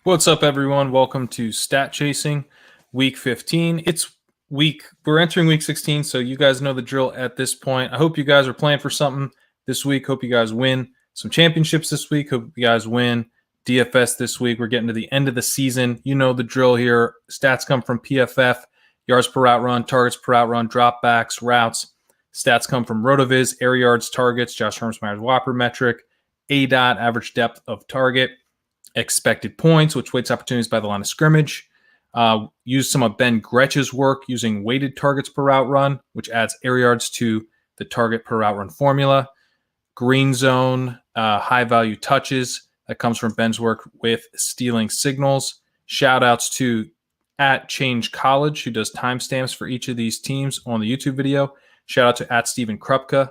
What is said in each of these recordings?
What's up, everyone? Welcome to Stat Chasing, Week 15. We're entering Week 16, so you guys know the drill at this point. I hope you guys are playing for something this week. Hope you guys win some championships this week. Hope you guys win DFS this week. We're getting to the end of the season. You know the drill here. Stats come from PFF, yards per route run, targets per route run, dropbacks, routes. Stats come from RotoViz, air yards, targets, Josh Hermsmeyer's Whopper metric, ADOT, average depth of target, expected points, which weights opportunities by the line of scrimmage. Use some of Ben Gretch's work using weighted targets per route run, which adds air yards to the target per route run formula. Green zone, high value touches. That comes from Ben's work with stealing signals. Shout outs to at Change College, who does timestamps for each of these teams on the YouTube video. Shout out to at Stephen Krupka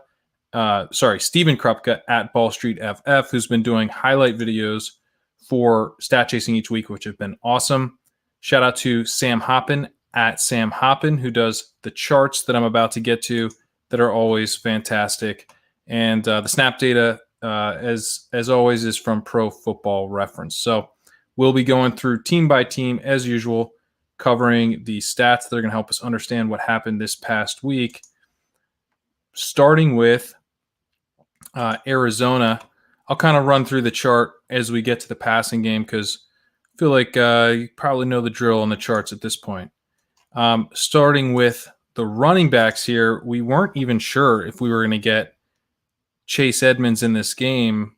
at Ball Street FF, who's been doing highlight videos for stat chasing each week, which have been awesome. Shout out to Sam Hoppin at Sam Hoppin, who does the charts that I'm about to get to that are always fantastic. And the snap data, as always, is from Pro Football Reference. So we'll be going through team by team as usual, covering the stats that are going to help us understand what happened this past week. Starting with Arizona, I'll kind of run through the chart as we get to the passing game because I feel like you probably know the drill on the charts at this point. Starting with the running backs here, we weren't even sure if we were going to get Chase Edmonds in this game,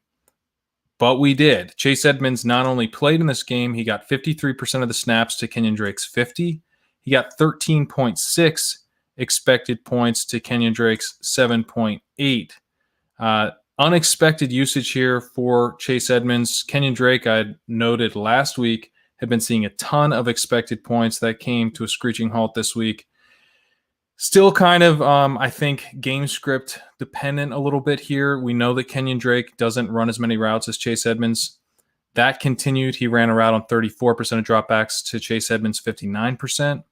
but we did. Chase Edmonds not only played in this game, he got 53% of the snaps to Kenyon Drake's 50. He got 13.6 expected points to Kenyon Drake's 7.8. Unexpected usage here for Chase Edmonds. Kenyon Drake, I noted last week, had been seeing a ton of expected points that came to a screeching halt this week. Still kind of, I think, game script dependent a little bit here. We know that Kenyon Drake doesn't run as many routes as Chase Edmonds. That continued. He ran a route on 34% of dropbacks to Chase Edmonds' 59%.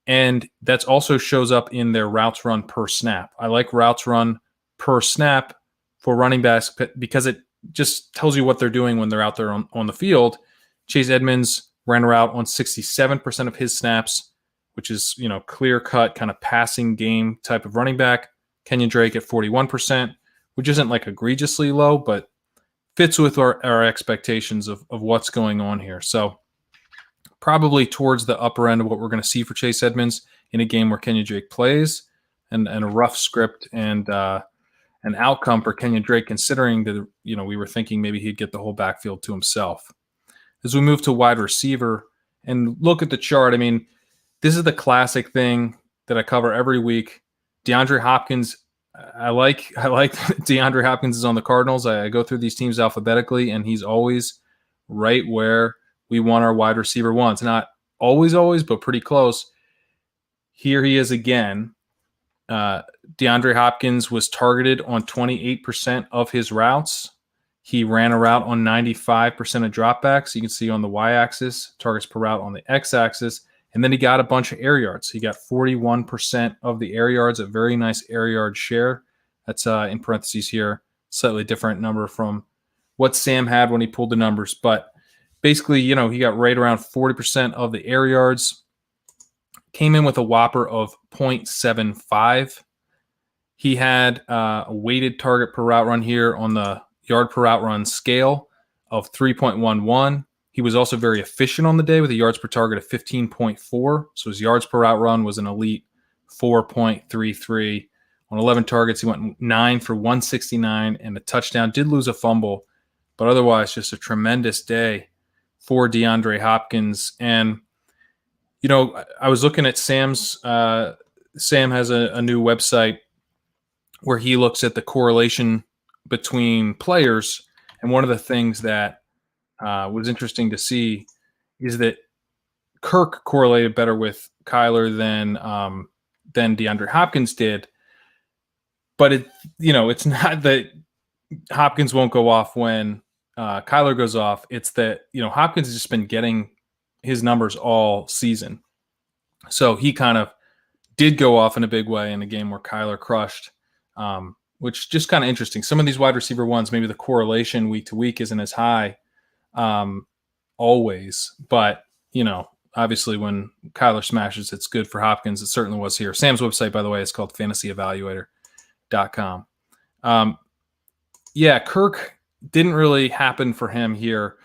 And that also shows up in their routes run per snap. I like routes run per snap for running backs because it just tells you what they're doing when they're out there on the field. Chase Edmonds ran a route on 67% of his snaps, which is, clear-cut kind of passing game type of running back. Kenyon Drake at 41%, which isn't like egregiously low, but fits with our expectations of what's going on here. So probably towards the upper end of what we're going to see for Chase Edmonds in a game where Kenyon Drake plays, and a rough script and an outcome for Kenyon Drake, considering that, we were thinking maybe he'd get the whole backfield to himself. As we move to wide receiver and look at the chart, I mean, this is the classic thing that I cover every week. DeAndre Hopkins, I like DeAndre Hopkins is on the Cardinals. I go through these teams alphabetically, and he's always right where we want our wide receiver ones. Not always, but pretty close. Here he is again. DeAndre Hopkins was targeted on 28% of his routes. He ran a route on 95% of dropbacks. You can see on the y-axis, targets per route on the x-axis. And then he got a bunch of air yards. He got 41% of the air yards, a very nice air yard share. That's in parentheses here, slightly different number from what Sam had when he pulled the numbers. But basically, he got right around 40% of the air yards. Came in with a whopper of 0.75. He had a weighted target per route run here on the yard per route run scale of 3.11. He was also very efficient on the day with a yards per target of 15.4. So his yards per route run was an elite 4.33. On 11 targets, he went 9 for 169 and a touchdown. Did lose a fumble, but otherwise just a tremendous day for DeAndre Hopkins. And I was looking at Sam's. Sam has a new website where he looks at the correlation between players. And one of the things that was interesting to see is that Kirk correlated better with Kyler than DeAndre Hopkins did. But it's not that Hopkins won't go off when Kyler goes off. It's that Hopkins has just been getting his numbers all season. So he kind of did go off in a big way in a game where Kyler crushed, which just kind of interesting. Some of these wide receiver ones, maybe the correlation week to week isn't as high. always, but, obviously when Kyler smashes, it's good for Hopkins. It certainly was here. Sam's website, by the way, is called fantasyevaluator.com. Kirk didn't really happen for him here.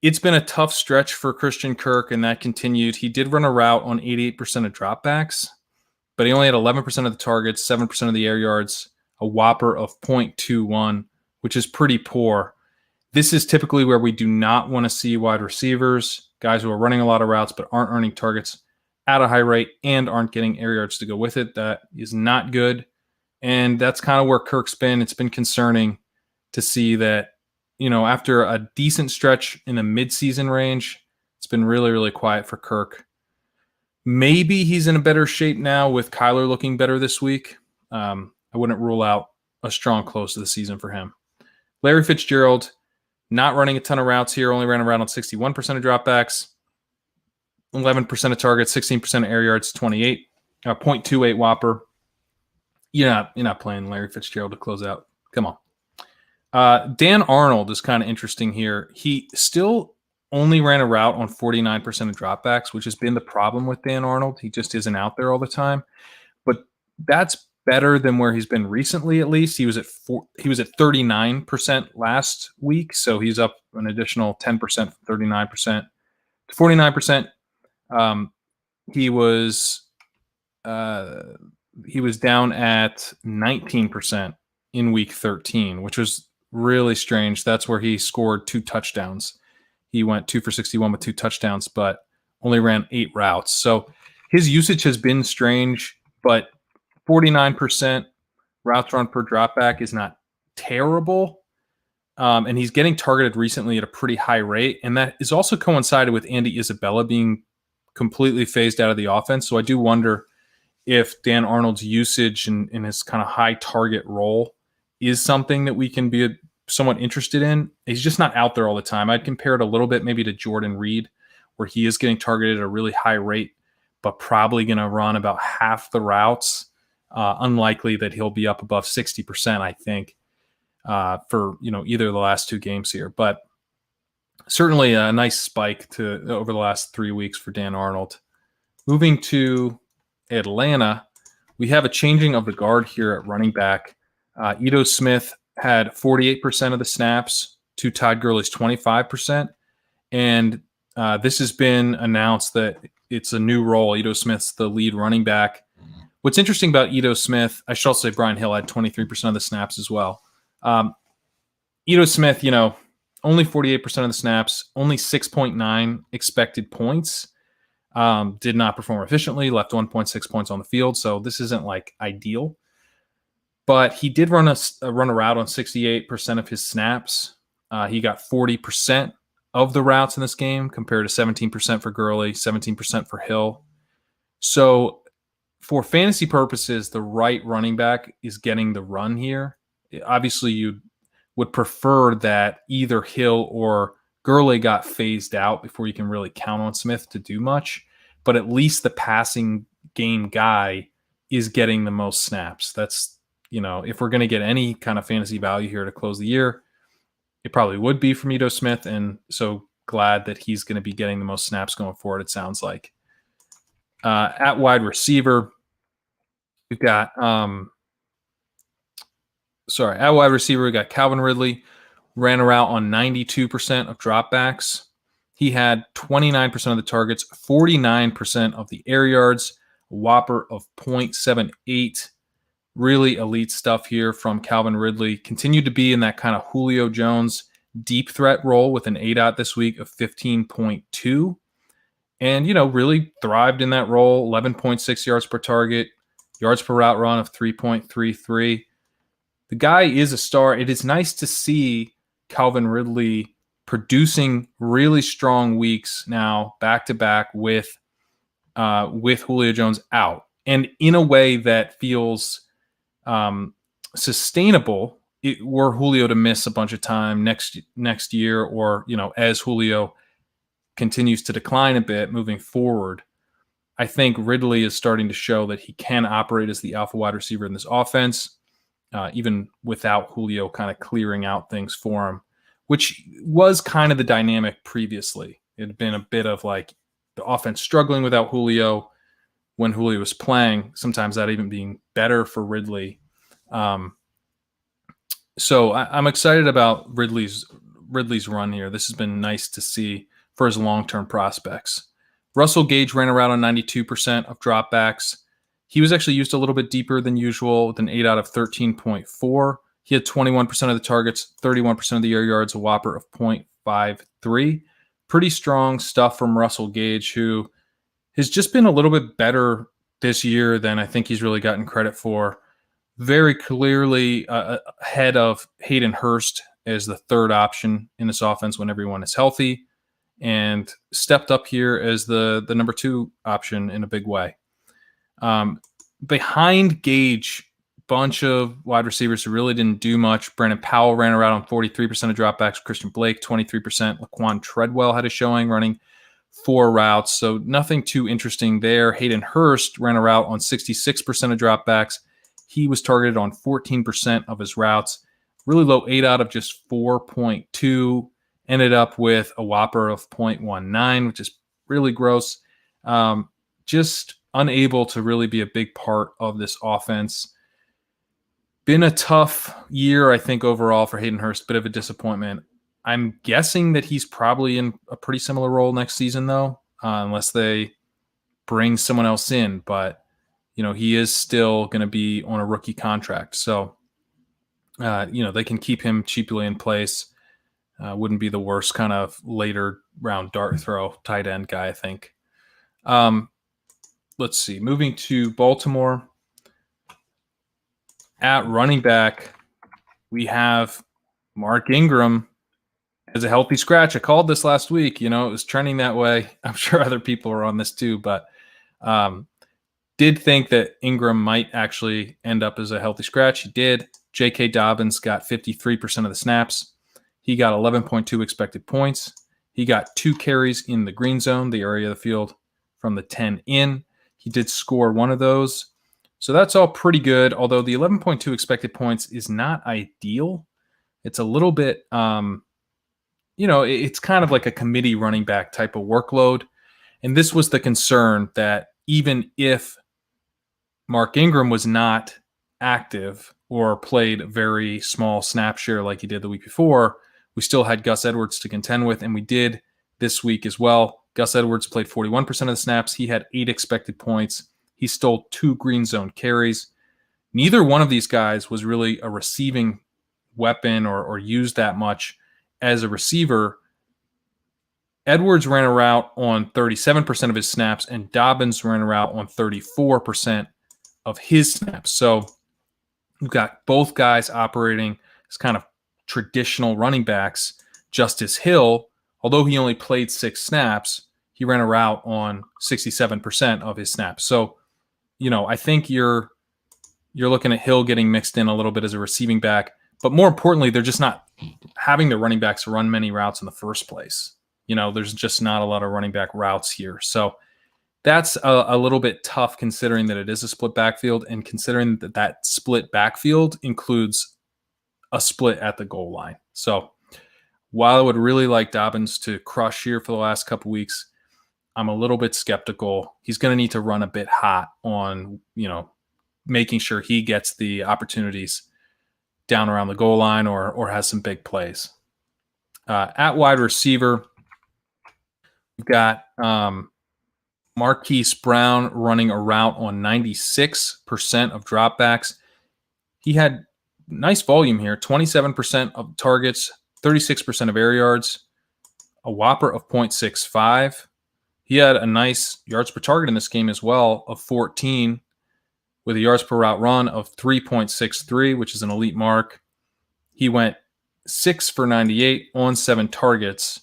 It's been a tough stretch for Christian Kirk, and that continued. He did run a route on 88% of dropbacks, but he only had 11% of the targets, 7% of the air yards, a whopper of 0.21, which is pretty poor. This is typically where we do not want to see wide receivers, guys who are running a lot of routes but aren't earning targets at a high rate and aren't getting air yards to go with it. That is not good. And that's kind of where Kirk's been. It's been concerning to see that, after a decent stretch in the midseason range, it's been really, really quiet for Kirk. Maybe he's in a better shape now with Kyler looking better this week. I wouldn't rule out a strong close to the season for him. Larry Fitzgerald, not running a ton of routes here, only ran around on 61% of dropbacks, 11% of targets, 16% of air yards, 0.28 whopper. You're not playing Larry Fitzgerald to close out. Come on. Dan Arnold is kind of interesting here. He still only ran a route on 49% of dropbacks, which has been the problem with Dan Arnold. He just isn't out there all the time. But that's better than where he's been recently, at least. He was at 39% last week, so he's up an additional 10% from 39% to 49%. He was down at 19% in week 13, which was really strange. That's where he scored 2 touchdowns. He went 2 for 61 with 2 touchdowns, but only ran 8 routes. So his usage has been strange, but 49% routes run per dropback is not terrible. And he's getting targeted recently at a pretty high rate. And that is also coincided with Andy Isabella being completely phased out of the offense. So I do wonder if Dan Arnold's usage and his kind of high target role is something that we can be somewhat interested in. He's just not out there all the time. I'd compare it a little bit maybe to Jordan Reed, where he is getting targeted at a really high rate, but probably going to run about half the routes. Unlikely that he'll be up above 60%, I think, for either of the last 2 games here. But certainly a nice spike over the last 3 weeks for Dan Arnold. Moving to Atlanta, we have a changing of the guard here at running back. Ito Smith had 48% of the snaps to Todd Gurley's 25%. And this has been announced that it's a new role. Ito Smith's the lead running back. What's interesting about Ito Smith, I should also say Brian Hill had 23% of the snaps as well. Ito Smith, only 48% of the snaps, only 6.9 expected points. Did not perform efficiently, left 1.6 points on the field. So this isn't like ideal. But he did run a route on 68% of his snaps. He got 40% of the routes in this game compared to 17% for Gurley, 17% for Hill. So for fantasy purposes, the right running back is getting the run here. Obviously, you would prefer that either Hill or Gurley got phased out before you can really count on Smith to do much. But at least the passing game guy is getting the most snaps. That's, if we're going to get any kind of fantasy value here to close the year, it probably would be from Ito Smith. And so glad that he's going to be getting the most snaps going forward, it sounds like. At wide receiver, we've got at wide receiver, we got Calvin Ridley, ran a route on 92% of dropbacks. He had 29% of the targets, 49% of the air yards, a whopper of 0.78. Really elite stuff here from Calvin Ridley. Continued to be in that kind of Julio Jones deep threat role with an ADOT this week of 15.2. And, really thrived in that role, 11.6 yards per target, yards per route run of 3.33. The guy is a star. It is nice to see Calvin Ridley producing really strong weeks now back-to-back with Julio Jones out. And in a way that feels sustainable were Julio to miss a bunch of time next year, or, as Julio continues to decline a bit moving forward. I think Ridley is starting to show that he can operate as the alpha wide receiver in this offense, even without Julio kind of clearing out things for him. which was kind of the dynamic previously. It had been a bit of like the offense struggling without Julio when Julio was playing, sometimes that even being better for Ridley. So I'm excited about Ridley's run here. This has been nice to see for his long-term prospects. Russell Gage ran around on 92% of dropbacks. He was actually used a little bit deeper than usual with an 8 out of 13.4. He had 21% of the targets, 31% of the air yards, a whopper of 0.53. Pretty strong stuff from Russell Gage, who has just been a little bit better this year than I think he's really gotten credit for. Very clearly ahead of Hayden Hurst as the third option in this offense when everyone is healthy, and stepped up here as the number 2 option in a big way. Behind Gage, bunch of wide receivers who really didn't do much. Brandon Powell ran around on 43% of dropbacks. Christian Blake, 23%. Laquan Treadwell had a showing running 4 routes, so nothing too interesting there. Hayden Hurst ran a route on 66% of dropbacks. He was targeted on 14% of his routes. Really low 8 out of just 4.2. Ended up with a whopper of 0.19, which is really gross. Just unable to really be a big part of this offense. Been a tough year, I think, overall for Hayden Hurst. Bit of a disappointment. I'm guessing that he's probably in a pretty similar role next season, though, unless they bring someone else in. But, he is still going to be on a rookie contract. So, they can keep him cheaply in place. Wouldn't be the worst kind of later round dart throw tight end guy, I think. Let's see. Moving to Baltimore. At running back, we have Mark Ingram as a healthy scratch. I called this last week. It was trending that way. I'm sure other people are on this too, but did think that Ingram might actually end up as a healthy scratch. He did. J.K. Dobbins got 53% of the snaps. He got 11.2 expected points. He got 2 carries in the green zone, the area of the field from the 10 in. He did score one of those. So that's all pretty good, although the 11.2 expected points is not ideal. It's a little bit, it's kind of like a committee running back type of workload. And this was the concern, that even if Mark Ingram was not active or played a very small snap share like he did the week before, we still had Gus Edwards to contend with, and we did this week as well. Gus Edwards played 41% of the snaps. He had 8 expected points. He stole 2 green zone carries. Neither one of these guys was really a receiving weapon or used that much as a receiver. Edwards ran a route on 37% of his snaps, and Dobbins ran a route on 34% of his snaps. So you've got both guys operating as kind of traditional running backs. Justice Hill, although he only played 6 snaps, he ran a route on 67% of his snaps. So, I think you're looking at Hill getting mixed in a little bit as a receiving back, but more importantly, they're just not having the running backs run many routes in the first place. There's just not a lot of running back routes here. So that's a little bit tough, considering that it is a split backfield, and considering that split backfield includes a split at the goal line. So while I would really like Dobbins to crush here for the last couple weeks, I'm a little bit skeptical. He's going to need to run a bit hot on, making sure he gets the opportunities down around the goal line or has some big plays. At wide receiver, we've got Marquise Brown running a route on 96% of dropbacks. He had nice volume here, 27% of targets, 36% of air yards, a whopper of 0.65. He had a nice yards per target in this game as well of 14, with a yards per route run of 3.63, which is an elite mark. He went 6 for 98 on 7 targets.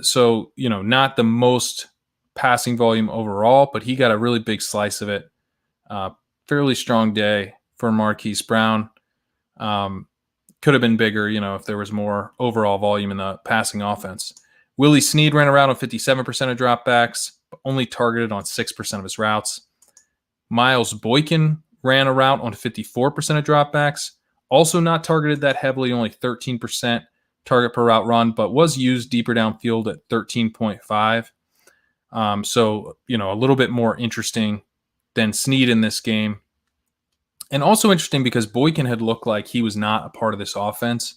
So, not the most passing volume overall, but he got a really big slice of it. Fairly strong day for Marquise Brown. Could have been bigger, if there was more overall volume in the passing offense. Willie Snead ran around on 57% of dropbacks, but only targeted on 6% of his routes. Miles Boykin ran a route on 54% of dropbacks, also not targeted that heavily, only 13%, target per route run, but was used deeper downfield at 13.5. So, a little bit more interesting than Snead in this game. And also interesting because Boykin had looked like he was not a part of this offense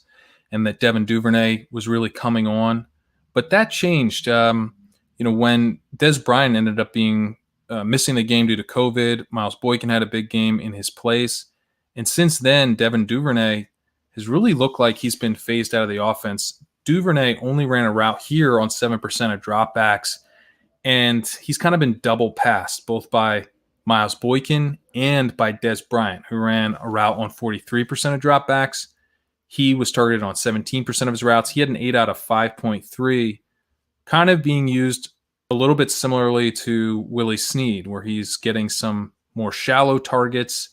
and that Devin Duvernay was really coming on. But that changed, when Dez Bryant ended up being missing the game due to COVID. Miles Boykin had a big game in his place. And since then, Devin Duvernay has really looked like he's been phased out of the offense. Duvernay only ran a route here on 7% of dropbacks, and he's kind of been double passed both by Miles Boykin and by Dez Bryant, who ran a route on 43% of dropbacks. He was targeted on 17% of his routes. He had an 8 out of 5.3, kind of being used a little bit similarly to Willie Snead, where he's getting some more shallow targets.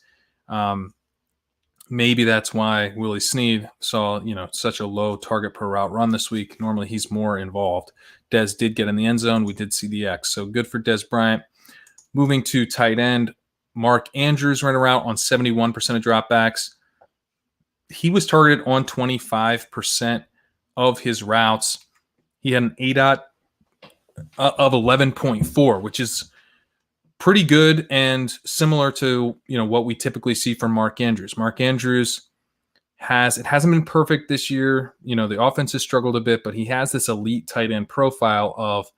Maybe that's why Willie Snead saw, such a low target per route run this week. Normally he's more involved. Dez did get in the end zone. We did see the X. So good for Dez Bryant. Moving to tight end, Mark Andrews ran a route on 71% of dropbacks. He was targeted on 25% of his routes. He had an ADOT of 11.4, which is pretty good and similar to what we typically see from Mark Andrews. Mark Andrews hasn't been perfect this year. The offense has struggled a bit, but he has this elite tight end profile of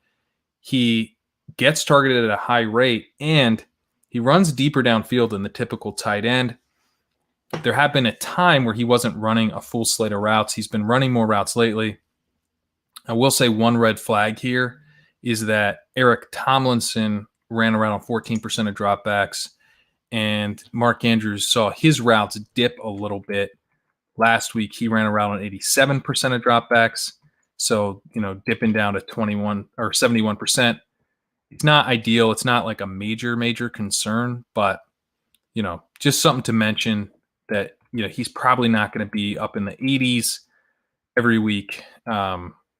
he gets targeted at a high rate and he runs deeper downfield than the typical tight end. There have been a time where he wasn't running a full slate of routes. He's been running more routes lately. I will say one red flag here is that Eric Tomlinson ran around on 14% of dropbacks, and Mark Andrews saw his routes dip a little bit. Last week, he ran around on 87% of dropbacks, so, dipping down to 21 or 71%. It's not ideal. It's not like a major concern, but, just something to mention that, he's probably not going to be up in the 80s every week,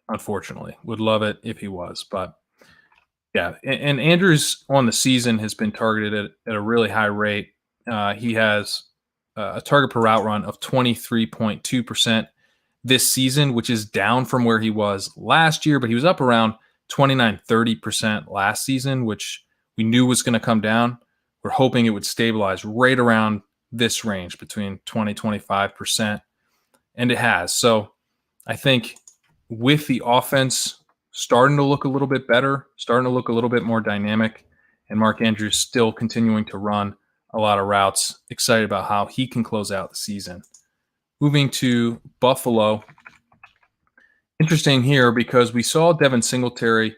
unfortunately. Would love it if he was, but yeah, and Andrews on the season has been targeted at a really high rate. He has a target per route run of 23.2% this season, which is down from where he was last year, but he was up around 29-30% last season, which we knew was going to come down. We're hoping it would stabilize right around this range between 20-25%, and it has. So I think with the offense starting to look a little bit better, starting to look a little bit more dynamic, and Mark Andrews still continuing to run a lot of routes. Excited about how he can close out the season. Moving to Buffalo. Interesting here because we saw Devin Singletary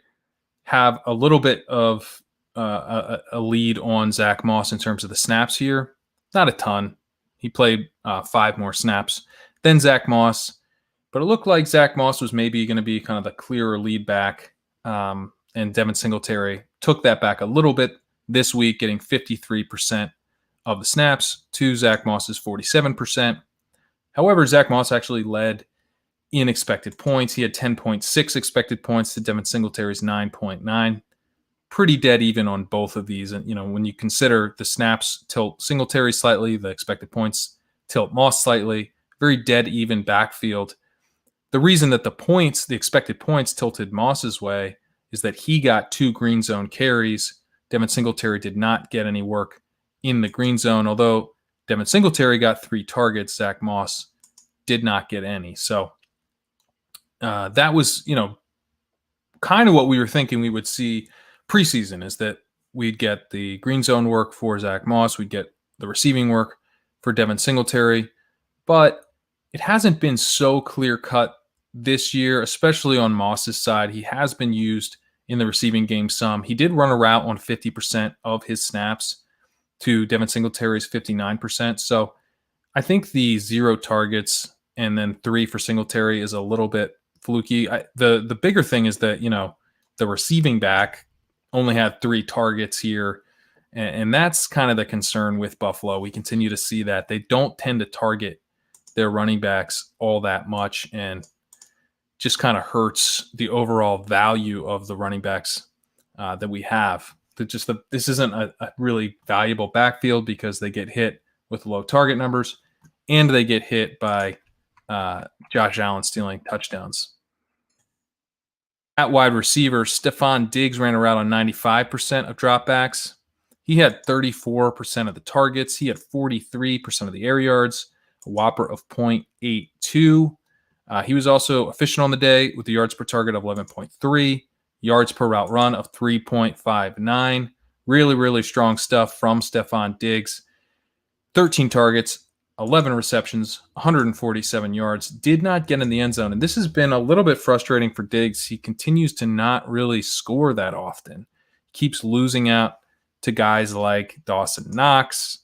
have a little bit of a lead on Zach Moss in terms of the snaps here. Not a ton. He played 5 more snaps than Zach Moss. But it looked like Zach Moss was maybe going to be kind of the clearer lead back, and Devin Singletary took that back a little bit this week, getting 53% of the snaps to Zach Moss's 47%. However, Zach Moss actually led in expected points. He had 10.6 expected points to Devin Singletary's 9.9. Pretty dead even on both of these. And, when you consider the snaps tilt Singletary slightly, the expected points tilt Moss slightly, very dead even backfield. The reason that the expected points tilted Moss's way is that he got 2 green zone carries. Devin Singletary did not get any work in the green zone, although Devin Singletary got 3 targets. Zach Moss did not get any. So that was, kind of what we were thinking we would see preseason, is that we'd get the green zone work for Zach Moss. We'd get the receiving work for Devin Singletary. But it hasn't been so clear-cut this year, especially on Moss's side. He has been used in the receiving game some. He did run a route on 50% of his snaps to Devin Singletary's 59%. So I think the 0 targets and then 3 for Singletary is a little bit fluky. The bigger thing is that, the receiving back only had 3 targets here. And that's kind of the concern with Buffalo. We continue to see that they don't tend to target their running backs all that much, and just kind of hurts the overall value of the running backs that we have. This isn't a really valuable backfield because they get hit with low target numbers, and they get hit by Josh Allen stealing touchdowns. At wide receiver, Stephon Diggs ran a route on 95% of dropbacks. He had 34% of the targets. He had 43% of the air yards, a whopper of 0.82. He was also efficient on the day with the yards per target of 11.3, yards per route run of 3.59. Really, really strong stuff from Stephon Diggs. 13 targets, 11 receptions, 147 yards, did not get in the end zone. And this has been a little bit frustrating for Diggs. He continues to not really score that often. Keeps losing out to guys like Dawson Knox.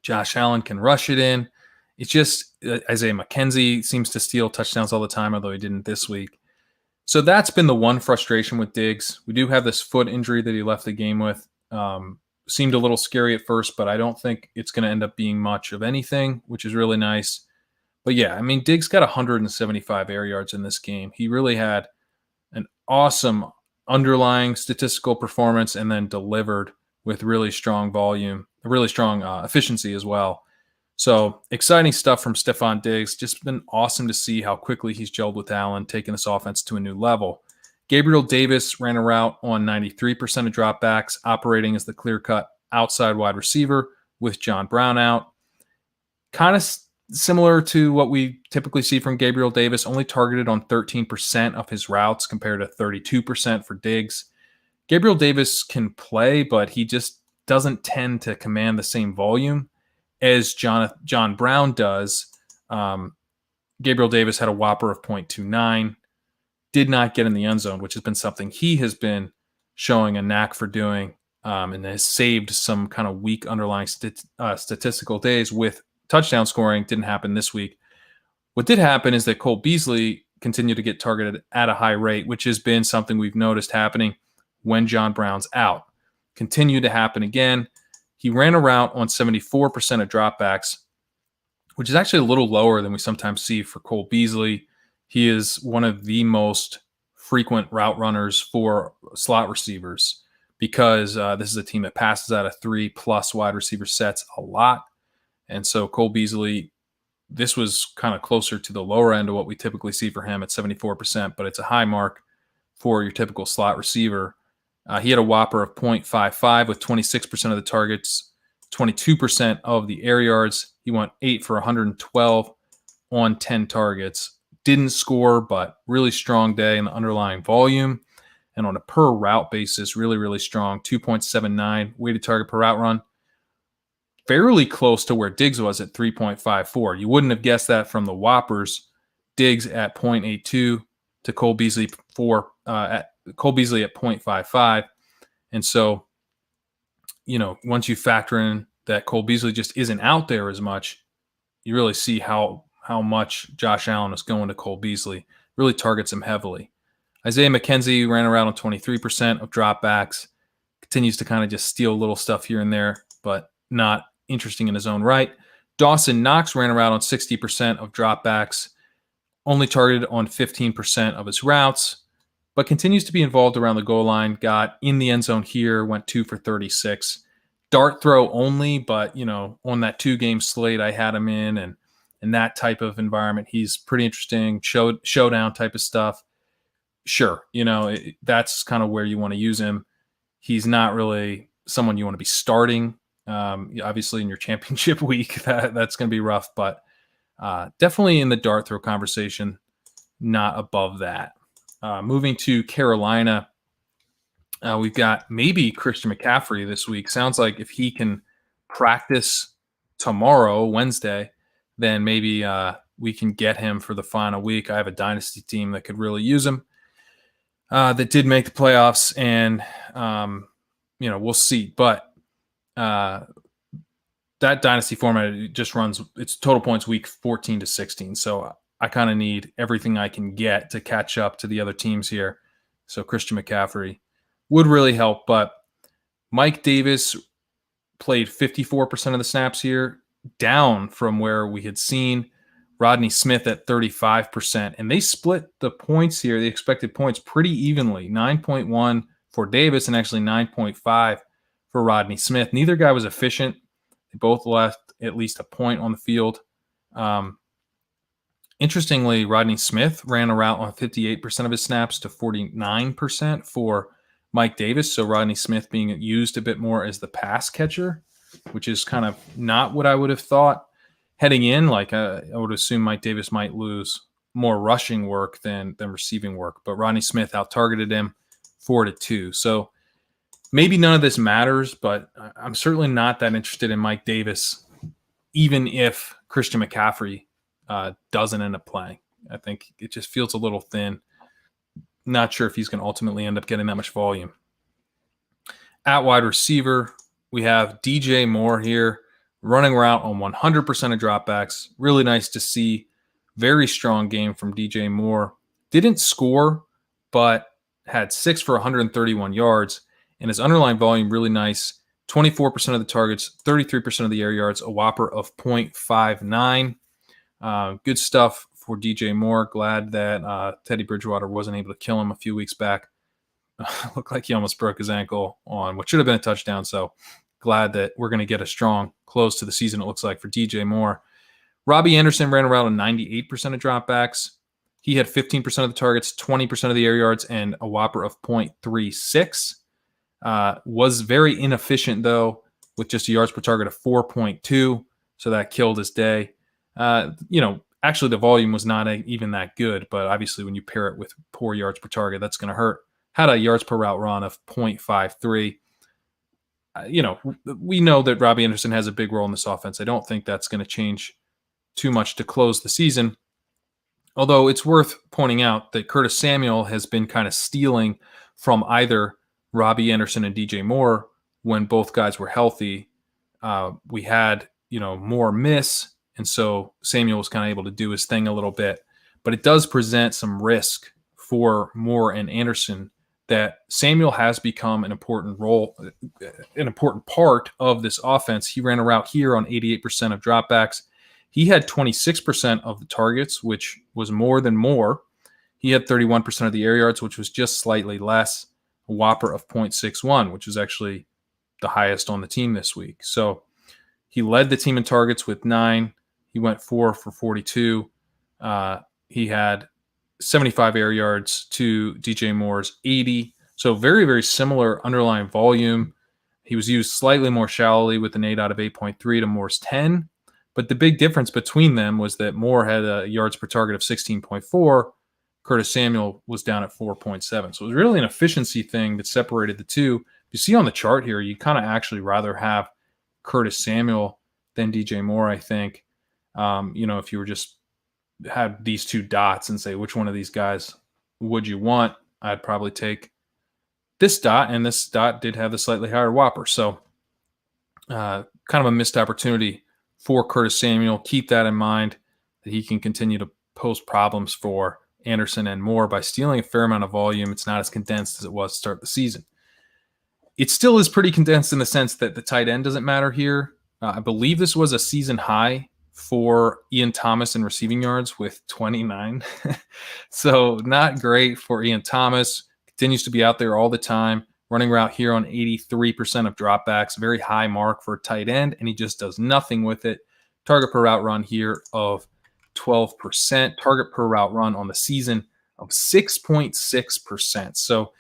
Josh Allen can rush it in. It's just Isaiah McKenzie seems to steal touchdowns all the time, although he didn't this week. So that's been the one frustration with Diggs. We do have this foot injury that he left the game with. Seemed a little scary at first, but I don't think it's going to end up being much of anything, which is really nice. But yeah, I mean, Diggs got 175 air yards in this game. He really had an awesome underlying statistical performance and then delivered with really strong volume, really strong efficiency as well. So exciting stuff from Stephon Diggs. Just been awesome to see how quickly he's gelled with Allen, taking this offense to a new level. Gabriel Davis ran a route on 93% of dropbacks, operating as the clear-cut outside wide receiver with John Brown out. Kind of similar to what we typically see from Gabriel Davis, only targeted on 13% of his routes compared to 32% for Diggs. Gabriel Davis can play, but he just doesn't tend to command the same volume as John Brown does. Gabriel Davis had a whopper of 0.29. Did not get in the end zone, which has been something he has been showing a knack for doing, and has saved some kind of weak underlying statistical days with touchdown scoring. Didn't happen this week. What did happen is that Cole Beasley continued to get targeted at a high rate, which has been something we've noticed happening when John Brown's out. Continued to happen again. He ran a route on 74% of dropbacks, which is actually a little lower than we sometimes see for Cole Beasley. He is one of the most frequent route runners for slot receivers because this is a team that passes out of 3+ wide receiver sets a lot. And so Cole Beasley, this was kind of closer to the lower end of what we typically see for him at 74%, but it's a high mark for your typical slot receiver. He had a whopper of 0.55 with 26% of the targets, 22% of the air yards. He went 8 for 112 on 10 targets. Didn't score, but really strong day in the underlying volume. And on a per route basis, really, really strong. 2.79 weighted target per route run. Fairly close to where Diggs was at 3.54. You wouldn't have guessed that from the Whoppers. Diggs at 0.82 to Cole Beasley at 0.55. And so, once you factor in that Cole Beasley just isn't out there as much, you really see how much Josh Allen is going to Cole Beasley. Really targets him heavily. Isaiah McKenzie ran around on 23% of dropbacks. Continues to kind of just steal little stuff here and there, but not interesting in his own right. Dawson Knox ran around on 60% of dropbacks. Only targeted on 15% of his routes, but continues to be involved around the goal line. Got in the end zone here, went 2 for 36. Dart throw only, but, on that 2-game slate I had him in that type of environment, he's pretty interesting, showdown type of stuff. Sure, that's kind of where you want to use him. He's not really someone you want to be starting. Obviously, in your championship week, that's going to be rough, but definitely in the dart throw conversation, not above that. Moving to Carolina, we've got maybe Christian McCaffrey this week. Sounds like if he can practice tomorrow, Wednesday, then maybe we can get him for the final week. I have a dynasty team that could really use him that did make the playoffs, and, we'll see. But that dynasty format just runs its total points week 14 to 16. So I kind of need everything I can get to catch up to the other teams here. So Christian McCaffrey would really help. But Mike Davis played 54% of the snaps here, down from where we had seen Rodney Smith at 35%. And they split the points here, the expected points, pretty evenly. 9.1 for Davis and actually 9.5 for Rodney Smith. Neither guy was efficient. They both left at least a point on the field. Interestingly, Rodney Smith ran a route on 58% of his snaps to 49% for Mike Davis. So Rodney Smith being used a bit more as the pass catcher, which is kind of not what I would have thought heading in. Like I would assume Mike Davis might lose more rushing work than receiving work, but Rodney Smith out-targeted him 4-2. So maybe none of this matters, but I'm certainly not that interested in Mike Davis, even if Christian McCaffrey doesn't end up playing. I think it just feels a little thin. Not sure if he's going to ultimately end up getting that much volume. At wide receiver, we have DJ Moore here running route on 100% of dropbacks. Really nice to see. Very strong game from DJ Moore. Didn't score, but had 6 for 131 yards. And his underlying volume really nice. 24% of the targets, 33% of the air yards, a whopper of 0.59. Good stuff for DJ Moore. Glad that Teddy Bridgewater wasn't able to kill him a few weeks back. Looked like he almost broke his ankle on what should have been a touchdown. So glad that we're going to get a strong close to the season, it looks like, for DJ Moore. Robbie Anderson ran around on 98% of dropbacks. He had 15% of the targets, 20% of the air yards, and a whopper of 0.36. Was very inefficient, though, with just a yards per target of 4.2. So that killed his day. Actually, the volume was not even that good, but obviously when you pair it with poor yards per target, that's going to hurt. Had a yards per route run of 0.53. We know that Robbie Anderson has a big role in this offense. I don't think that's going to change too much to close the season. Although it's worth pointing out that Curtis Samuel has been kind of stealing from either Robbie Anderson and DJ Moore when both guys were healthy. We had, Moore miss, and so Samuel was kind of able to do his thing a little bit. But it does present some risk for Moore and Anderson that Samuel has become an important part of this offense. He ran a route here on 88% of dropbacks. He had 26% of the targets, which was more than Moore. He had 31% of the air yards, which was just slightly less. A whopper of 0.61, which is actually the highest on the team this week. So he led the team in targets with 9. He went 4 for 42. He had 75 air yards to DJ Moore's 80. So very, very similar underlying volume. He was used slightly more shallowly with an 8 out of 8.3 to Moore's 10. But the big difference between them was that Moore had a yards per target of 16.4. Curtis Samuel was down at 4.7. So it was really an efficiency thing that separated the two. You see on the chart here, you kind of actually rather have Curtis Samuel than DJ Moore, I think. If you were just had these two dots and say, which one of these guys would you want? I'd probably take this dot, and this dot did have the slightly higher whopper. So kind of a missed opportunity for Curtis Samuel. Keep that in mind, that he can continue to pose problems for Anderson and Moore by stealing a fair amount of volume. It's not as condensed as it was to start the season. It still is pretty condensed in the sense that the tight end doesn't matter here. I believe this was a season high for Ian Thomas in receiving yards with 29. So not great for Ian Thomas. Continues to be out there all the time. Running route here on 83% of dropbacks. Very high mark for a tight end, and he just does nothing with it. Target per route run here of 12%. Target per route run on the season of 6.6%. So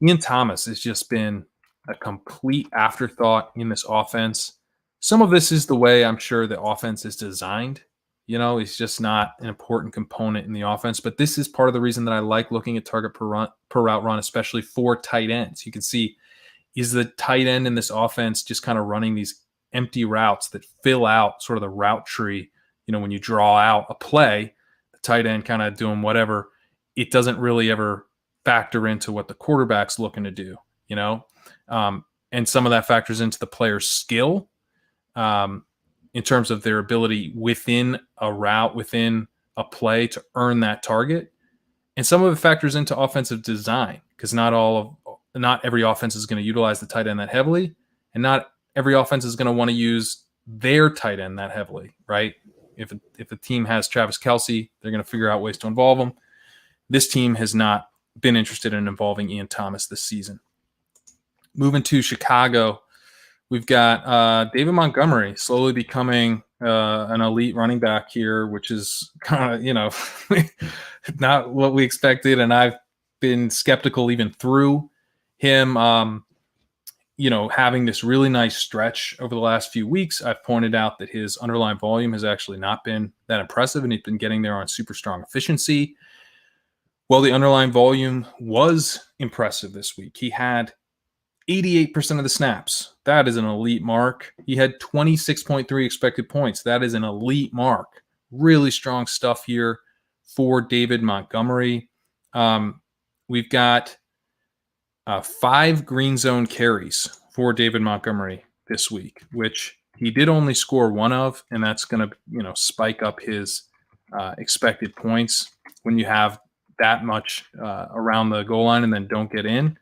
Ian Thomas has just been a complete afterthought in this offense. Some of this is the way I'm sure the offense is designed. He's just not an important component in the offense. But this is part of the reason that I like looking at target per route run, especially for tight ends. You can see, is the tight end in this offense just kind of running these empty routes that fill out sort of the route tree? When you draw out a play, the tight end kind of doing whatever. It doesn't really ever factor into what the quarterback's looking to do, and some of that factors into the player's skill. In terms of their ability within a route, within a play to earn that target. And some of it factors into offensive design, because not every offense is going to utilize the tight end that heavily, and not every offense is going to want to use their tight end that heavily, right? If a team has Travis Kelce, they're going to figure out ways to involve him. This team has not been interested in involving Ian Thomas this season. Moving to Chicago, we've got David Montgomery slowly becoming an elite running back here, which is kind of, not what we expected. And I've been skeptical even through him, having this really nice stretch over the last few weeks. I've pointed out that his underlying volume has actually not been that impressive, and he's been getting there on super strong efficiency. Well, the underlying volume was impressive this week. He had 88% of the snaps. That is an elite mark. He had 26.3 expected points. That is an elite mark. Really strong stuff here for David Montgomery. We've got 5 green zone carries for David Montgomery this week, which he did only score 1 of, and that's going to spike up his expected points when you have that much around the goal line and then don't get in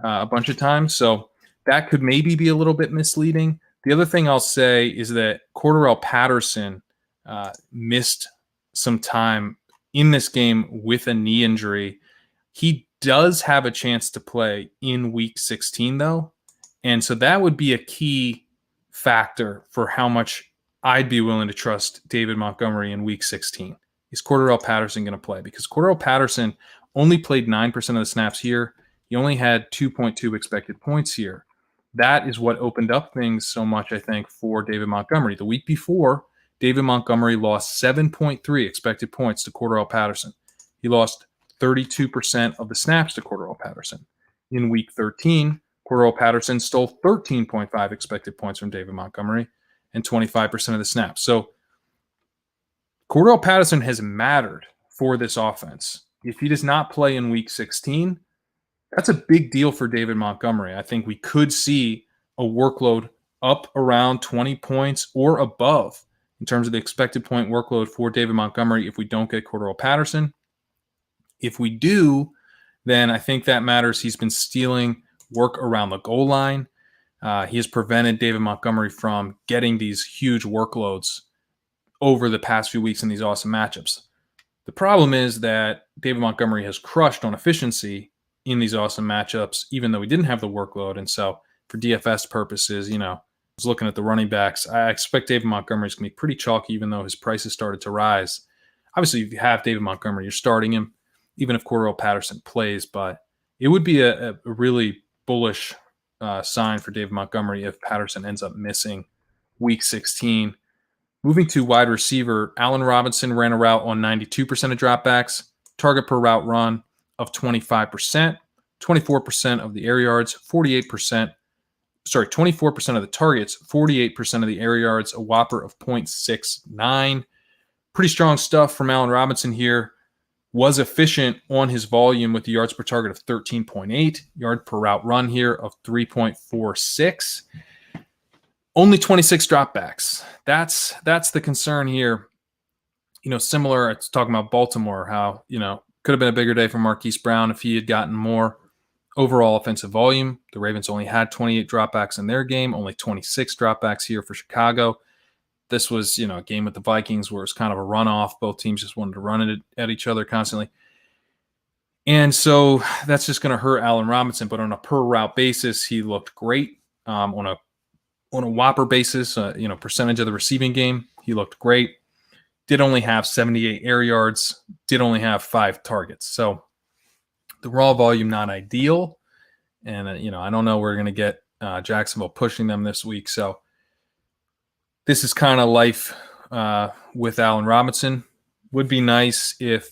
a bunch of times. So that could maybe be a little bit misleading. The other thing I'll say is that Cordarrelle Patterson missed some time in this game with a knee injury. He does have a chance to play in week 16, though. And so that would be a key factor for how much I'd be willing to trust David Montgomery in week 16. Is Cordarrelle Patterson going to play? Because Cordarrelle Patterson only played 9% of the snaps here. He only had 2.2 expected points here. That is what opened up things so much, I think, for David Montgomery. The week before, David Montgomery lost 7.3 expected points to Cordarrelle Patterson. He lost 32% of the snaps to Cordarrelle Patterson. In week 13, Cordarrelle Patterson stole 13.5 expected points from David Montgomery and 25% of the snaps. So Cordarrelle Patterson has mattered for this offense. If he does not play in week 16, that's a big deal for David Montgomery. I think we could see a workload up around 20 points or above in terms of the expected point workload for David Montgomery if we don't get Cordarrelle Patterson. If we do, then I think that matters. He's been stealing work around the goal line. He has prevented David Montgomery from getting these huge workloads over the past few weeks in these awesome matchups. The problem is that David Montgomery has crushed on efficiency in these awesome matchups, even though he didn't have the workload. And so for DFS purposes, I was looking at the running backs. I expect David Montgomery is going to be pretty chalky, even though his prices started to rise. Obviously, if you have David Montgomery, you're starting him, even if Cordarrelle Patterson plays. But it would be a really bullish sign for David Montgomery if Patterson ends up missing week 16. Moving to wide receiver, Allen Robinson ran a route on 92% of dropbacks, target per route run of 25%, 24% of the air yards, 24% of the targets, 48% of the air yards, a whopper of 0.69. Pretty strong stuff from Allen Robinson here. Was efficient on his volume with the yards per target of 13.8, yard per route run here of 3.46. Only 26 dropbacks. That's the concern here. Similar, it's talking about Baltimore, how, could have been a bigger day for Marquise Brown if he had gotten more overall offensive volume. The Ravens only had 28 dropbacks in their game, only 26 dropbacks here for Chicago. This was, a game with the Vikings where it's kind of a runoff. Both teams just wanted to run it at each other constantly. And so that's just going to hurt Allen Robinson. But on a per route basis, he looked great. On a whopper basis, percentage of the receiving game, he looked great. Did only have 78 air yards, did only have 5 targets. So the raw volume, not ideal. And, I don't know we're going to get Jacksonville pushing them this week. So this is kind of life with Allen Robinson. Would be nice if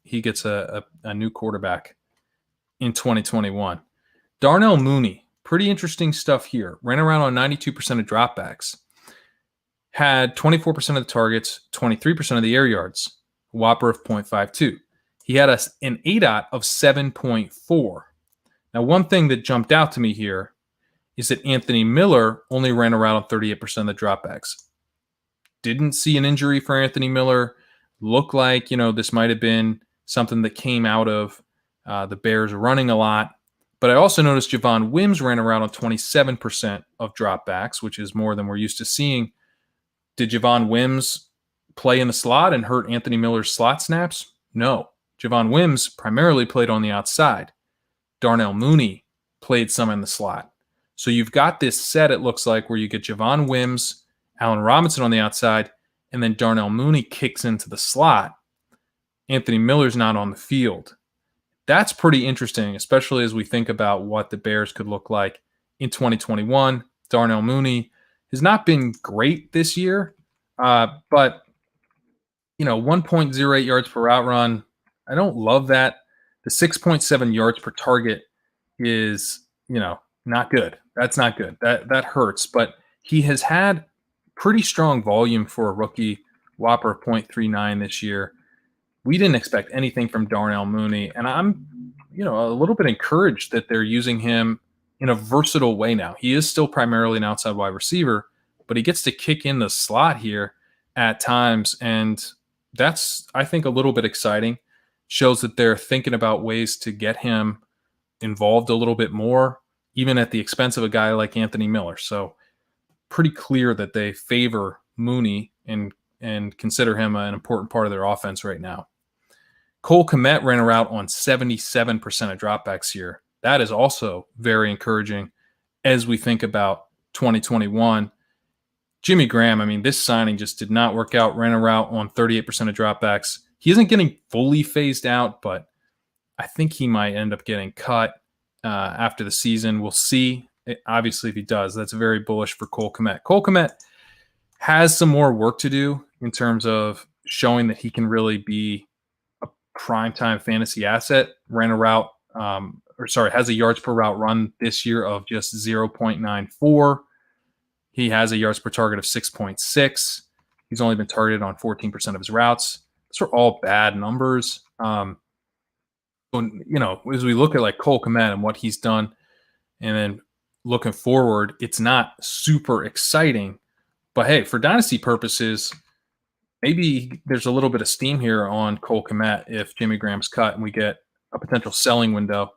he gets a new quarterback in 2021. Darnell Mooney, pretty interesting stuff here. Ran around on 92% of dropbacks. Had 24% of the targets, 23% of the air yards, a whopper of 0.52. He had an ADOT of 7.4. Now, one thing that jumped out to me here is that Anthony Miller only ran around on 38% of the dropbacks. Didn't see an injury for Anthony Miller. Looked like, this might have been something that came out of the Bears running a lot. But I also noticed Javon Wims ran around on 27% of dropbacks, which is more than we're used to seeing. Did Javon Wims play in the slot and hurt Anthony Miller's slot snaps? No. Javon Wims primarily played on the outside. Darnell Mooney played some in the slot. So you've got this set, it looks like, where you get Javon Wims Allen Robinson on the outside, and then Darnell Mooney kicks into the slot. Anthony Miller's not on the field. That's pretty interesting, especially as we think about what the Bears could look like in 2021. Darnell Mooney has not been great this year, but 1.08 yards per route run, I don't love that. The 6.7 yards per target is, not good. That's not good. That hurts. But he has had pretty strong volume for a rookie, whopper of 0.39 this year. We didn't expect anything from Darnell Mooney, and I'm, a little bit encouraged that they're using him in a versatile way now. He is still primarily an outside wide receiver, but he gets to kick in the slot here at times, and that's, I think, a little bit exciting. Shows that they're thinking about ways to get him involved a little bit more, even at the expense of a guy like Anthony Miller. So pretty clear that they favor Mooney and consider him an important part of their offense right now. Cole Kmet ran a route on 77% of dropbacks here. That is also very encouraging as we think about 2021. Jimmy Graham, this signing just did not work out. Ran a route on 38% of dropbacks. He isn't getting fully phased out, but I think he might end up getting cut after the season. We'll see. Obviously, if he does, that's very bullish for Cole Kmet. Cole Kmet has some more work to do in terms of showing that he can really be a primetime fantasy asset. Ran a route, has a yards per route run this year of just 0.94. He has a yards per target of 6.6. He's only been targeted on 14% of his routes. Those are all bad numbers. As we look at like Cole Kmet and what he's done, and then looking forward, it's not super exciting. But hey, for dynasty purposes, maybe there's a little bit of steam here on Cole Kmet if Jimmy Graham's cut and we get a potential selling window,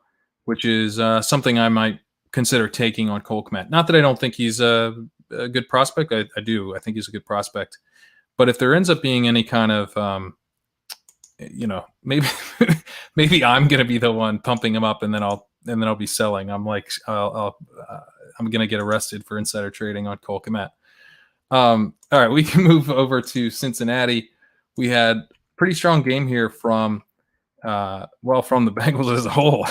which is something I might consider taking on Cole Kmet. Not that I don't think he's a good prospect. I do. I think he's a good prospect. But if there ends up being any kind of, maybe I'm going to be the one pumping him up, and then I'll be selling. I'm like, I'm going to get arrested for insider trading on Cole Kmet. All right, we can move over to Cincinnati. We had a pretty strong game here from the Bengals as a whole,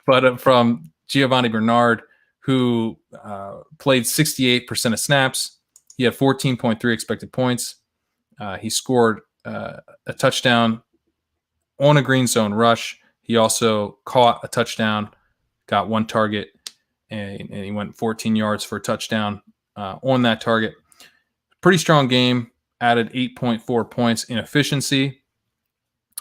but from Giovanni Bernard, who played 68% of snaps. He had 14.3 expected points. He scored a touchdown on a green zone rush. He also caught a touchdown, got one target, and he went 14 yards for a touchdown on that target. Pretty strong game, added 8.4 points in efficiency.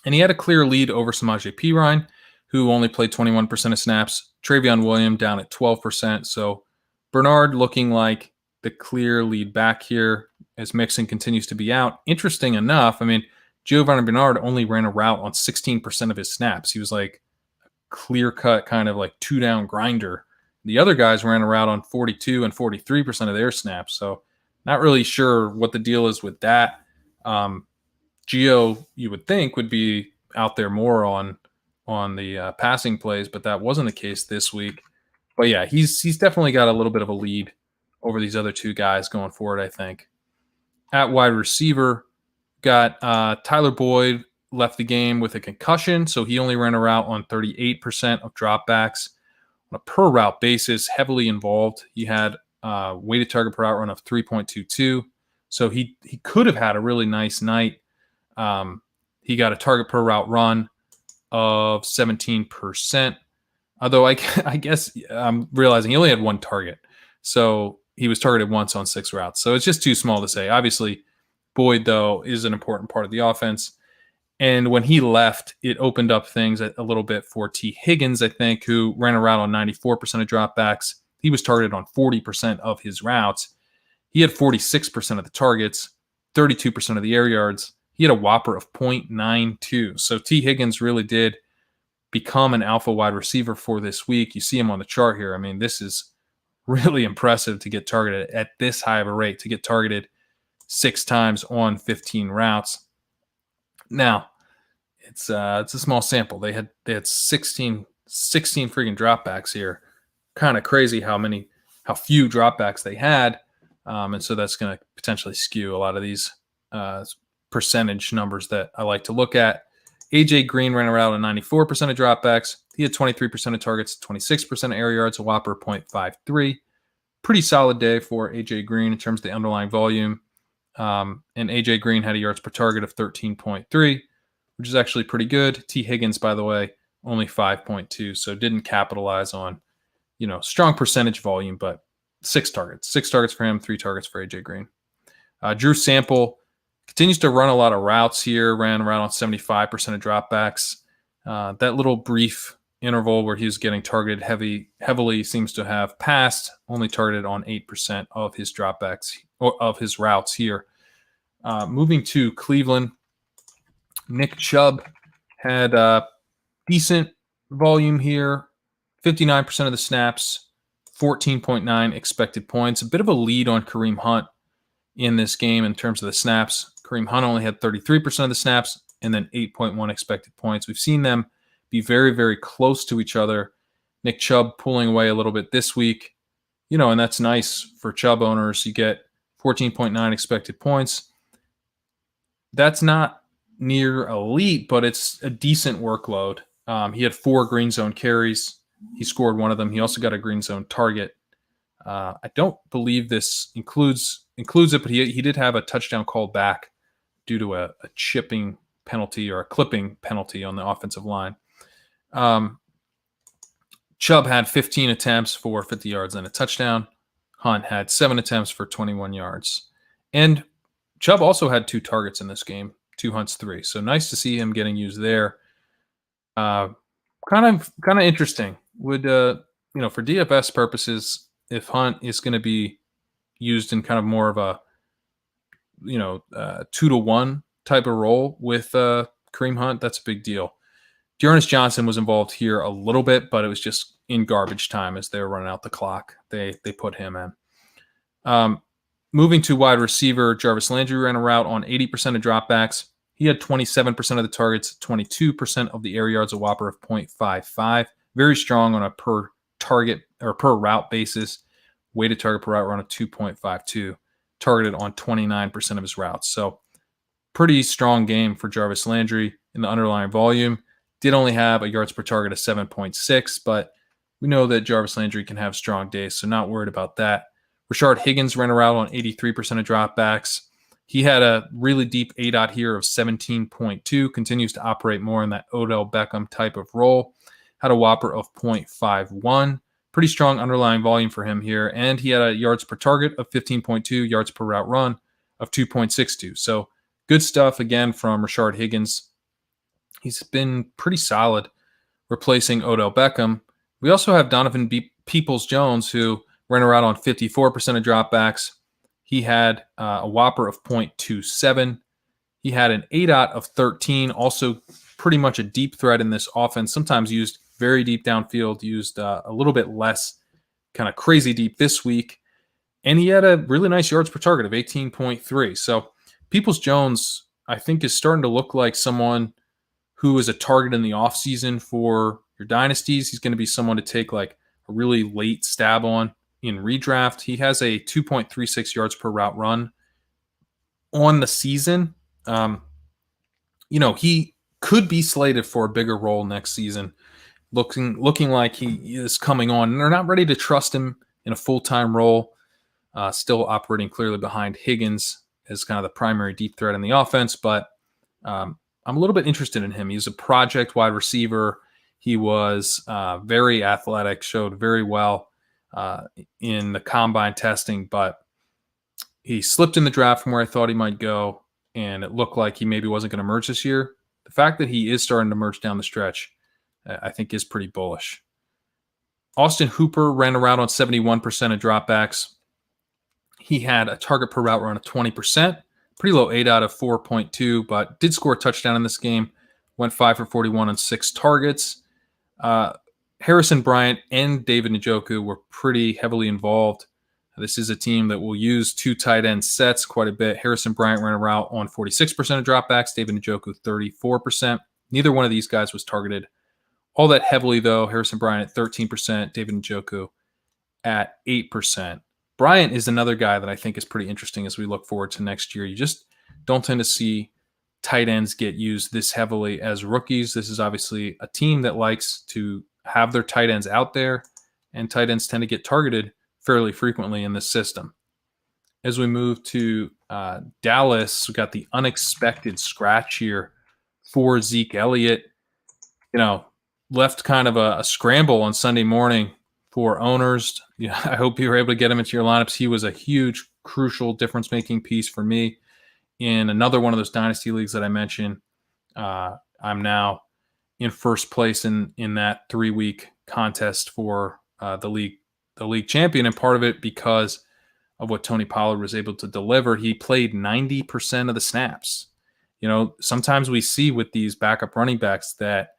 And he had a clear lead over Samaje Perine, who only played 21% of snaps. Travion Williams down at 12%. So Bernard looking like the clear lead back here as Mixon continues to be out. Interesting enough, Giovanni Bernard only ran a route on 16% of his snaps. He was like a clear-cut kind of like two-down grinder. The other guys ran a route on 42 and 43% of their snaps. So not really sure what the deal is with that. Gio, you would think, would be out there more on the passing plays, but that wasn't the case this week. But yeah, he's definitely got a little bit of a lead over these other two guys going forward, I think. At wide receiver, got Tyler Boyd left the game with a concussion, so he only ran a route on 38% of dropbacks. On a per route basis, heavily involved. He had weighted target per route run of 3.22, so he could have had a really nice night. He got a target per route run of 17%, although I guess I'm realizing he only had one target, so he was targeted once on 6 routes, so it's just too small to say. Obviously, Boyd, though, is an important part of the offense, and when he left, it opened up things a little bit for T. Higgins, I think, who ran a route on 94% of dropbacks. He was targeted on 40% of his routes. He had 46% of the targets, 32% of the air yards. He had a whopper of 0.92. So T. Higgins really did become an alpha wide receiver for this week. You see him on the chart here. This is really impressive to get targeted at this high of a rate, to get targeted 6 times on 15 routes. Now, it's a small sample. They had 16 freaking dropbacks here. Kind of crazy how few dropbacks they had. And so that's going to potentially skew a lot of these percentage numbers that I like to look at. AJ Green ran around on 94% of dropbacks. He had 23% of targets, 26% of air yards, a whopper 0.53. Pretty solid day for AJ Green in terms of the underlying volume. And AJ Green had a yards per target of 13.3, which is actually pretty good. T. Higgins, by the way, only 5.2, so didn't capitalize on, strong percentage volume, but 6 targets. 6 targets for him, 3 targets for AJ Green. Drew Sample continues to run a lot of routes here, ran around on 75% of dropbacks. That little brief interval where he was getting targeted heavily seems to have passed, only targeted on 8% of his dropbacks, or of his routes here. Moving to Cleveland, Nick Chubb had decent volume here, 59% of the snaps, 14.9 expected points. A bit of a lead on Kareem Hunt in this game in terms of the snaps. Kareem Hunt only had 33% of the snaps and then 8.1 expected points. We've seen them be very, very close to each other. Nick Chubb pulling away a little bit this week, and that's nice for Chubb owners. You get 14.9 expected points. That's not near elite, but it's a decent workload. He had 4 green zone carries. He scored one of them. He also got a green zone target. I don't believe this includes it, but he did have a touchdown called back due to a chipping penalty or a clipping penalty on the offensive line. Chubb had 15 attempts for 50 yards and a touchdown. Hunt had 7 attempts for 21 yards. And Chubb also had 2 targets in this game, 2 Hunt's 3. So nice to see him getting used there. Kind of interesting. Would for DFS purposes, if Hunt is going to be used in kind of more of a 2-to-1 type of role with Kareem Hunt, that's a big deal. Dearness Johnson was involved here a little bit, but it was just in garbage time as they were running out the clock. They put him in. Moving to wide receiver, Jarvis Landry ran a route on 80% of dropbacks. He had 27% of the targets, 22% of the air yards, a whopper of 0.55. Very strong on a per target or per route basis. Weighted target per route run of 2.52. Targeted on 29% of his routes. So pretty strong game for Jarvis Landry in the underlying volume. Did only have a yards per target of 7.6, but we know that Jarvis Landry can have strong days, so not worried about that. Rashard Higgins ran a route on 83% of dropbacks. He had a really deep ADOT here of 17.2, continues to operate more in that Odell Beckham type of role. Had a whopper of 0.51. Pretty strong underlying volume for him here, and he had a yards per target of 15.2, yards per route run of 2.62. So good stuff again from Rashard Higgins. He's been pretty solid replacing Odell Beckham. We also have Donovan Peoples-Jones, who ran around on 54% of dropbacks. He had a whopper of 0.27. He had an ADOT of 13, also pretty much a deep threat in this offense, sometimes used very deep downfield, used a little bit less kind of crazy deep this week. And he had a really nice yards per target of 18.3. So Peoples-Jones, I think, is starting to look like someone who is a target in the offseason for your dynasties. He's going to be someone to take like a really late stab on in redraft. He has a 2.36 yards per route run on the season. He could be slated for a bigger role next season, looking like he is coming on. And they're not ready to trust him in a full-time role, still operating clearly behind Higgins as kind of the primary deep threat in the offense, but I'm a little bit interested in him. He's a project wide receiver. He was very athletic, showed very well in the combine testing, but he slipped in the draft from where I thought he might go, and it looked like he maybe wasn't going to emerge this year. The fact that he is starting to emerge down the stretch, I think, is pretty bullish. Austin Hooper ran around on 71% of dropbacks. He had a target per route run of 20%. Pretty low ADOT of 4.2, but did score a touchdown in this game. Went 5 for 41 on 6 targets. Harrison Bryant and David Njoku were pretty heavily involved. This is a team that will use 2 tight end sets quite a bit. Harrison Bryant ran a route on 46% of dropbacks. David Njoku, 34%. Neither one of these guys was targeted all that heavily, though. Harrison Bryant at 13%. David Njoku at 8%. Bryant is another guy that I think is pretty interesting as we look forward to next year. You just don't tend to see tight ends get used this heavily as rookies. This is obviously a team that likes to have their tight ends out there, and tight ends tend to get targeted fairly frequently in this system. As we move to Dallas, we got the unexpected scratch here for Zeke Elliott. Left kind of a scramble on Sunday morning for owners. I hope you were able to get him into your lineups. He was a huge, crucial difference-making piece for me in another one of those dynasty leagues that I mentioned. I'm now in first place in that 3-week contest for the league champion, and part of it because of what Tony Pollard was able to deliver. He played 90% of the snaps. Sometimes we see with these backup running backs that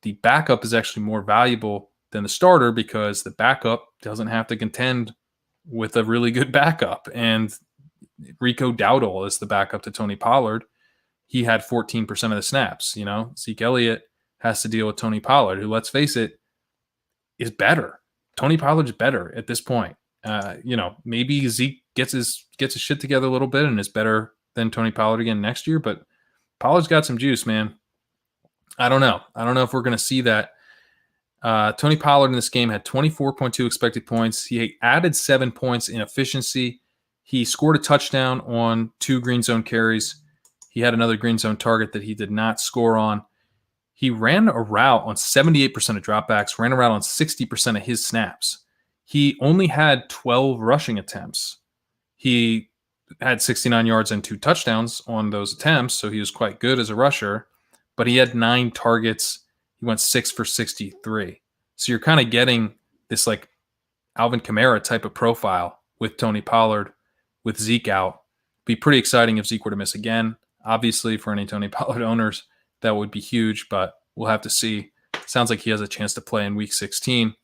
the backup is actually more valuable than the starter because the backup doesn't have to contend with a really good backup. And Rico Dowdle is the backup to Tony Pollard. He had 14% of the snaps. Zeke Elliott has to deal with Tony Pollard, who, let's face it, is better. Tony Pollard's better at this point. Maybe Zeke gets his shit together a little bit and is better than Tony Pollard again next year, but Pollard's got some juice, man. I don't know if we're going to see that. Tony Pollard in this game had 24.2 expected points. He added 7 points in efficiency. He scored a touchdown on 2 green zone carries. He had another green zone target that he did not score on. He ran a route on 78% of dropbacks, ran a route on 60% of his snaps. He only had 12 rushing attempts. He had 69 yards and 2 touchdowns on those attempts, so he was quite good as a rusher. But he had 9 targets. He went 6 for 63. So you're kind of getting this like Alvin Kamara type of profile with Tony Pollard, with Zeke out. Be pretty exciting if Zeke were to miss again. Obviously, for any Tony Pollard owners, that would be huge, but we'll have to see. Sounds like he has a chance to play in Week 16.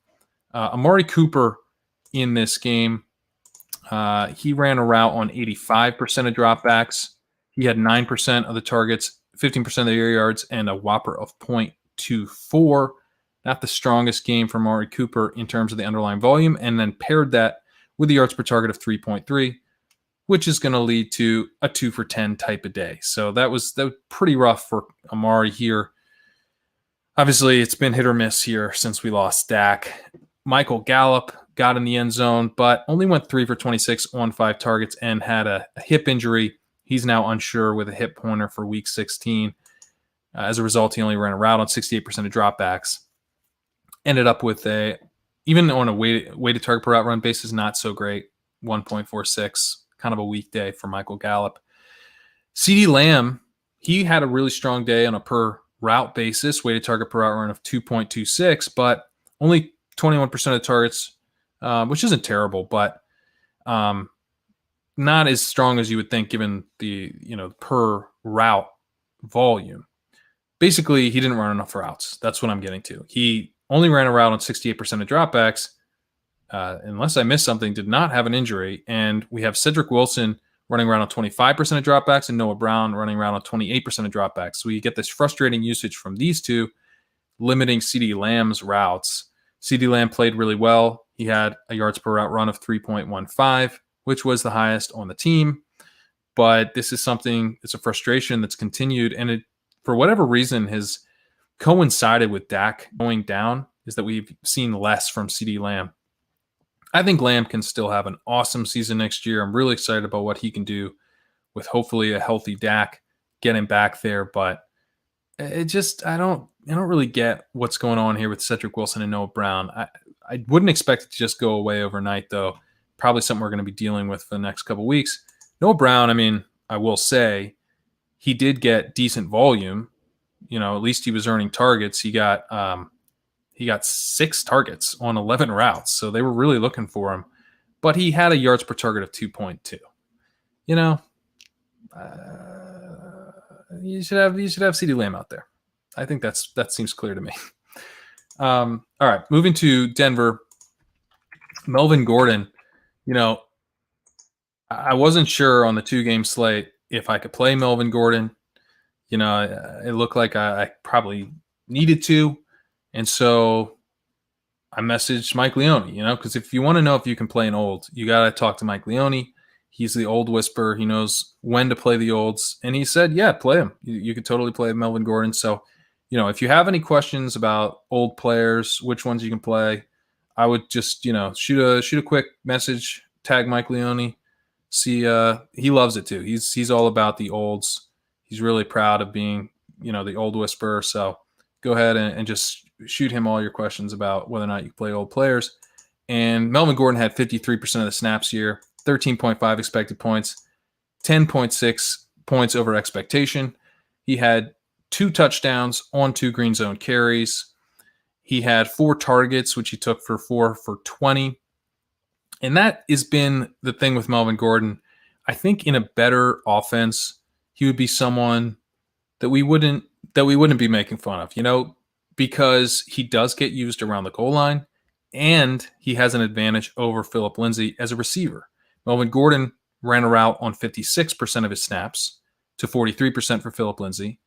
Amari Cooper in this game, he ran a route on 85% of dropbacks. He had 9% of the targets, 15% of the air yards, and a whopper of 0.24. Not the strongest game for Amari Cooper in terms of the underlying volume, and then paired that with the yards per target of 3.3, which is going to lead to a 2 for 10 type of day. So that was pretty rough for Amari here. Obviously, it's been hit or miss here since we lost Dak. Michael Gallup got in the end zone, but only went 3 for 26 on 5 targets and had a hip injury. He's now unsure with a hip pointer for Week 16. As a result, he only ran a route on 68% of dropbacks. Ended up with even on a weighted target per route run basis, not so great, 1.46. Kind of a weak day for Michael Gallup. CeeDee Lamb, he had a really strong day on a per route basis, weighted target per route run of 2.26, but only 21% of the targets, which isn't terrible, but not as strong as you would think given the per route volume. Basically, he didn't run enough routes. That's what I'm getting to. He only ran a route on 68% of dropbacks. Unless I missed something, did not have an injury. And we have Cedric Wilson running around on 25% of dropbacks and Noah Brown running around on 28% of dropbacks. So you get this frustrating usage from these two, limiting CeeDee Lamb's routes. CeeDee Lamb played really well. He had a yards per route run of 3.15, which was the highest on the team. But this is something, it's a frustration that's continued. And it, for whatever reason, has coincided with Dak going down, is that we've seen less from CeeDee Lamb. I think Lamb can still have an awesome season next year. I'm really excited about what he can do with hopefully a healthy Dak, get him back there. But it just, I don't really get what's going on here with Cedric Wilson and Noah Brown. I wouldn't expect it to just go away overnight, though. Probably something we're going to be dealing with for the next couple of weeks. Noah Brown, I mean, I will say he did get decent volume. At least he was earning targets. He got 6 targets on 11 routes, so they were really looking for him. But he had a yards per target of 2.2. You should have CeeDee Lamb out there. I think that seems clear to me. All right, moving to Denver. Melvin Gordon. I wasn't sure on the 2-game slate if I could play Melvin Gordon. It looked like I probably needed to. And so I messaged Mike Leone, because if you want to know if you can play an old, you got to talk to Mike Leone. He's the old whisperer. He knows when to play the olds. And he said, yeah, play him. You could totally play Melvin Gordon. So, if you have any questions about old players, which ones you can play, I would just, shoot a quick message, tag Mike Leone. See, he loves it too. He's all about the olds. He's really proud of being, the old whisperer. So go ahead and just shoot him all your questions about whether or not you play old players. And Melvin Gordon had 53% of the snaps here, 13.5 expected points, 10.6 points over expectation. He had 2 touchdowns on 2 green zone carries. He had 4 targets, which he took for 4 for 20. And that has been the thing with Melvin Gordon. I think in a better offense, he would be someone that we wouldn't be making fun of, because he does get used around the goal line and he has an advantage over Phillip Lindsay as a receiver. Melvin Gordon ran a route on 56% of his snaps to 43% for Phillip Lindsay.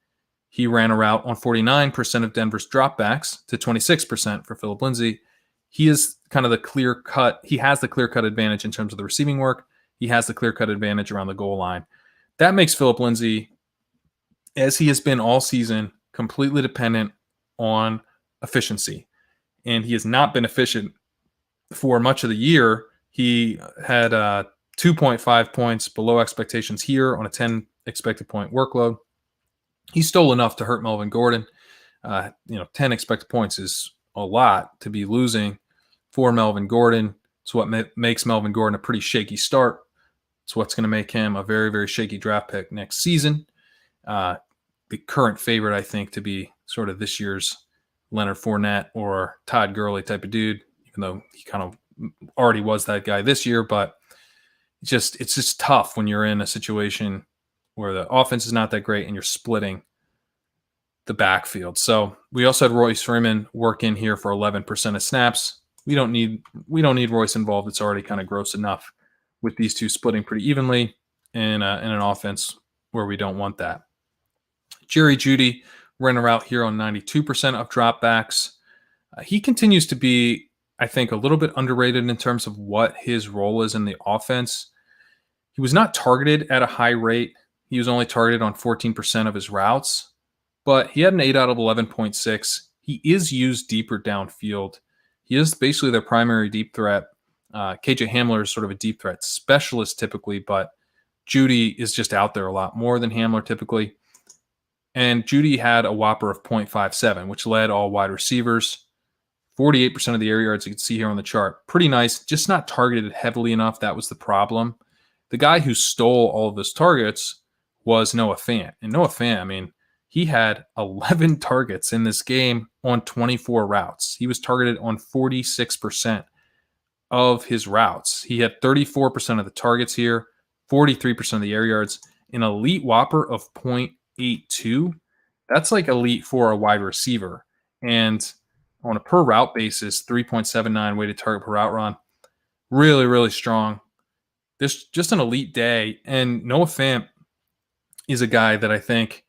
He ran a route on 49% of Denver's dropbacks to 26% for Phillip Lindsay. He is kind of he has the clear-cut advantage in terms of the receiving work. He has the clear-cut advantage around the goal line. That makes Phillip Lindsay, as he has been all season, completely dependent on efficiency. And he has not been efficient for much of the year. He had 2.5 points below expectations here on a 10 expected point workload. He stole enough to hurt Melvin Gordon. 10 expected points is a lot to be losing for Melvin Gordon. It's what makes Melvin Gordon a pretty shaky start. It's what's going to make him a very, very shaky draft pick next season. The current favorite, I think, to be sort of this year's Leonard Fournette or Todd Gurley type of dude, even though he kind of already was that guy this year. But it's just tough when you're in a situation where the offense is not that great and you're splitting the backfield. So we also had Royce Freeman work in here for 11% of snaps. We don't need Royce involved. It's already kind of gross enough with these two splitting pretty evenly in an offense where we don't want that. Jerry Jeudy ran a route here on 92% of dropbacks. He continues to be, I think, a little bit underrated in terms of what his role is in the offense. He was not targeted at a high rate. He was only targeted on 14% of his routes, but he had an 8 out of 11.6. He is used deeper downfield. He is basically their primary deep threat. KJ Hamler is sort of a deep threat specialist typically, but Jeudy is just out there a lot more than Hamler typically. And Jeudy had a whopper of 0.57, which led all wide receivers. 48% of the air yards you can see here on the chart. Pretty nice, just not targeted heavily enough. That was the problem. The guy who stole all of those targets was Noah Fant. And Noah Fant, he had 11 targets in this game on 24 routes. He was targeted on 46% of his routes. He had 34% of the targets here, 43% of the air yards, an elite whopper of 0.82. That's like elite for a wide receiver. And on a per route basis, 3.79 weighted target per route run. Really, really strong. This just an elite day. And Noah Fant is a guy that I think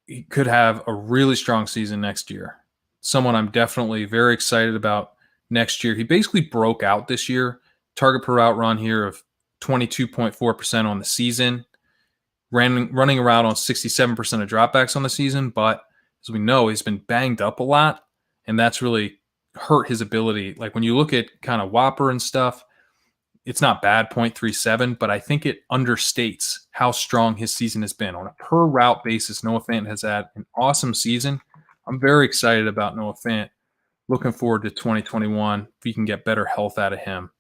he could have a really strong season next year. Someone I'm definitely very excited about next year. He basically broke out this year. Target per route run here of 22.4% on the season. Running around on 67% of dropbacks on the season, but as we know, he's been banged up a lot, and that's really hurt his ability. Like when you look at kind of Whopper and stuff, it's not bad, 0.37, but I think it understates how strong his season has been. On a per route basis, Noah Fant has had an awesome season. I'm very excited about Noah Fant. Looking forward to 2021 if we can get better health out of him.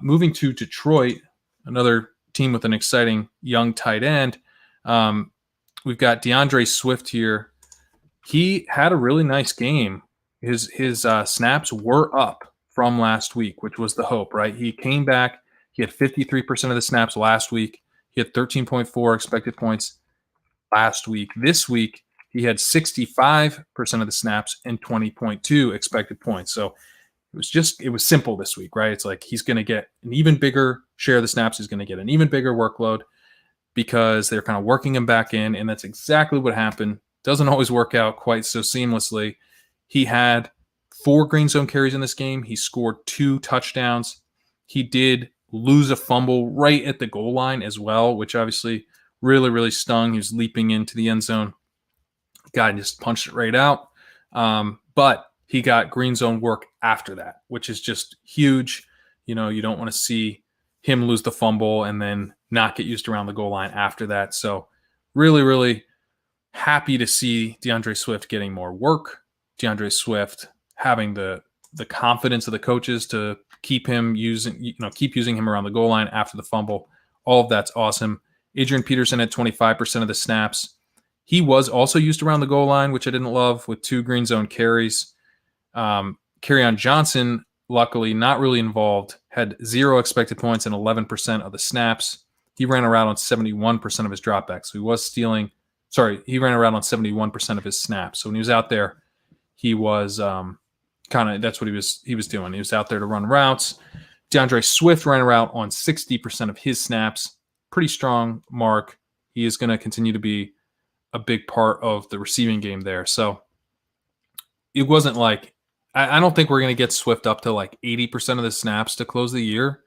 Moving to Detroit, another team with an exciting young tight end. We've got DeAndre Swift here. He had a really nice game. His snaps were up from last week, which was the hope, right? He came back. He had 53% of the snaps last week. He had 13.4 expected points last week. This week, he had 65% of the snaps and 20.2 expected points. So it was simple this week, right? It's like he's going to get an even bigger share of the snaps. He's going to get an even bigger workload because they're kind of working him back in, and that's exactly what happened. Doesn't always work out quite so seamlessly. He had 4 green zone carries in this game. He scored 2 touchdowns. He did lose a fumble right at the goal line as well, which obviously really, really stung. He was leaping into the end zone. Guy just punched it right out. But he got green zone work after that, which is just huge. You don't want to see him lose the fumble and then not get used around the goal line after that. So really, really happy to see DeAndre Swift getting more work. DeAndre Swift having the confidence of the coaches to keep using him around the goal line after the fumble. All of that's awesome. Adrian Peterson had 25% of the snaps. He was also used around the goal line, which I didn't love, with 2 green zone carries. Kerrane Johnson, luckily not really involved, had 0 expected points and 11% of the snaps. He ran around on 71% of his dropbacks. So he ran around on 71% of his snaps. So when he was out there, he was that's what he was doing. He was out there to run routes. DeAndre Swift ran around on 60% of his snaps. Pretty strong mark. He is going to continue to be a big part of the receiving game there. So it wasn't like, I don't think we're going to get Swift up to like 80% of the snaps to close the year,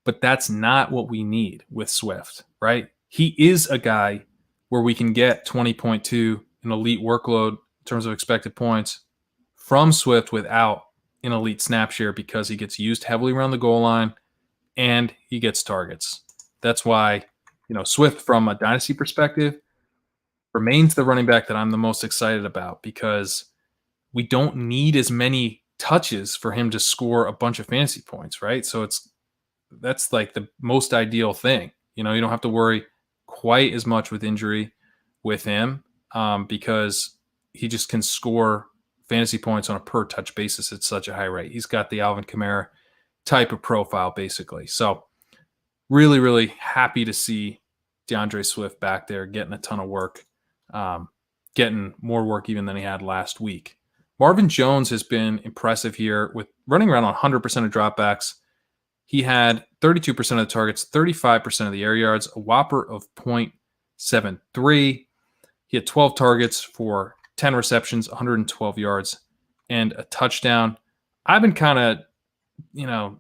but that's not what we need with Swift, right? He is a guy where we can get 20.2, an elite workload in terms of expected points from Swift without an elite snap share, because he gets used heavily around the goal line and he gets targets. That's why, Swift from a dynasty perspective remains the running back that I'm the most excited about, because we don't need as many touches for him to score a bunch of fantasy points, right? So that's like the most ideal thing. You don't have to worry quite as much with injury with him, because he just can score fantasy points on a per touch basis at such a high rate. He's got the Alvin Kamara type of profile, basically. So really, really happy to see DeAndre Swift back there getting a ton of work, getting more work even than he had last week. Marvin Jones has been impressive here with running around on 100% of dropbacks. He had 32% of the targets, 35% of the air yards, a whopper of 0.73. He had 12 targets for 10 receptions, 112 yards, and a touchdown. I've been kind of,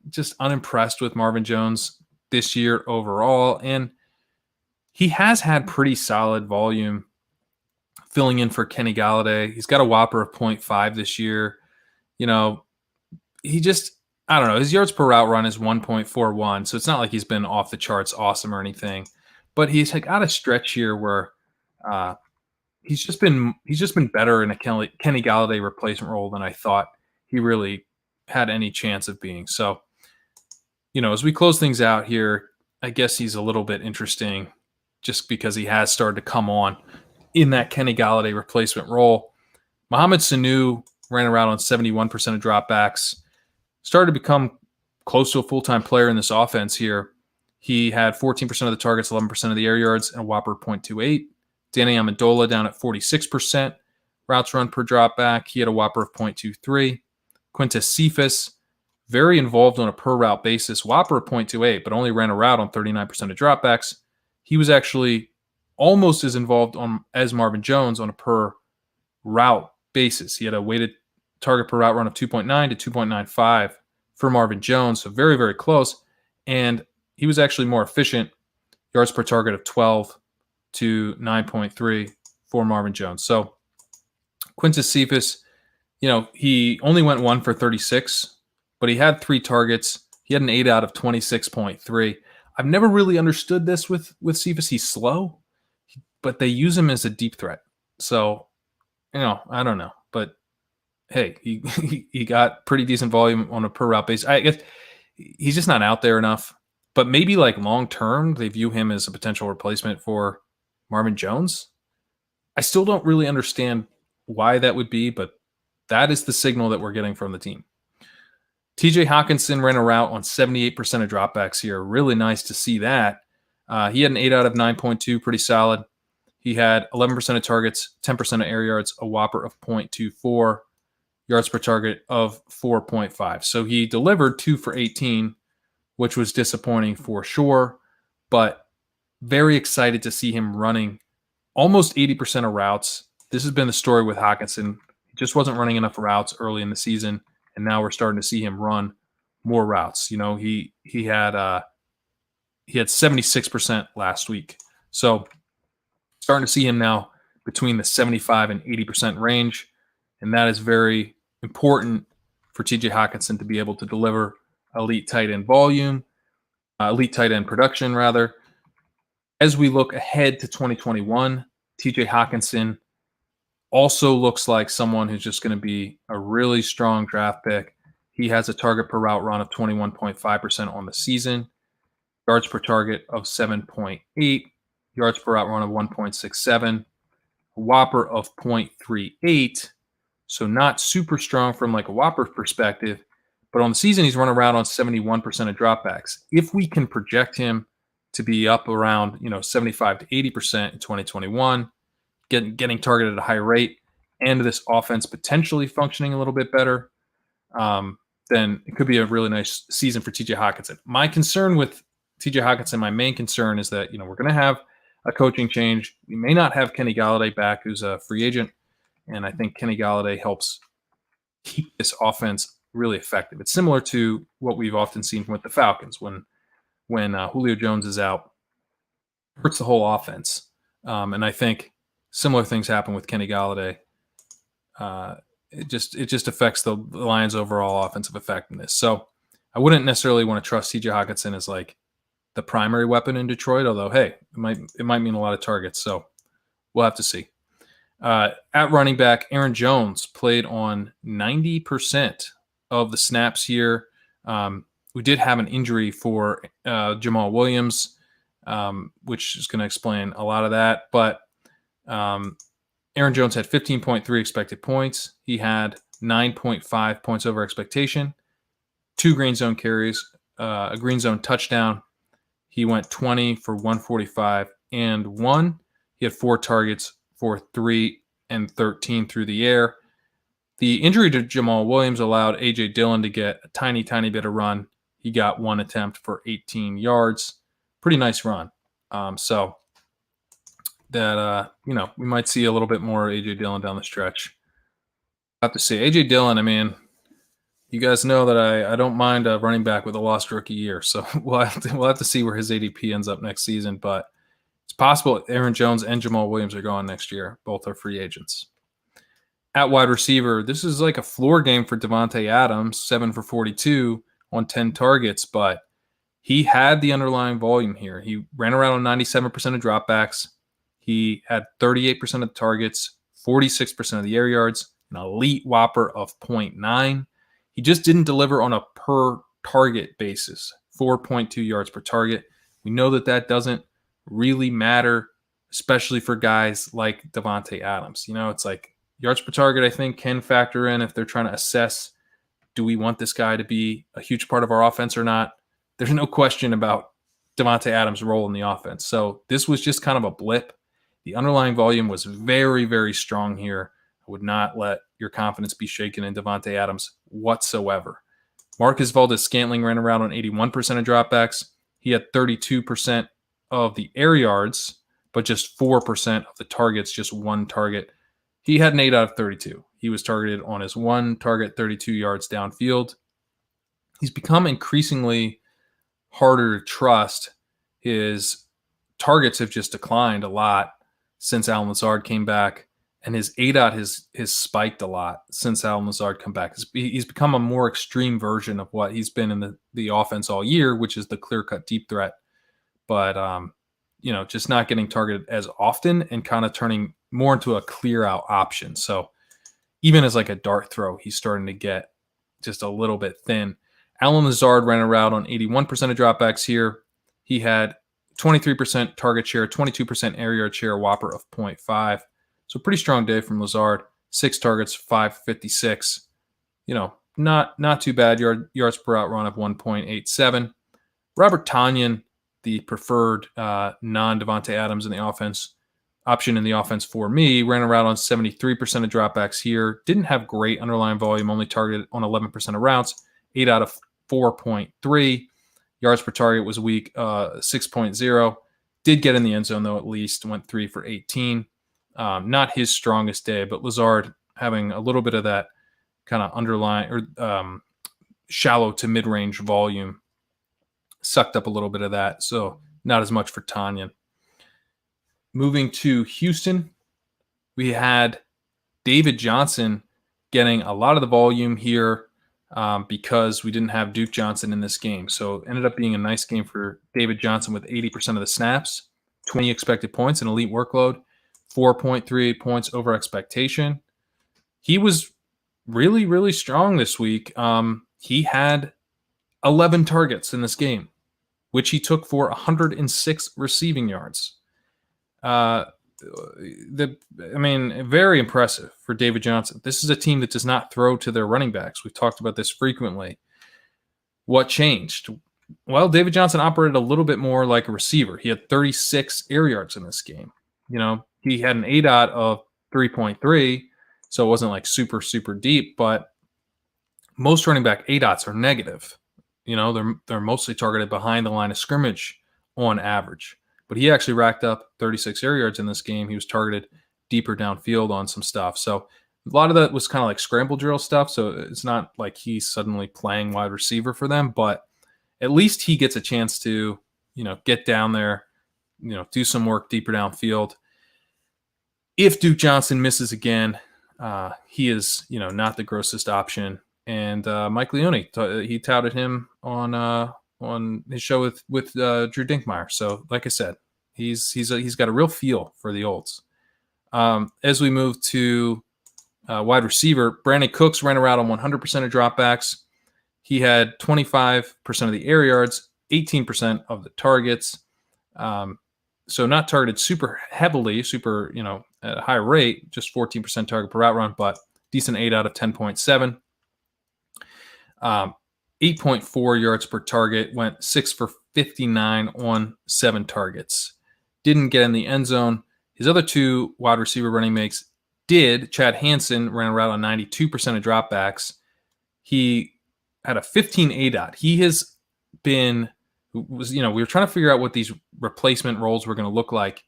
just unimpressed with Marvin Jones this year overall, and he has had pretty solid volume filling in for Kenny Galladay. He's got a whopper of 0.5 this year. He just, I don't know, his yards per route run is 1.41, so it's not like he's been off the charts awesome or anything, but he's got a stretch here where he's just been better in a Kenny Galladay replacement role than I thought he really had any chance of being. So, as we close things out here, I guess he's a little bit interesting just because he has started to come on in that Kenny Galladay replacement role. Mohamed Sanu ran around on 71% of dropbacks, started to become close to a full-time player in this offense here. He had 14% of the targets, 11% of the air yards, and a whopper 0.28. Danny Amendola down at 46% routes run per dropback. He had a whopper of 0.23. Quintus Cephas, very involved on a per route basis, whopper of 0.28, but only ran a route on 39% of dropbacks. He was actually almost as involved as Marvin Jones on a per route basis. He had a weighted target per route run of 2.9 to 2.95 for Marvin Jones, so very, very close. And he was actually more efficient, yards per target of 12 to 9.3 for Marvin Jones. So Quintus Cephas, he only went 1 for 36, but he had 3 targets. He had an 8 out of 26.3. I've never really understood this with Cephas. He's slow, but they use him as a deep threat. So, I don't know. But, hey, he got pretty decent volume on a per route basis. I guess he's just not out there enough. But maybe like long-term, they view him as a potential replacement for Marvin Jones. I still don't really understand why that would be, but that is the signal that we're getting from the team. TJ Hawkinson ran a route on 78% of dropbacks here. Really nice to see that. He had an 8 out of 9.2, pretty solid. He had 11% of targets, 10% of air yards, a whopper of 0.24, yards per target of 4.5. So he delivered 2 for 18, which was disappointing for sure, but very excited to see him running almost 80% of routes. This has been the story with Hawkinson. just wasn't running enough routes early in the season, and now we're starting to see him run more routes. You know, he had 76% last week, so starting to see him now between the 75 and 80% range, and that is very important for TJ Hockenson to be able to deliver elite tight end volume, elite tight end production, rather. As we look ahead to 2021, TJ Hockenson also looks like someone who's just going to be a really strong draft pick. He has a target per route run of 21.5% on the season, yards per target of 7.8, yards per route run of 1.67, a whopper of 0.38. So not super strong from like a whopper perspective, but on the season, he's run around on 71% of dropbacks. If we can project him to be up around 75 to 80% in 2021, getting targeted at a high rate, and this offense potentially functioning a little bit better, then it could be a really nice season for TJ Hockenson. My concern with TJ Hockenson, my main concern is that we're going to have a coaching change. We may not have Kenny Golladay back, who's a free agent, and I think Kenny Golladay helps keep this offense really effective. It's similar to what we've often seen with the Falcons when Julio Jones is out, hurts the whole offense. And I think similar things happen with Kenny Golladay. It just affects the Lions' overall offensive effectiveness. So I wouldn't necessarily want to trust TJ Hockenson as like the primary weapon in Detroit, although, hey, it might mean a lot of targets. So we'll have to see. At running back, Aaron Jones played on 90% of the snaps here. We did have an injury for Jamal Williams, which is going to explain a lot of that. But Aaron Jones had 15.3 expected points. He had 9.5 points over expectation, 2 green zone carries, a green zone touchdown. He went 20 for 145 and 1. He had 4 targets for 3 and 13 through the air. The injury to Jamal Williams allowed A.J. Dillon to get a tiny, tiny bit of run. He got 1 attempt for 18 yards. Pretty nice run. So that, we might see a little bit more A.J. Dillon down the stretch. I have to say, A.J. Dillon, I mean, you guys know that I don't mind a running back with a lost rookie year. So we'll have to see where his ADP ends up next season. But it's possible Aaron Jones and Jamal Williams are gone next year. Both are free agents. At wide receiver, this is like a floor game for Davante Adams, 7 for 42 on 10 targets, but he had the underlying volume here. He ran around on 97% of dropbacks. He had 38% of the targets, 46% of the air yards, an elite whopper of 0.9. He just didn't deliver on a per target basis, 4.2 yards per target. We know that doesn't really matter, especially for guys like Davante Adams. It's like yards per target, I think, can factor in if they're trying to assess, do we want this guy to be a huge part of our offense or not? There's no question about Davante Adams' role in the offense. So this was just kind of a blip. The underlying volume was very, very strong here. I would not let your confidence be shaken in Davante Adams whatsoever. Marcus Valdes-Scantling ran around on 81% of dropbacks. He had 32% of the air yards, but just 4% of the targets, just 1 target. He had an 8 out of 32. He was targeted on his 1 target, 32 yards downfield. He's become increasingly harder to trust. His targets have just declined a lot since Allen Lazard came back, and his 8 out has spiked a lot since Allen Lazard come back. He's become a more extreme version of what he's been in the offense all year, which is the clear-cut deep threat. But, just not getting targeted as often and kind of turning more into a clear-out option. So even as like a dart throw, he's starting to get just a little bit thin. Allen Lazard ran around on 81% of dropbacks here. He had 23% target share, 22% air yard share, whopper of 0.5. So pretty strong day from Lazard. 6 targets, 556. Not too bad. Yards per out run of 1.87. Robert Tonyan, the preferred non-Davante Adams in the offense, option in the offense for me, ran around on 73% of dropbacks here. Didn't have great underlying volume, only targeted on 11% of routes, 8 out of 4.3. Yards per target was weak, 6.0. Did get in the end zone, though, at least. Went 3 for 18. Not his strongest day, but Lazard having a little bit of that kind of underlying or shallow to mid-range volume sucked up a little bit of that. So not as much for Tanyan. Moving to Houston, we had David Johnson getting a lot of the volume here because we didn't have Duke Johnson in this game. So it ended up being a nice game for David Johnson with 80% of the snaps, 20 expected points, an elite workload, 4.38 points over expectation. He was really, really strong this week. He had 11 targets in this game, which he took for 106 receiving yards. Very impressive for David Johnson. This is a team that does not throw to their running backs. We've talked about this frequently. What changed? Well, David Johnson operated a little bit more like a receiver. He had 36 air yards in this game. He had an ADOT of 3.3, so it wasn't like super, super deep, but most running back ADOTs are negative. They're mostly targeted behind the line of scrimmage on average. But he actually racked up 36 air yards in this game. He was targeted deeper downfield on some stuff. So a lot of that was kind of like scramble drill stuff. So it's not like he's suddenly playing wide receiver for them, but at least he gets a chance to, get down there, do some work deeper downfield. If Duke Johnson misses again, he is, not the grossest option. And Mike Leone, he touted him on his show with Drew Dinkmeyer. So, like I said, he's got a real feel for the olds. As we move to wide receiver, Brandon Cooks ran a route on 100% of dropbacks. He had 25% of the air yards, 18% of the targets. So not targeted super heavily, at a high rate, just 14% target per route run, but decent 8 out of 10.7. 8.4 yards per target, went 6 for 59 on 7 targets. Didn't get in the end zone. His other two wide receiver running mates did. Chad Hansen ran a route on 92% of dropbacks. He had a 15 ADOT. He has been, we were trying to figure out what these replacement roles were going to look like.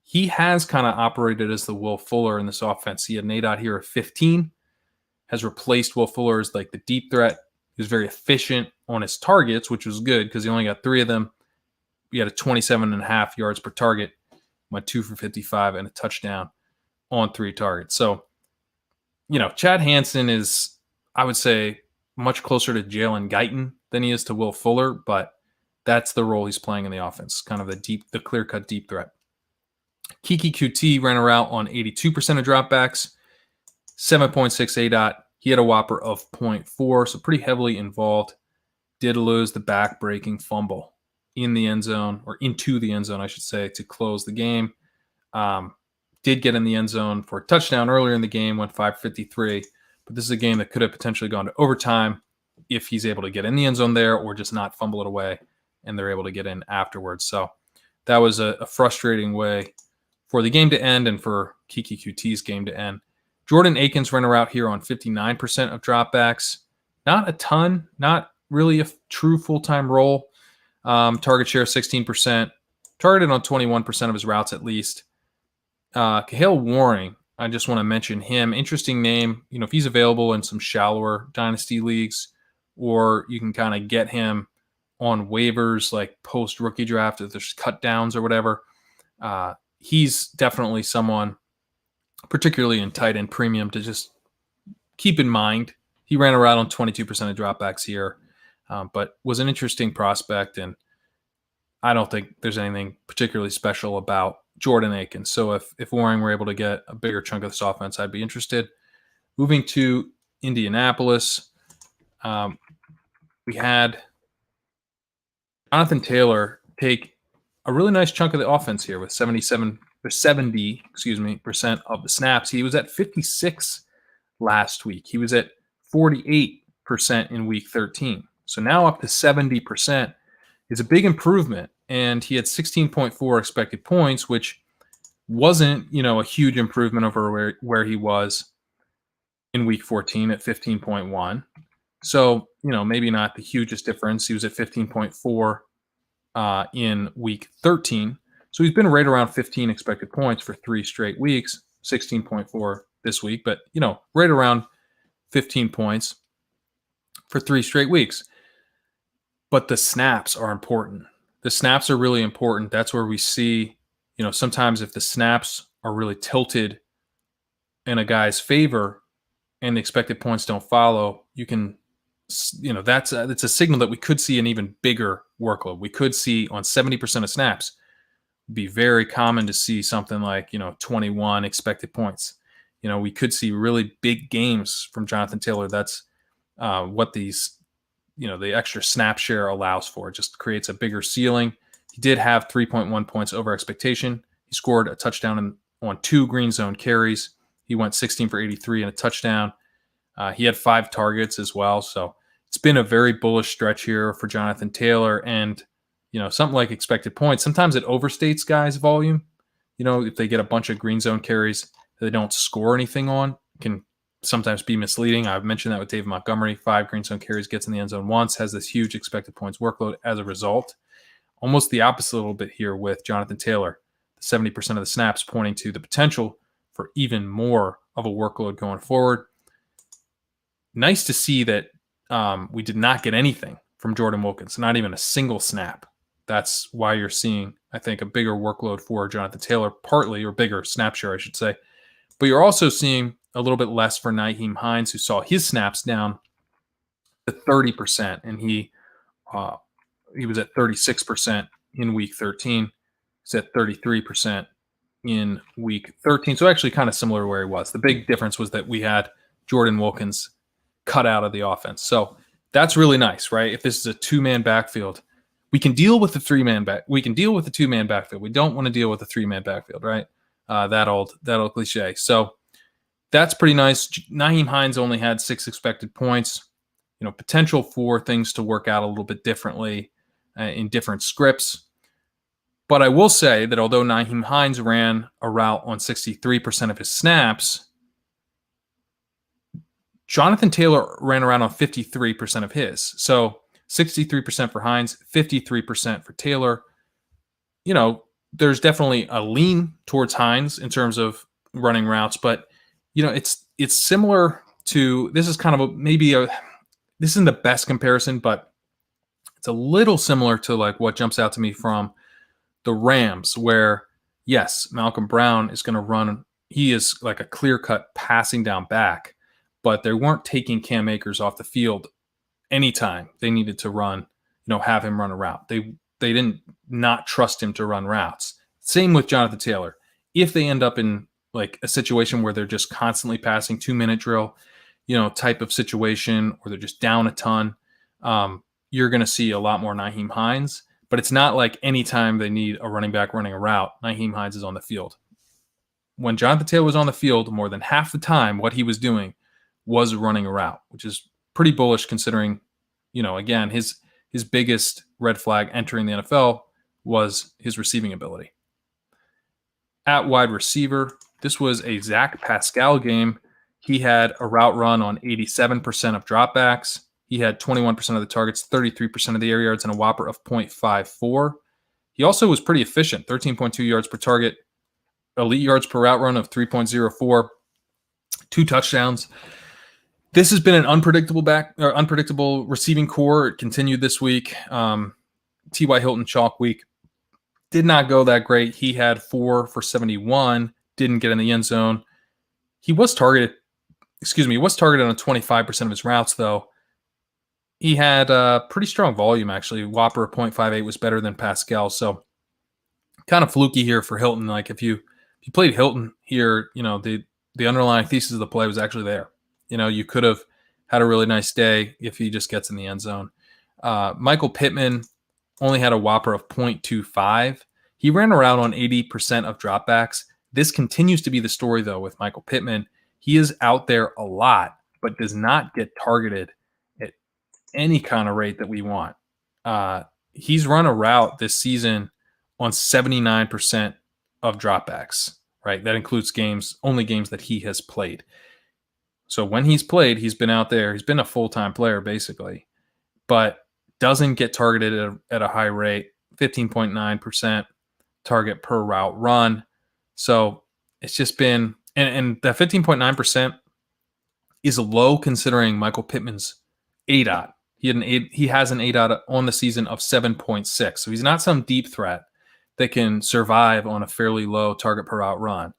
He has kind of operated as the Will Fuller in this offense. He had an ADOT here of 15, has replaced Will Fuller as like the deep threat. He was very efficient on his targets, which was good because he only got 3 of them. He had a 27.5 yards per target, went 2 for 55 and a touchdown on 3 targets. So, Chad Hansen is, I would say, much closer to Jalen Guyton than he is to Will Fuller, but that's the role he's playing in the offense, kind of the clear-cut deep threat. Kiki QT ran a route on 82% of dropbacks, 7.6 ADOT. He had a whopper of 0.4, so pretty heavily involved. Did lose the back-breaking fumble in the end zone, or into the end zone, I should say, to close the game. Did get in the end zone for a touchdown earlier in the game, went 5-53. But this is a game that could have potentially gone to overtime if he's able to get in the end zone there or just not fumble it away and they're able to get in afterwards. So that was a frustrating way for the game to end and for Kiki QT's game to end. Jordan Akins ran a route here on 59% of dropbacks. Not a ton, not really a true full-time role. Target share 16%. Targeted on 21% of his routes at least. Cahill Waring, I just want to mention him. Interesting name. If he's available in some shallower dynasty leagues, or you can kind of get him on waivers like post-rookie draft if there's cut downs or whatever. He's definitely someone, particularly in tight end premium, to just keep in mind. He ran a route on 22% of dropbacks here, but was an interesting prospect, and I don't think there's anything particularly special about Jordan Akins. So if Waring were able to get a bigger chunk of this offense, I'd be interested. Moving to Indianapolis, we had Jonathan Taylor take a really nice chunk of the offense here with 70% of the snaps. He was at 56 last week. He was at 48% in week 13. So now up to 70% is a big improvement. And he had 16.4 expected points, which wasn't, a huge improvement over where he was in week 14 at 15.1. So, maybe not the hugest difference. He was at 15.4 in week 13. So he's been right around 15 expected points for 3 straight weeks, 16.4 this week, but, right around 15 points for 3 straight weeks. But the snaps are important. The snaps are really important. That's where we see, sometimes if the snaps are really tilted in a guy's favor and the expected points don't follow, you can, it's a signal that we could see an even bigger workload. We could see on 70% of snaps, be very common to see something like, 21 expected points. We could see really big games from Jonathan Taylor. That's what these, the extra snap share allows for. It just creates a bigger ceiling. He did have 3.1 points over expectation. He scored a touchdown on 2 green zone carries. He went 16 for 83 and a touchdown. He had 5 targets as well. So it's been a very bullish stretch here for Jonathan Taylor. And, something like expected points, sometimes it overstates guys' volume. If they get a bunch of green zone carries that they don't score anything on, it can sometimes be misleading. I've mentioned that with David Montgomery. 5 green zone carries, gets in the end zone once, has this huge expected points workload as a result. Almost the opposite a little bit here with Jonathan Taylor. 70% of the snaps pointing to the potential for even more of a workload going forward. Nice to see that we did not get anything from Jordan Wilkins, not even a single snap. That's why you're seeing, I think, a bigger workload for Jonathan Taylor, partly, or bigger snap share, I should say. But you're also seeing a little bit less for Nyheim Hines, who saw his snaps down to 30%, and he was at 36% in week 13. He's at 33% in week 13. So actually kind of similar to where he was. The big difference was that we had Jordan Wilkins cut out of the offense. So that's really nice, right? If this is a 2-man backfield, we can deal with the 3-man back. We can deal with the 2-man backfield. We don't want to deal with the 3-man backfield, right? That old cliche. So that's pretty nice. Nyheim Hines only had 6 expected points. Potential for things to work out a little bit differently in different scripts. But I will say that although Nyheim Hines ran a route on 63% of his snaps, Jonathan Taylor ran around on 53% of his. So 63% for Hines, 53% for Taylor. There's definitely a lean towards Hines in terms of running routes, but it's similar to, this is kind of this isn't the best comparison, but it's a little similar to like what jumps out to me from the Rams, where yes, Malcolm Brown is going to run. He is like a clear-cut passing down back, but they weren't taking Cam Akers off the field anytime they needed to run, have him run a route. They didn't not trust him to run routes. Same with Jonathan Taylor. If they end up in like a situation where they're just constantly passing 2-minute drill, type of situation, or they're just down a ton, you're going to see a lot more Nyheim Hines. But it's not like anytime they need a running back running a route, Nyheim Hines is on the field. When Jonathan Taylor was on the field, more than half the time, what he was doing was running a route, which is pretty bullish considering, again, his biggest red flag entering the NFL was his receiving ability. At wide receiver, this was a Zach Pascal game. He had a route run on 87% of dropbacks. He had 21% of the targets, 33% of the air yards, and a whopper of 0.54. He also was pretty efficient, 13.2 yards per target, elite yards per route run of 3.04, 2 touchdowns. This has been an unpredictable receiving core. It continued this week. T.Y. Hilton chalk week did not go that great. He had 4 for 71, didn't get in the end zone. He was targeted on 25% of his routes, though. He had a pretty strong volume, actually. Whopper 0.58 was better than Pascal, so kind of fluky here for Hilton. Like if you played Hilton here, the underlying thesis of the play was actually there. You could have had a really nice day if he just gets in the end zone. Michael Pittman only had a whopper of 0.25. He ran around on 80% of dropbacks. This continues to be the story, though, with Michael Pittman. He is out there a lot, but does not get targeted at any kind of rate that we want. He's run a route this season on 79% of dropbacks, right? That includes only games that he has played. So when he's played, he's been out there. He's been a full-time player, basically, but doesn't get targeted at a high rate, 15.9% target per route run. So it's just been, And that 15.9% is low considering Michael Pittman's ADOT. He has an ADOT on the season of 7.6. So he's not some deep threat that can survive on a fairly low target per route run.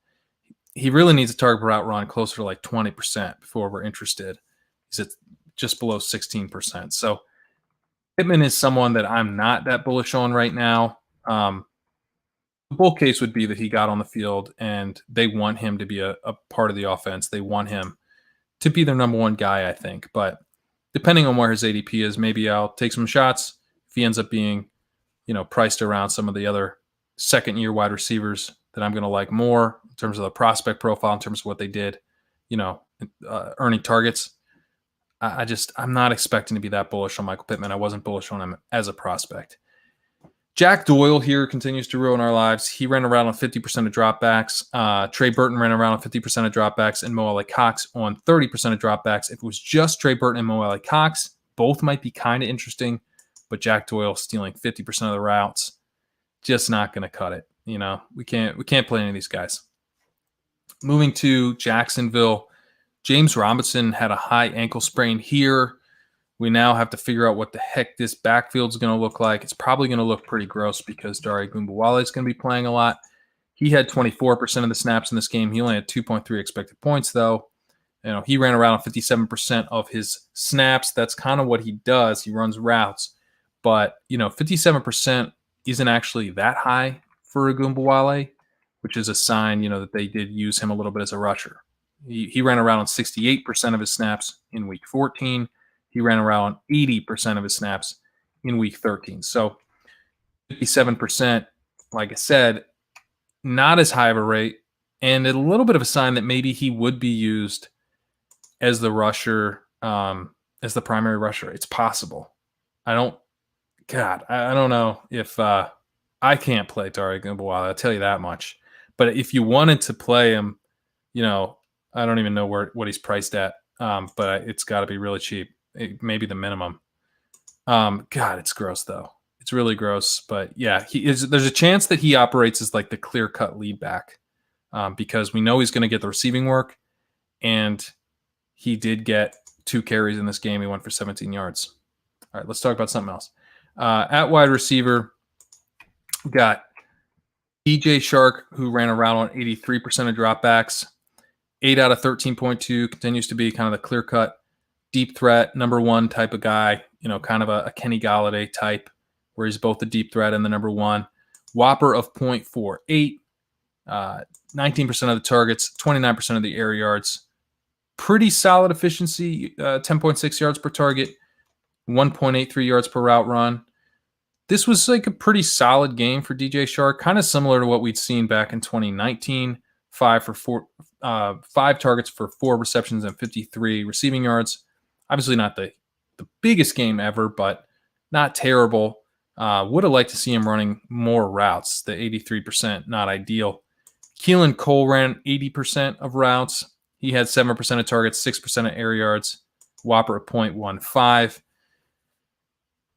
He really needs a target per route run closer to like 20% before we're interested. He's at just below 16%. So Pittman is someone that I'm not that bullish on right now. The bull case would be that he got on the field and they want him to be a part of the offense. They want him to be their number one guy, I think. But depending on where his ADP is, maybe I'll take some shots. If he ends up being, priced around some of the other second-year wide receivers that I'm going to like more in terms of the prospect profile, in terms of what they did, earning targets. I'm not expecting to be that bullish on Michael Pittman. I wasn't bullish on him as a prospect. Jack Doyle here continues to ruin our lives. He ran around on 50% of dropbacks. Trey Burton ran around on 50% of dropbacks, and Mo Alley Cox on 30% of dropbacks. If it was just Trey Burton and Mo Alley Cox, both might be kind of interesting, but Jack Doyle stealing 50% of the routes, just not going to cut it. We can't play any of these guys. Moving to Jacksonville, James Robinson had a high ankle sprain here. We now have to figure out what the heck this backfield is going to look like. It's probably going to look pretty gross because Dare Ogunbowale is going to be playing a lot. He had 24% of the snaps in this game. He only had 2.3 expected points, though. He ran around on 57% of his snaps. That's kind of what he does. He runs routes. But, 57% isn't actually that high for Ogunbowale, which is a sign, that they did use him a little bit as a rusher. He ran around on 68% of his snaps in week 14. He ran around 80% of his snaps in week 13. So 57%, like I said, not as high of a rate, and a little bit of a sign that maybe he would be used as the rusher, as the primary rusher. It's possible. I don't know if I can't play Dare Ogunbowale. I'll tell you that much. But if you wanted to play him, I don't even know what he's priced at, but it's got to be really cheap. Maybe the minimum. It's gross though. It's really gross. But yeah, there's a chance that he operates as like the clear-cut lead back, because we know he's going to get the receiving work, and he did get 2 carries in this game. He went for 17 yards. All right, let's talk about something else. At wide receiver, we got DJ Shark, who ran around on 83% of dropbacks. 8 out of 13.2 continues to be kind of the clear-cut deep threat, number one type of guy, kind of a Kenny Galladay type, where he's both the deep threat and the number one. Whopper of 0.48, 19% of the targets, 29% of the air yards. Pretty solid efficiency, 10.6 yards per target, 1.83 yards per route run. This was like a pretty solid game for DJ Shark, kind of similar to what we'd seen back in 2019. 5 targets for 4 receptions and 53 receiving yards. Obviously not the biggest game ever, but not terrible. Would have liked to see him running more routes. The 83%, not ideal. Keelan Cole ran 80% of routes. He had 7% of targets, 6% of air yards. Whopper at 0.15.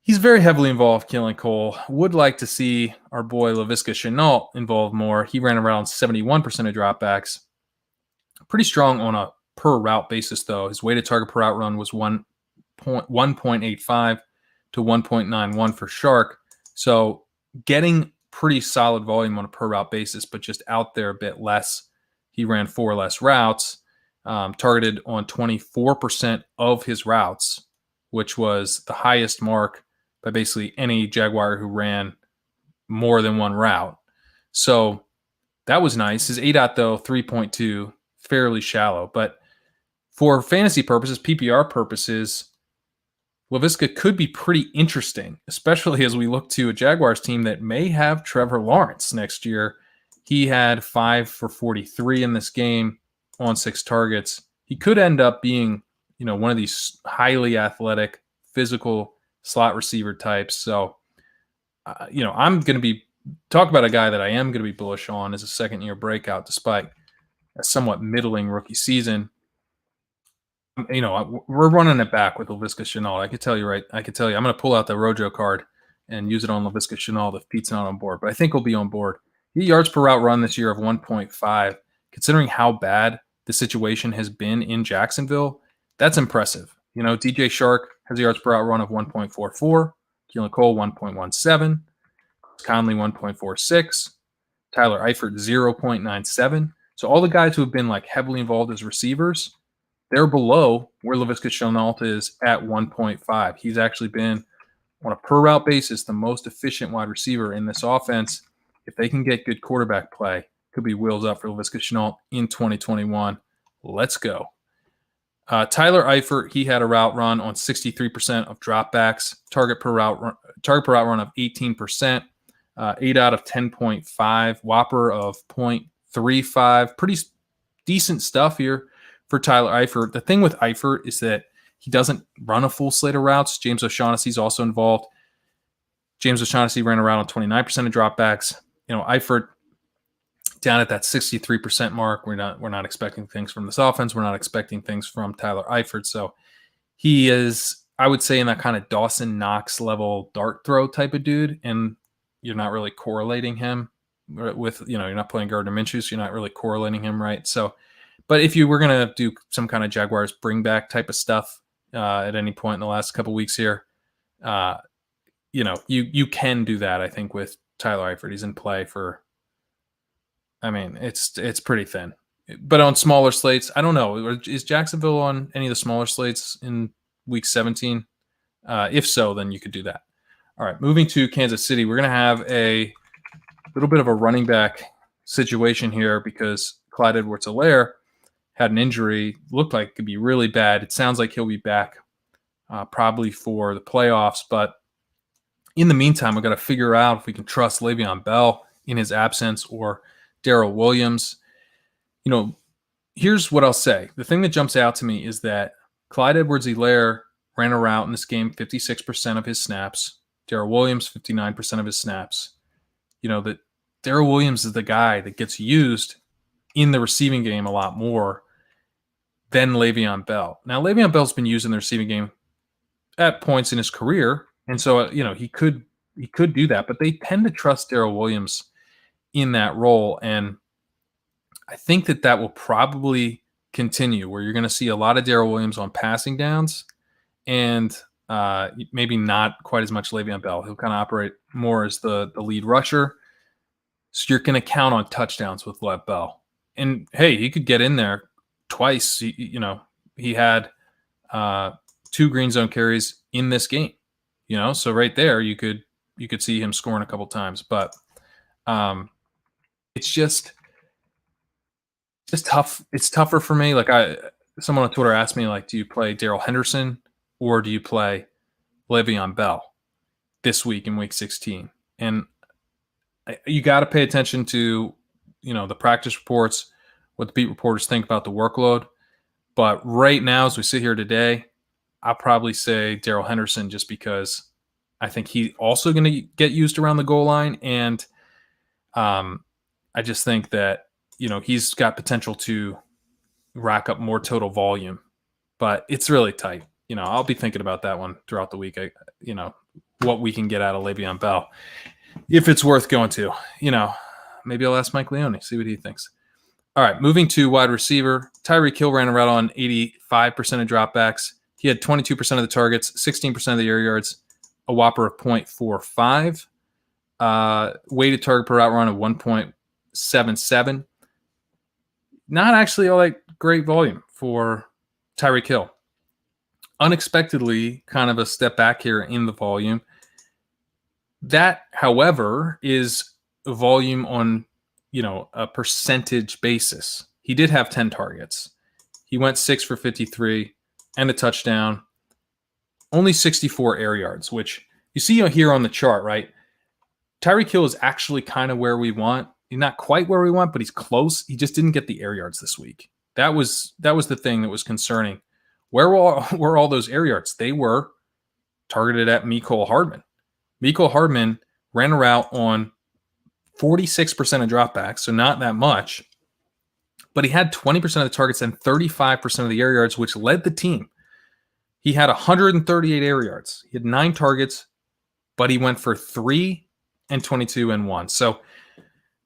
He's very heavily involved, Keelan Cole. Would like to see our boy Laviska Shenault involved more. He ran around 71% of dropbacks. Pretty strong on a per route basis, though. His weighted target per route run was 1.85 to 1.91 for Shark. So getting pretty solid volume on a per route basis, but just out there a bit less. He ran 4 less routes, targeted on 24% of his routes, which was the highest mark by basically any Jaguar who ran more than one route. So that was nice. His ADOT, though, 3.2, fairly shallow. But for fantasy purposes, PPR purposes, Laviska could be pretty interesting, especially as we look to a Jaguars team that may have Trevor Lawrence next year. He had 5 for 43 in this game on 6 targets. He could end up being, one of these highly athletic, physical slot receiver types. So, I'm going to be talk about a guy that I am going to be bullish on as a second-year breakout, despite a somewhat middling rookie season. We're running it back with Laviska Shenault. I could tell you, I'm going to pull out the Rojo card and use it on Laviska Shenault if Pete's not on board. But I think he'll be on board. He yards per route run this year of 1.5. considering how bad the situation has been in Jacksonville, that's impressive. DJ Shark has a yards per out run of 1.44, Keelan Cole 1.17, Conley 1.46, Tyler Eifert 0.97. So all the guys who have been like heavily involved as receivers, they're below where Laviska Shenault is at 1.5. He's actually been, on a per route basis, the most efficient wide receiver in this offense. If they can get good quarterback play, could be wheels up for Laviska Shenault in 2021. Let's go. Tyler Eifert, he had a route run on 63% of dropbacks, target per route run of 18%, 8 out of 10.5, whopper of 0.35. Pretty decent stuff here for Tyler Eifert. The thing with Eifert is that he doesn't run a full slate of routes. James O'Shaughnessy's also involved. James O'Shaughnessy ran around on 29% of dropbacks. Eifert down at that 63% mark. We're not expecting things from this offense. We're not expecting things from Tyler Eifert. So he is, I would say, in that kind of Dawson Knox level dart throw type of dude. And you're not really correlating him with, you're not playing Gardner Minshew, so you're not really correlating him, right? So, but if you were going to do some kind of Jaguars bring back type of stuff at any point in the last couple weeks here, you can do that, I think, with Tyler Eifert. He's in play for, it's pretty thin. But on smaller slates, I don't know. Is Jacksonville on any of the smaller slates in week 17? If so, then you could do that. All right, moving to Kansas City, we're going to have a little bit of a running back situation here because Clyde Edwards-Helaire had an injury, looked like it could be really bad. It sounds like he'll be back probably for the playoffs, but in the meantime, we've got to figure out if we can trust Le'Veon Bell in his absence or Darrell Williams. Here's what I'll say. The thing that jumps out to me is that Clyde Edwards-Helaire ran a route in this game 56% of his snaps. Darrell Williams, 59% of his snaps. That Darrell Williams is the guy that gets used in the receiving game a lot more than Le'Veon Bell. Now, Le'Veon Bell's been used in the receiving game at points in his career, and so he could do that, but they tend to trust Darrell Williams in that role, and I think that will probably continue, where you're going to see a lot of Darrell Williams on passing downs, and maybe not quite as much Le'Veon Bell. He'll kind of operate more as the lead rusher, so you're going to count on touchdowns with Lev Bell. And hey, he could get in there twice. He had 2 green zone carries in this game. So right there, you could see him scoring a couple times. But it's just tough. It's tougher for me. Someone on Twitter asked me, do you play Darrell Henderson or do you play Le'Veon Bell this week in Week 16? And you got to pay attention to the practice reports, what the beat reporters think about the workload. But right now, as we sit here today, I'll probably say Darrell Henderson just because I think he's also going to get used around the goal line. And I just think that, he's got potential to rack up more total volume. But it's really tight. I'll be thinking about that one throughout the week, what we can get out of Le'Veon Bell. If it's worth going to, maybe I'll ask Mike Leone, see what he thinks. All right, moving to wide receiver. Tyreek Hill ran around on 85% of dropbacks. He had 22% of the targets, 16% of the air yards, a whopper of 0.45, weighted target per route run of 1.77. Not actually all that great volume for Tyreek Hill. Unexpectedly, kind of a step back here in the volume. That, however, is volume on, a percentage basis. He did have 10 targets. He went 6 for 53 and a touchdown. Only 64 air yards, which you see here on the chart, right? Tyreek Hill is actually kind of where we want. He's not quite where we want, but he's close. He just didn't get the air yards this week. That was the thing that was concerning. Where were all those air yards? They were targeted at Mecole Hardman. Mecole Hardman ran a route on 46% of dropbacks, so not that much. But he had 20% of the targets and 35% of the air yards, which led the team. He had 138 air yards. He had 9 targets, but he went for 3 and 22 and 1. So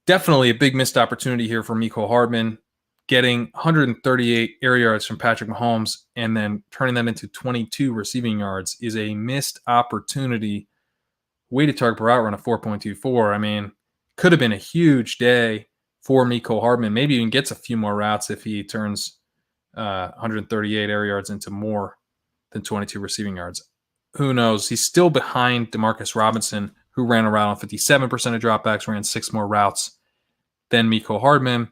definitely a big missed opportunity here for Mecole Hardman. getting 138 air yards from Patrick Mahomes and then turning them into 22 receiving yards is a missed opportunity. Weighted target per route run of 4.24. I mean, could have been a huge day for Mecole Hardman. Maybe even gets a few more routes if he turns 138 air yards into more than 22 receiving yards. Who knows? He's still behind Demarcus Robinson, who ran a route on 57% of dropbacks, ran 6 more routes than Mecole Hardman.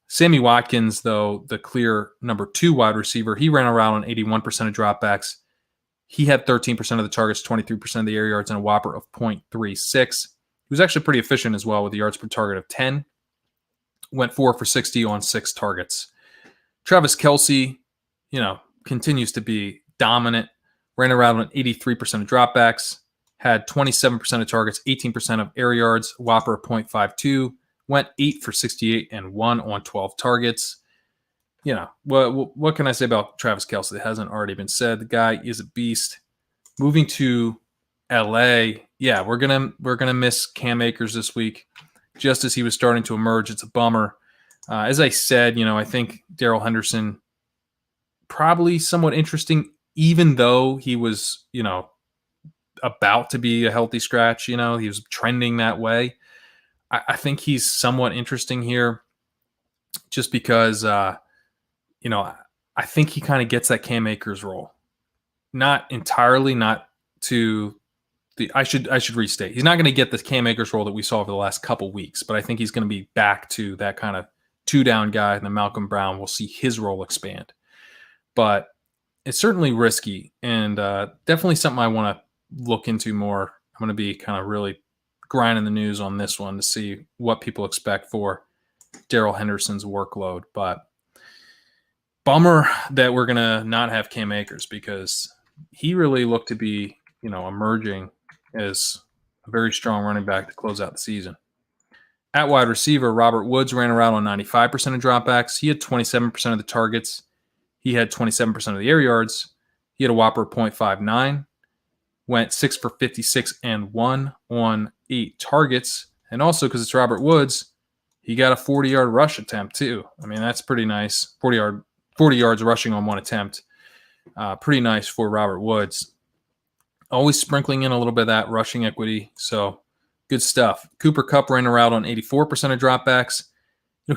Sammy Watkins, though, the clear number 2 wide receiver, he ran a route on 81% of dropbacks. He had 13% of the targets, 23% of the air yards, and a whopper of 0.36. He was actually pretty efficient as well with the yards per target of 10. Went 4 for 60 on 6 targets. Travis Kelce, continues to be dominant. Ran a route on 83% of dropbacks. Had 27% of targets, 18% of air yards, whopper of 0.52. Went 8 for 68 and 1 on 12 targets. What can I say about Travis Kelce that hasn't already been said? The guy is a beast. Moving to LA, yeah, we're gonna miss Cam Akers this week, just as he was starting to emerge. It's a bummer. As I said, I think Darrell Henderson probably somewhat interesting, even though he was, about to be a healthy scratch. He was trending that way. I think he's somewhat interesting here, just because. I think he kind of gets that Cam Akers role. Not entirely, not to the. I should restate. He's not going to get the Cam Akers role that we saw over the last couple weeks, but I think he's going to be back to that kind of 2-down guy. And then Malcolm Brown will see his role expand. But it's certainly risky and definitely something I want to look into more. I'm going to be kind of really grinding the news on this one to see what people expect for Darrell Henderson's workload, but. Bummer that we're going to not have Cam Akers because he really looked to be, emerging as a very strong running back to close out the season. At wide receiver, Robert Woods ran a route on 95% of dropbacks. He had 27% of the targets. He had 27% of the air yards. He had a whopper of 0.59. Went 6 for 56 and 1 on 8 targets. And also because it's Robert Woods, he got a 40-yard rush attempt too. I mean, that's pretty nice. 40 yards rushing on 1 attempt. Pretty nice for Robert Woods. Always sprinkling in a little bit of that rushing equity. So good stuff. Cooper Kupp ran a route on 84% of dropbacks.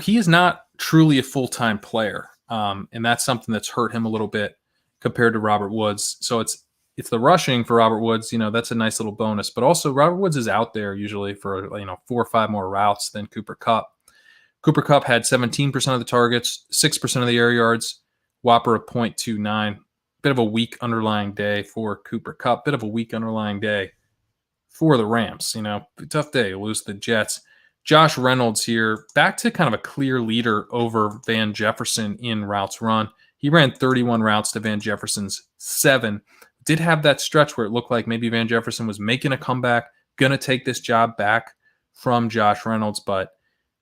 He is not truly a full-time player. And that's something that's hurt him a little bit compared to Robert Woods. So it's the rushing for Robert Woods. That's a nice little bonus. But also Robert Woods is out there usually for 4 or 5 more routes than Cooper Kupp. Cooper Kupp had 17% of the targets, 6% of the air yards, whopper of 0.29. Bit of a weak underlying day for Cooper Kupp. Bit of a weak underlying day for the Rams. Tough day. Lose the Jets. Josh Reynolds here, back to kind of a clear leader over Van Jefferson in routes run. He ran 31 routes to Van Jefferson's 7. Did have that stretch where it looked like maybe Van Jefferson was making a comeback, going to take this job back from Josh Reynolds, but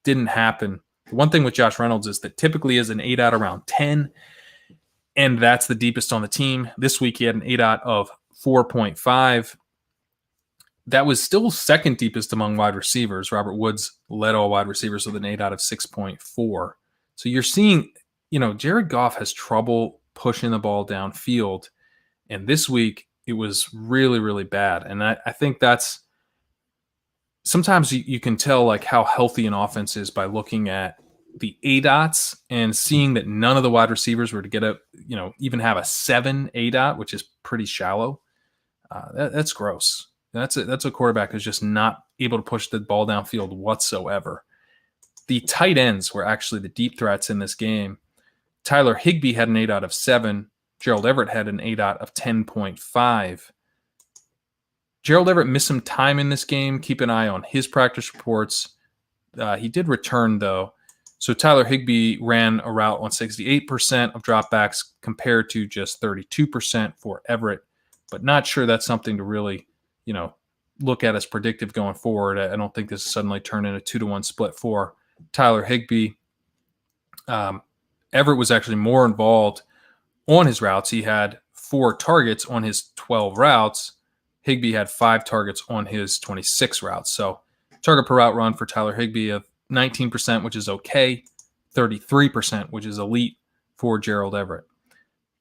didn't happen. The one thing with Josh Reynolds is that typically is an 8 out around 10, and that's the deepest on the team. This week he had an 8 out of 4.5. That was still second deepest among wide receivers. Robert Woods led all wide receivers with an 8 out of 6.4. So you're seeing, Jared Goff has trouble pushing the ball downfield, and this week it was really, really bad. And I think that's sometimes you can tell like how healthy an offense is by looking at the ADOTs and seeing that none of the wide receivers were to get even have a 7 ADOT, which is pretty shallow. That's gross. That's a quarterback who's just not able to push the ball downfield whatsoever. The tight ends were actually the deep threats in this game. Tyler Higbee had an 8 out of 7. Gerald Everett had an 8 out of 10.5. Gerald Everett missed some time in this game. Keep an eye on his practice reports. He did return, though. So Tyler Higbee ran a route on 68% of dropbacks compared to just 32% for Everett. But not sure that's something to really, look at as predictive going forward. I don't think this suddenly turned in a 2-to-1 split for Tyler Higbee. Everett was actually more involved on his routes. He had 4 targets on his 12 routes. Higbee had 5 targets on his 26 routes. So target per route run for Tyler Higbee of 19%, which is okay. 33%, which is elite for Gerald Everett.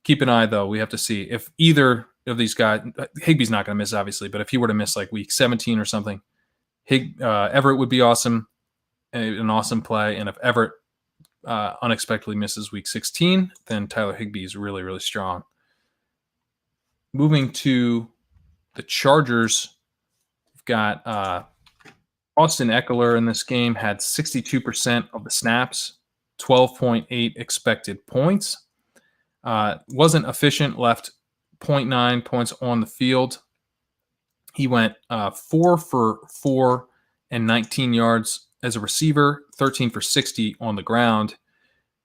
Keep an eye, though. We have to see if either of these guys, Higbee's not going to miss, obviously, but if he were to miss like week 17 or something, Everett would be awesome, an awesome play. And if Everett unexpectedly misses week 16, then Tyler Higbee is really, really strong. Moving to the Chargers, we've got Austin Eckler in this game, had 62% of the snaps, 12.8 expected points. Wasn't efficient, left 0.9 points on the field. He went 4 for 4 and 19 yards as a receiver, 13 for 60 on the ground.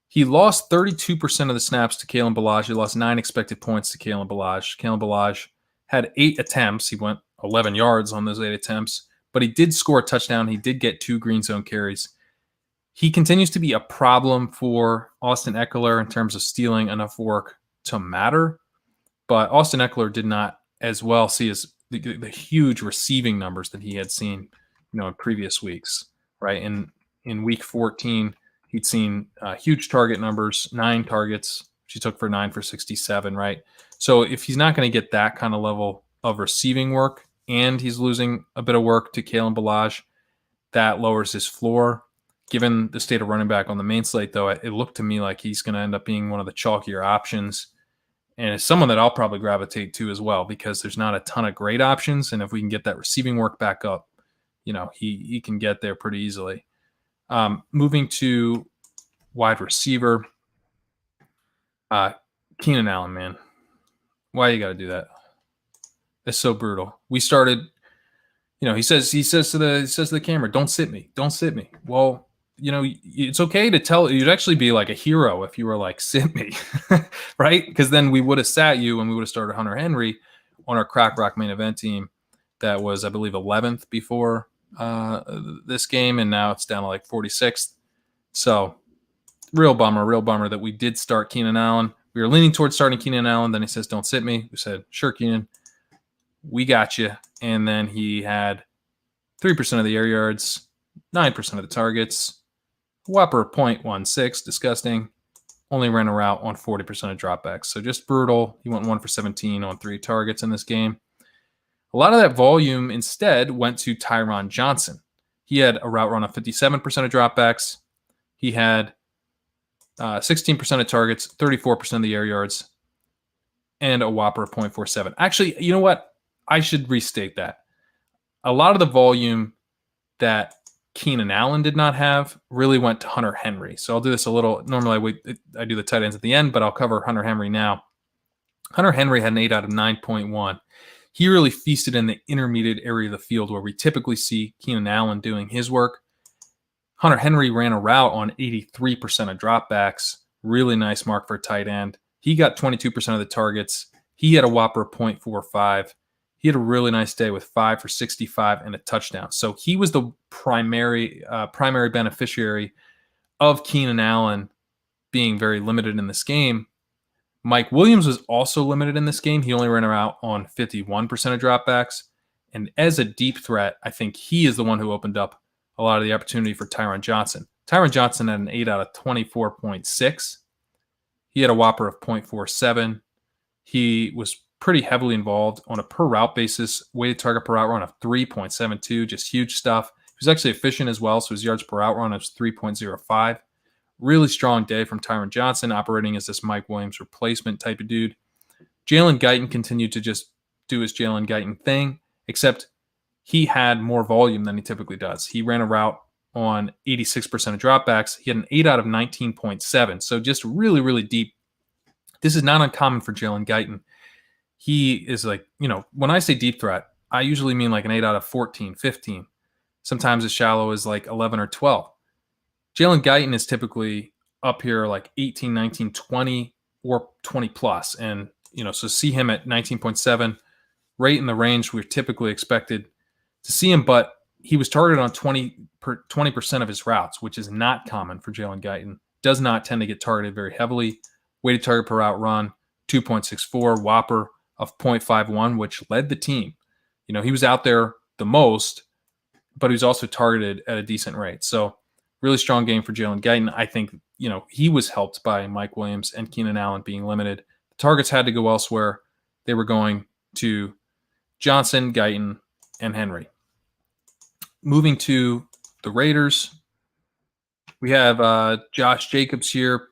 He lost 32% of the snaps to Kalen Ballage. He lost 9 expected points to Kalen Ballage. Kalen Ballage had 8 attempts. He went 11 yards on those 8 attempts, but he did score a touchdown. He did get 2 green zone carries. He continues to be a problem for Austin Eckler in terms of stealing enough work to matter, but Austin Eckler did not as well see as the huge receiving numbers that he had seen, in previous weeks, right? In week 14, he'd seen huge target numbers, 9 targets, which he took for 9 for 67, right? So if he's not going to get that kind of level of receiving work and he's losing a bit of work to Kalen Ballage, that lowers his floor. Given the state of running back on the main slate, though, it looked to me like he's going to end up being one of the chalkier options. And it's someone that I'll probably gravitate to as well because there's not a ton of great options. And if we can get that receiving work back up, he can get there pretty easily. Moving to wide receiver, Keenan Allen, man. Why you got to do that? It's so brutal. We started, he says to the camera, don't sit me. Well, it's okay to tell. You'd actually be like a hero if you were like, sit me, right? Because then we would have sat you and we would have started Hunter Henry on our Crack Rock main event team. That was, I believe, 11th before this game, and now it's down to like 46th. So real bummer that we did start Keenan Allen. We were leaning towards starting Keenan Allen. Then he says, don't sit me. We said, sure, Keenan, we got you. And then he had 3% of the air yards, 9% of the targets, whopper 0.16, disgusting. Only ran a route on 40% of dropbacks. So just brutal. He went 1 for 17 on 3 targets in this game. A lot of that volume instead went to Tyron Johnson. He had a route run on 57% of dropbacks. He had 16% of targets, 34% of the air yards, and a whopper of 0.47. Actually, you know what? I should restate that. A lot of the volume that Keenan Allen did not have really went to Hunter Henry. So I'll do this a little. Normally I do the tight ends at the end, but I'll cover Hunter Henry now. Hunter Henry had an 8 out of 9.1. He really feasted in the intermediate area of the field where we typically see Keenan Allen doing his work. Hunter Henry ran a route on 83% of dropbacks. Really nice mark for a tight end. He got 22% of the targets. He had a whopper of 0.45. He had a really nice day with 5 for 65 and a touchdown. So he was the primary beneficiary of Keenan Allen being very limited in this game. Mike Williams was also limited in this game. He only ran out on 51% of dropbacks. And as a deep threat, I think he is the one who opened up a lot of the opportunity for Tyron Johnson. Tyron Johnson had an 8 out of 24.6. He had a whopper of 0.47. He was pretty heavily involved on a per route basis, weighted target per route run of 3.72, just huge stuff. He was actually efficient as well, so his yards per route run was 3.05. Really strong day from Tyron Johnson, operating as this Mike Williams replacement type of dude. Jalen Guyton continued to just do his Jalen Guyton thing, except he had more volume than he typically does. He ran a route on 86% of dropbacks. He had an 8 out of 19.7, so just really, really deep. This is not uncommon for Jalen Guyton. He is like, when I say deep threat, I usually mean like an 8 out of 14, 15. Sometimes as shallow as like 11 or 12. Jalen Guyton is typically up here like 18, 19, 20, or 20 plus. And, so see him at 19.7, right in the range we're typically expected to see him. But he was targeted on 20% of his routes, which is not common for Jalen Guyton. Does not tend to get targeted very heavily. Weighted target per route run, 2.64, whopper of 0.51, which led the team. He was out there the most, but he was also targeted at a decent rate. So really strong game for Jalen Guyton. I think, he was helped by Mike Williams and Keenan Allen being limited. The targets had to go elsewhere. They were going to Johnson, Guyton, and Henry. Moving to the Raiders, we have Josh Jacobs here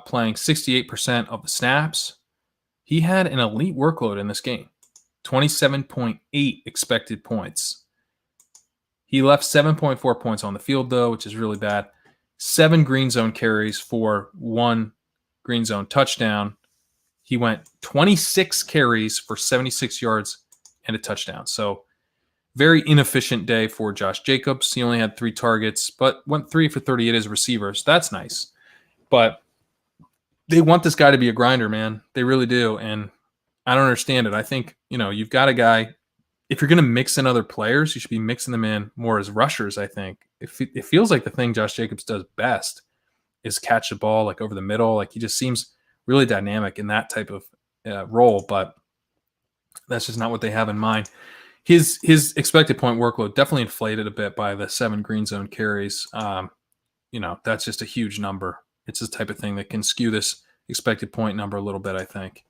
playing 68% of the snaps. He had an elite workload in this game, 27.8 expected points. He left 7.4 points on the field, though, which is really bad. 7 green zone carries for 1 green zone touchdown. He went 26 carries for 76 yards and a touchdown. So very inefficient day for Josh Jacobs. He only had 3 targets, but went 3 for 38 as receivers. That's nice. But they want this guy to be a grinder, man. They really do. And I don't understand it. I think, you've got a guy, if you're going to mix in other players, you should be mixing them in more as rushers, I think. It feels like the thing Josh Jacobs does best is catch the ball like over the middle. Like he just seems really dynamic in that type of role, but that's just not what they have in mind. His expected point workload definitely inflated a bit by the 7 green zone carries. That's just a huge number. It's the type of thing that can skew this expected point number a little bit, I think.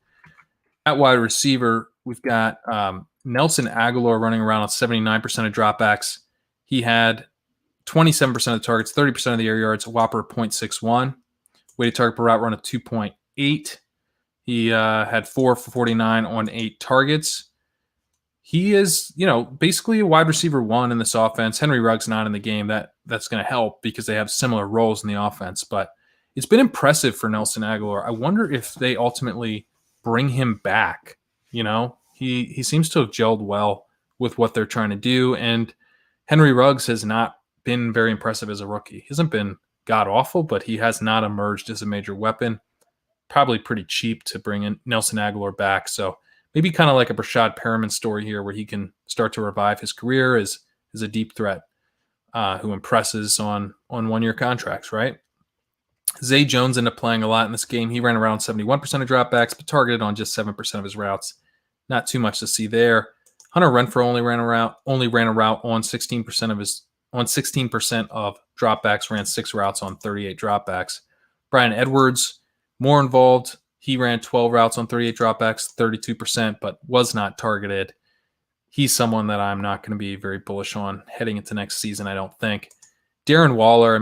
At wide receiver, we've got Nelson Aguilar running around on 79% of dropbacks. He had 27% of the targets, 30% of the air yards, a whopper of 0.61. Weighted target per route run of 2.8. He had 4 for 49 on 8 targets. He is, basically a wide receiver 1 in this offense. Henry Ruggs not in the game. That's going to help because they have similar roles in the offense. But it's been impressive for Nelson Aguilar. I wonder if they ultimately bring him back. He seems to have gelled well with what they're trying to do. And Henry Ruggs has not been very impressive as a rookie. He hasn't been god-awful, but he has not emerged as a major weapon. Probably pretty cheap to bring in Nelson Aguilar back. So maybe kind of like a Brashad Perriman story here where he can start to revive his career as a deep threat who impresses on one-year contracts, right? Zay Jones ended up playing a lot in this game. He ran around 71% of dropbacks, but targeted on just 7% of his routes. Not too much to see there. Hunter Renfrow only ran a route on 16% of dropbacks, ran 6 routes on 38 dropbacks. Brian Edwards, more involved. He ran 12 routes on 38 dropbacks, 32%, but was not targeted. He's someone that I'm not going to be very bullish on heading into next season, I don't think. Darren Waller,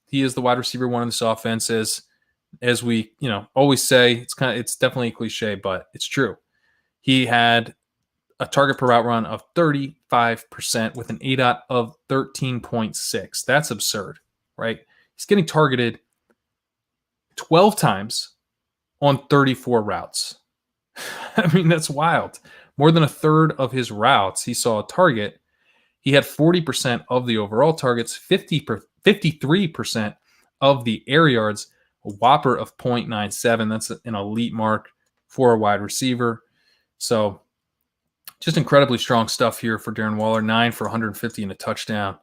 he is the wide receiver 1 in this offense, as we always say. It's definitely a cliche, but it's true. He had a target per route run of 35% with an ADOT of 13.6. That's absurd, right? He's getting targeted 12 times on 34 routes. That's wild. More than a third of his routes, he saw a target. He had 40% of the overall targets, 53% of the air yards, a whopper of 0.97. That's an elite mark for a wide receiver. So just incredibly strong stuff here for Darren Waller. 9 for 150 and a touchdown.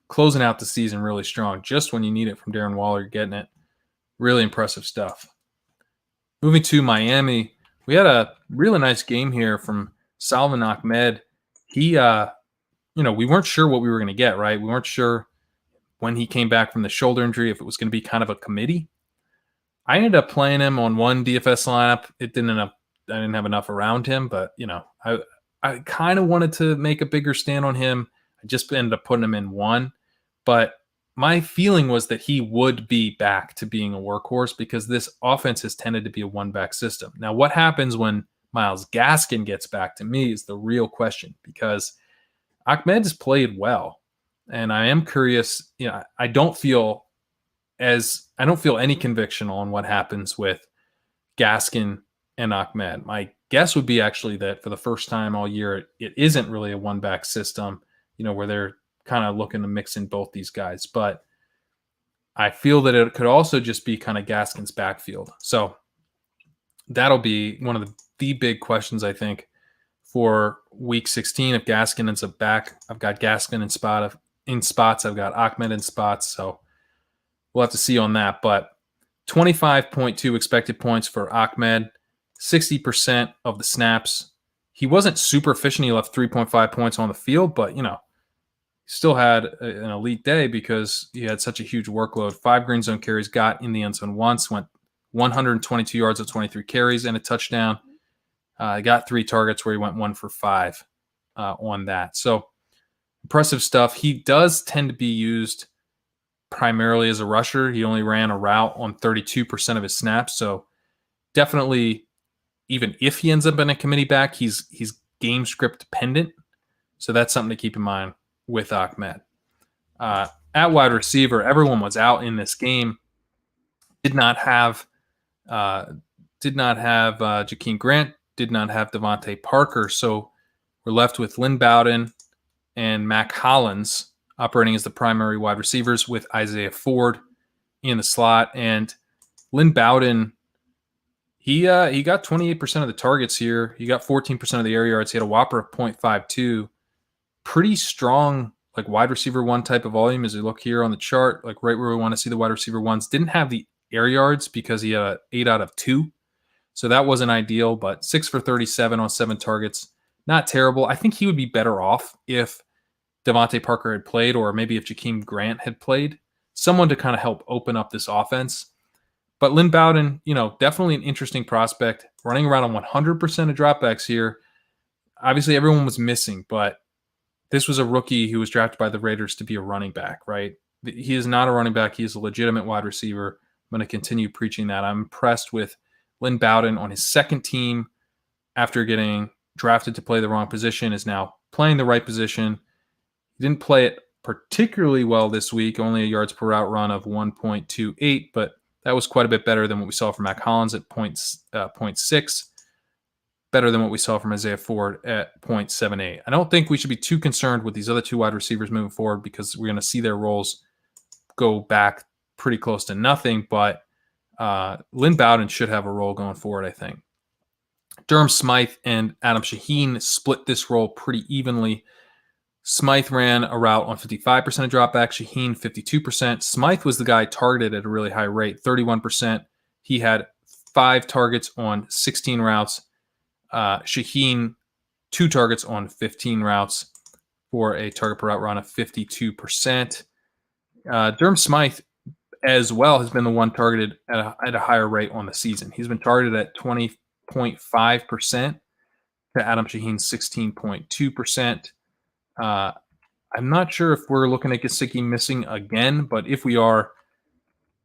Closing out the season really strong. Just when you need it from Darren Waller, you're getting it. Really impressive stuff. Moving to Miami, we had a really nice game here from Salvon Ahmed. He, we weren't sure what we were going to get, right? We weren't sure when he came back from the shoulder injury if it was going to be kind of a committee. I ended up playing him on one DFS lineup. I didn't have enough around him, but I kind of wanted to make a bigger stand on him. I just ended up putting him in one, but my feeling was that he would be back to being a workhorse because this offense has tended to be a one-back system. Now, what happens when Myles Gaskin gets back to me is the real question, because Ahmed has played well, and I am curious. I don't feel any conviction on what happens with Gaskin and Ahmed. My guess would be actually that for the first time all year, it isn't really a one-back system, where they're kind of looking to mix in both these guys. But I feel that it could also just be kind of Gaskin's backfield. So that'll be one of the big questions, I think, for Week 16. If Gaskin ends up back, I've got Gaskin in spots. I've got Ahmed in spots. So we'll have to see on that. But 25.2 expected points for Ahmed, 60% of the snaps. He wasn't super efficient. He left 3.5 points on the field, but, still had an elite day because he had such a huge workload. 5 green zone carries, got in the end zone once, went 122 yards of 23 carries and a touchdown. Got 3 targets where he went 1 for 5 on that. So impressive stuff. He does tend to be used primarily as a rusher. He only ran a route on 32% of his snaps. So definitely, even if he ends up in a committee back, he's game script dependent. So that's something to keep in mind with Ahmed. At wide receiver, everyone was out in this game. Did not have Jakeem Grant, did not have Devontae Parker. So we're left with Lynn Bowden and Mac Hollins operating as the primary wide receivers with Isaiah Ford in the slot. And Lynn Bowden, he got 28% of the targets here. He got 14% of the air yards. He had a whopper of 0.52. Pretty strong, like wide receiver 1 type of volume as you look here on the chart, like right where we want to see the wide receiver 1s. Didn't have the air yards because he had a 8 out of 2. So that wasn't ideal, but 6 for 37 on 7 targets. Not terrible. I think he would be better off if Devontae Parker had played, or maybe if Jakeem Grant had played. Someone to kind of help open up this offense. But Lynn Bowden, definitely an interesting prospect. Running around on 100% of dropbacks here. Obviously, everyone was missing, but this was a rookie who was drafted by the Raiders to be a running back, right? He is not a running back. He is a legitimate wide receiver. I'm going to continue preaching that. I'm impressed with Lynn Bowden on his second team after getting drafted to play the wrong position, is now playing the right position. He didn't play it particularly well this week, only a yards per route run of 1.28, but that was quite a bit better than what we saw from Mac Hollins at 0.6, better than what we saw from Isaiah Ford at 0.78. I don't think we should be too concerned with these other 2 wide receivers moving forward because we're going to see their roles go back pretty close to nothing, but Lynn Bowden should have a role going forward, I think. Durham Smythe and Adam Shaheen split this role pretty evenly. Smythe ran a route on 55% of dropback, Shaheen 52%. Smythe was the guy targeted at a really high rate, 31%. He had 5 targets on 16 routes. Shaheen, 2 targets on 15 routes for a target per route run of 52%. Durham Smythe as well has been the one targeted at a higher rate on the season. He's been targeted at 20.5% to Adam Shaheen's 16.2%. I'm not sure if we're looking at Gesicki missing again, but if we are,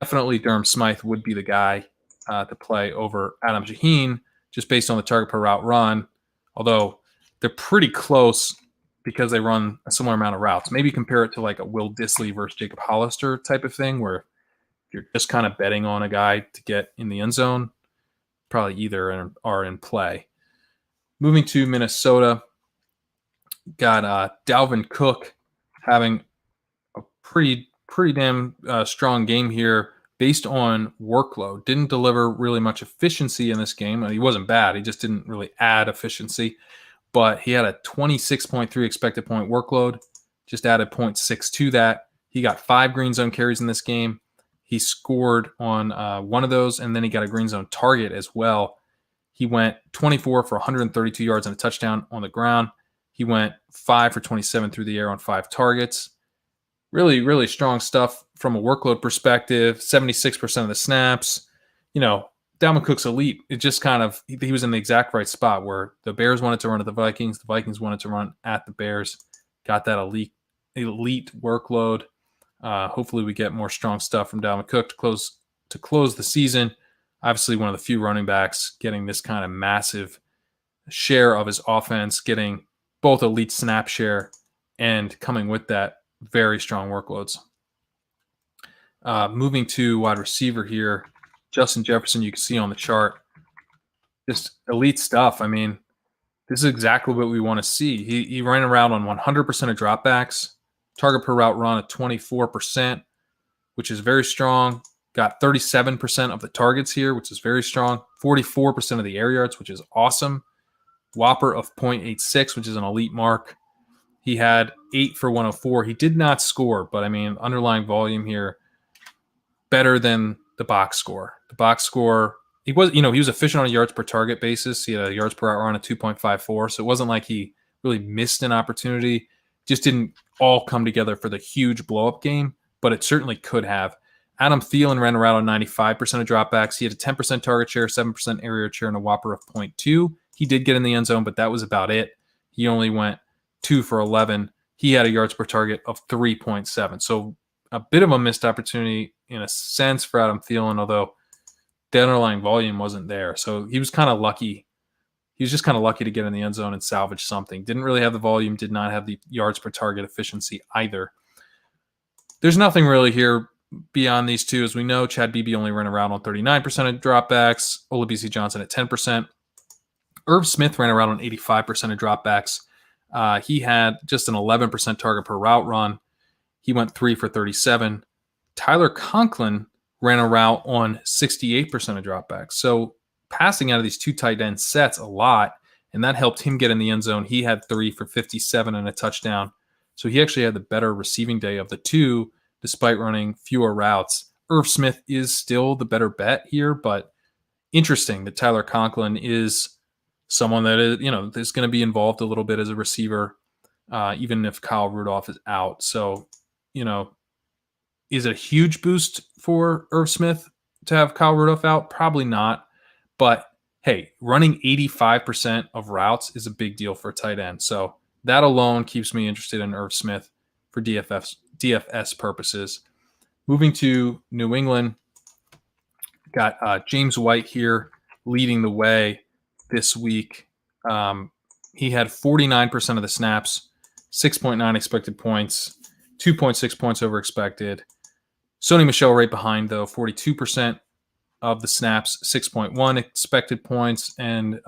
definitely Durham Smythe would be the guy to play over Adam Shaheen, just based on the target per route run, although they're pretty close because they run a similar amount of routes. Maybe compare it to like a Will Dissly versus Jacob Hollister type of thing, where you're just kind of betting on a guy to get in the end zone. Probably either are in play. Moving to Minnesota, got Dalvin Cook having a pretty damn strong game here based on workload. Didn't deliver really much efficiency in this game. He wasn't bad. He just didn't really add efficiency. But he had a 26.3 expected point workload, just added 0.6 to that. He got 5 green zone carries in this game. He scored on one of those, and then he got a green zone target as well. He went 24 for 132 yards and a touchdown on the ground. He went 5 for 27 through the air on 5 targets. Really, really strong stuff from a workload perspective. 76% of the snaps. Dalvin Cook's elite. It just kind of, he was in the exact right spot where the Bears wanted to run at the Vikings. The Vikings wanted to run at the Bears. Got that elite workload. Hopefully we get more strong stuff from Dalvin Cook to close the season. Obviously one of the few running backs getting this kind of massive share of his offense, getting both elite snap share and coming with that very strong workloads. Moving to wide receiver here, Justin Jefferson, you can see on the chart, just elite stuff. I mean, this is exactly what we want to see. He ran around on 100% of dropbacks, target per route run at 24%, which is very strong. Got 37% of the targets here, which is very strong. 44% of the air yards, which is awesome. Whopper of 0.86, which is an elite mark. He had 8 for 104. He did not score, but I mean, underlying volume here, better than the box score. The box score, he was efficient on a yards per target basis. He had a yards per route run of 2.54. So it wasn't like he really missed an opportunity. Just didn't all come together for the huge blow-up game, but it certainly could have. Adam Thielen ran around on 95% of dropbacks. He had a 10% target share, 7% area share, and a whopper of 0.2. He did get in the end zone, but that was about it. He only went 2 for 11. He had a yards per target of 3.7. So a bit of a missed opportunity in a sense for Adam Thielen, although the underlying volume wasn't there. So he was kind of lucky. He was just kind of lucky to get in the end zone and salvage something. Didn't really have the volume, did not have the yards per target efficiency either. There's nothing really here beyond these two. As we know, Chad Beebe only ran around on 39% of dropbacks, Olabisi Johnson at 10%. Irv Smith ran around on 85% of dropbacks. He had just an 11% target per route run. He went 3 for 37. Tyler Conklin ran a route on 68% of dropbacks. So passing out of these two tight end sets a lot, and that helped him get in the end zone. He had 3 for 57 and a touchdown. So he actually had the better receiving day of the two, despite running fewer routes. Irv Smith is still the better bet here, but interesting that Tyler Conklin is someone that is going to be involved a little bit as a receiver, even if Kyle Rudolph is out. So, is it a huge boost for Irv Smith to have Kyle Rudolph out? Probably not. But hey, running 85% of routes is a big deal for a tight end. So that alone keeps me interested in Irv Smith for DFS purposes. Moving to New England, got James White here leading the way this week. He had 49% of the snaps, 6.9 expected points, 2.6 points over expected. Sony Michel right behind, though, 42% of the snaps, 6.1 expected points, and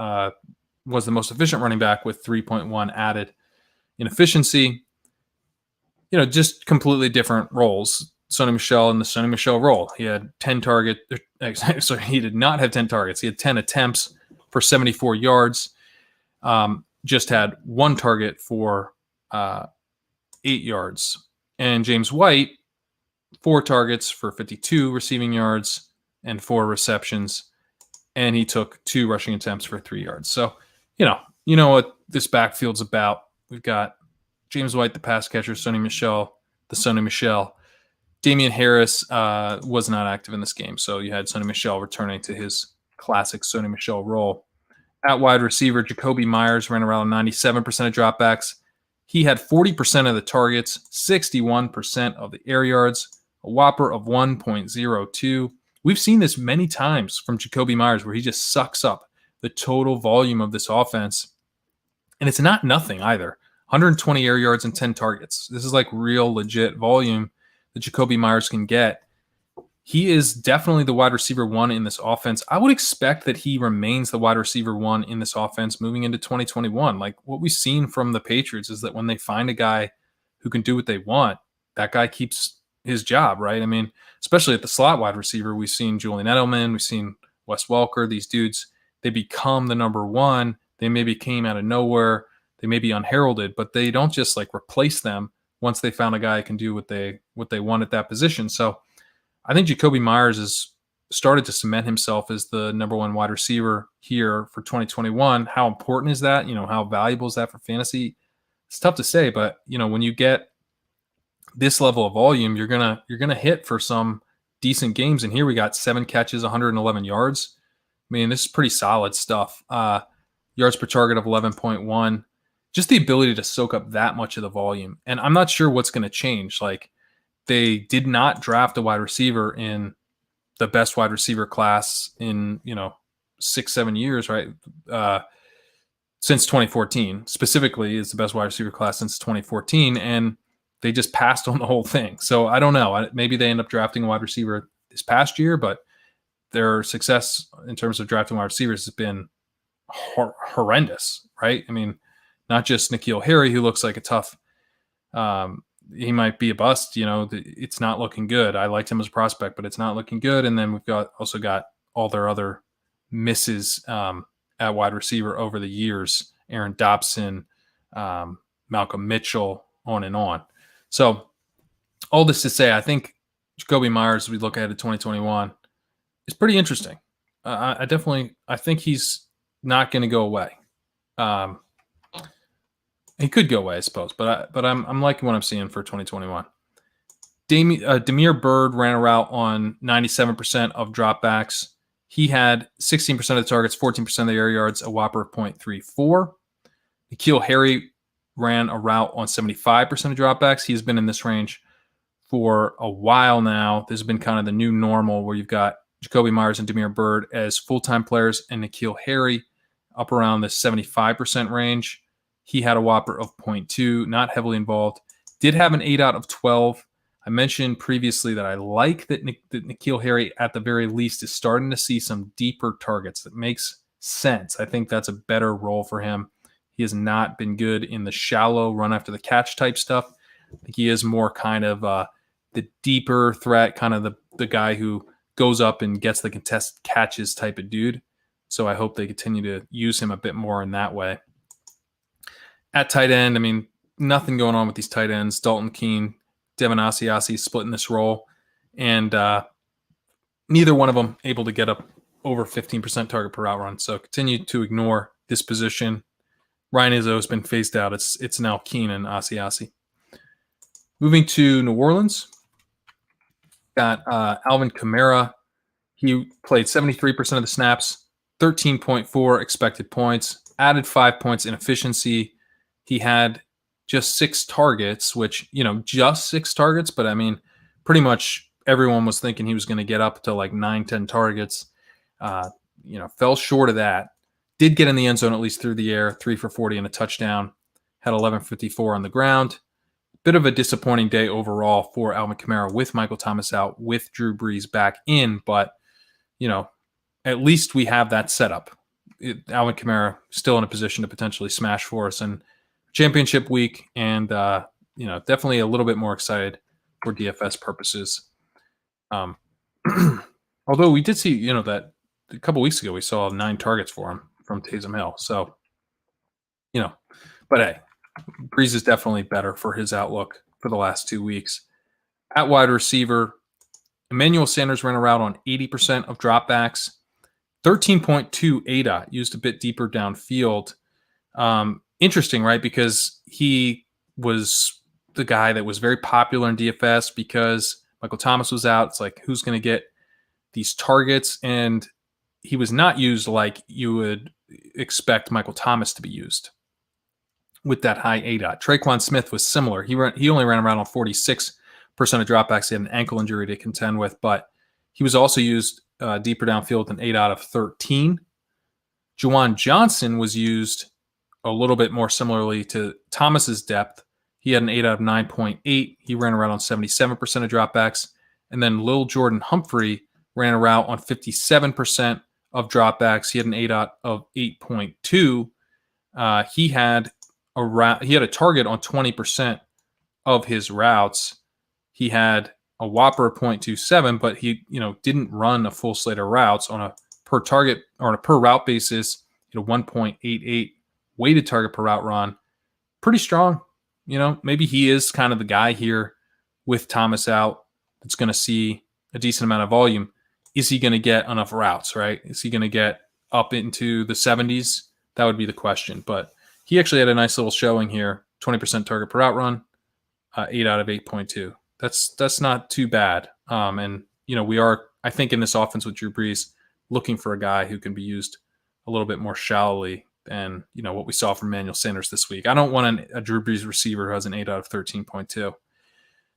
was the most efficient running back with 3.1 added in efficiency. Just completely different roles. Sony Michel in the Sony Michel role. He had 10 targets. So he did not have 10 targets. He had 10 attempts for 74 yards. Just had one target for 8 yards. And James White, 4 targets for 52 receiving yards and 4 receptions. And he took 2 rushing attempts for 3 yards. So, you know what this backfield's about. We've got James White, the pass catcher, Sony Michel, the Sony Michel. Damian Harris was not active in this game. So you had Sony Michel returning to his classic Sony Michel role. At wide receiver, Jacoby Myers ran around 97% of dropbacks. He had 40% of the targets, 61% of the air yards, a whopper of 1.02. We've seen this many times from Jacoby Myers where he just sucks up the total volume of this offense. And it's not nothing either. 120 air yards and 10 targets. This is like real legit volume that Jacoby Myers can get. He is definitely the wide receiver 1 in this offense. I would expect that he remains the wide receiver 1 in this offense moving into 2021. Like what we've seen from the Patriots is that when they find a guy who can do what they want, that guy keeps his job, right? I mean, especially at the slot wide receiver, we've seen Julian Edelman, we've seen Wes Welker. These dudes, they become the number 1. They maybe came out of nowhere. They may be unheralded, but they don't just like replace them once they found a guy who can do what they want at that position. So I think Jacoby Myers has started to cement himself as the number 1 wide receiver here for 2021. How important is that? How valuable is that for fantasy? It's tough to say, but when you get this level of volume, you're gonna hit for some decent games. And here we got 7 catches, 111 yards. I mean, this is pretty solid stuff. Yards per target of 11.1. Just the ability to soak up that much of the volume. And I'm not sure what's going to change. Like, they did not draft a wide receiver in the best wide receiver class in, 6-7 years, right? Since 2014. Specifically, it's the best wide receiver class since 2014. And they just passed on the whole thing. So I don't know. Maybe they end up drafting a wide receiver this past year, but their success in terms of drafting wide receivers has been horrendous, right? I mean, not just N'Keal Harry, who looks like a tough, he might be a bust. It's not looking good. I liked him as a prospect, but it's not looking good. And then we've also got all their other misses at wide receiver over the years. Aaron Dobson, Malcolm Mitchell, on and on. So all this to say, I think Jacoby Myers, as we look ahead to 2021, is pretty interesting. I think he's not going to go away. He could go away, I suppose, but I'm liking what I'm seeing for 2021. Damiere Byrd ran a route on 97% of dropbacks. He had 16% of the targets, 14% of the air yards, a whopper of 0.34. N'Keal Harry ran a route on 75% of dropbacks. He's been in this range for a while now. This has been kind of the new normal where you've got Jacoby Myers and Damiere Byrd as full-time players and N'Keal Harry up around the 75% range. He had a whopper of 0.2, not heavily involved. Did have an 8 out of 12. I mentioned previously that I like that N'Keal Harry, at the very least, is starting to see some deeper targets. That makes sense. I think that's a better role for him. He has not been good in the shallow run after the catch type stuff. I think he is more kind of the deeper threat, kind of the guy who goes up and gets the contested catches type of dude. So I hope they continue to use him a bit more in that way. At tight end, I mean, nothing going on with these tight ends. Dalton Keene, Devin Asiasi splitting this role, and neither one of them able to get up over 15% target per route run. So continue to ignore this position. Ryan Izzo has been phased out. It's now Keene and Asiasi. Moving to New Orleans, got Alvin Kamara. He played 73% of the snaps, 13.4 expected points, added 5 points in efficiency. He had just 6 targets, which, just 6 targets, but I mean, pretty much everyone was thinking he was going to get up to like 9-10 targets. Fell short of that. Did get in the end zone at least through the air, 3 for 40 and a touchdown. Had 11.54 on the ground. Bit of a disappointing day overall for Alvin Kamara with Michael Thomas out, with Drew Brees back in, but at least we have that setup. Alvin Kamara still in a position to potentially smash for us in championship week, and definitely a little bit more excited for DFS purposes. Although we did see, that a couple weeks ago we saw 9 targets for him from Taysom Hill. So, but hey, Breeze is definitely better for his outlook for the last 2 weeks. At wide receiver, Emmanuel Sanders ran a route on 80% of dropbacks, 13.2 ADOT, used a bit deeper downfield. Interesting, right? Because he was the guy that was very popular in DFS because Michael Thomas was out. It's like, who's going to get these targets? And he was not used like you would expect Michael Thomas to be used with that high ADOT. Traquan Smith was similar. He only ran around on 46% of dropbacks. He had an ankle injury to contend with, but he was also used deeper downfield with an 8 out of 13. Juwan Johnson was used a little bit more similarly to Thomas's depth. He had an 8 out of 9.8. He ran a route on 77% of dropbacks. And then Lil Jordan Humphrey ran a route on 57% of dropbacks. He had an 8 out of 8.2. He had a target on 20% of his routes. He had a whopper of 0.27, but he didn't run a full slate of routes on a per target or on a per route basis. 1.88 weighted target per route run. Pretty strong. Maybe he is kind of the guy here with Thomas out that's going to see a decent amount of volume. Is he going to get enough routes, right? Is he going to get up into the 70s? That would be the question. But he actually had a nice little showing here, 20% target per route run, 8 out of 8.2. That's not too bad. And we are, I think, in this offense with Drew Brees, looking for a guy who can be used a little bit more shallowly than what we saw from Emmanuel Sanders this week. I don't want a Drew Brees receiver who has an 8 out of 13.2.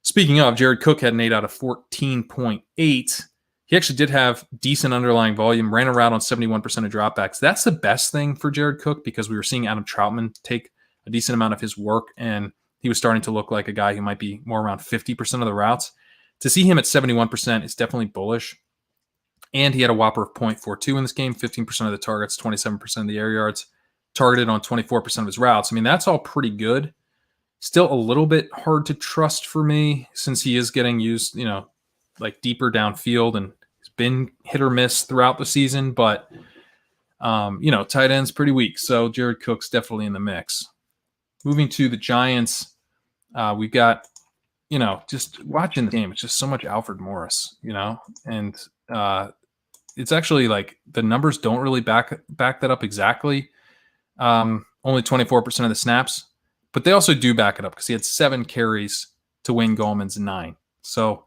Speaking of, Jared Cook had an 8 out of 14.8. He actually did have decent underlying volume, ran a route on 71% of dropbacks. That's the best thing for Jared Cook because we were seeing Adam Troutman take a decent amount of his work, and he was starting to look like a guy who might be more around 50% of the routes. To see him at 71% is definitely bullish. And he had a whopper of 0.42 in this game, 15% of the targets, 27% of the air yards, targeted on 24% of his routes. I mean, that's all pretty good. Still a little bit hard to trust for me since he is getting used, like deeper downfield, and he's been hit or miss throughout the season, but tight end's pretty weak. So Jared Cook's definitely in the mix. Moving to the Giants, we've got, just watching the game, it's just so much Alfred Morris, and it's actually like the numbers don't really back that up exactly. Only 24% of the snaps, But they also do back it up because he had 7 carries to Wayne Gallman's 9. So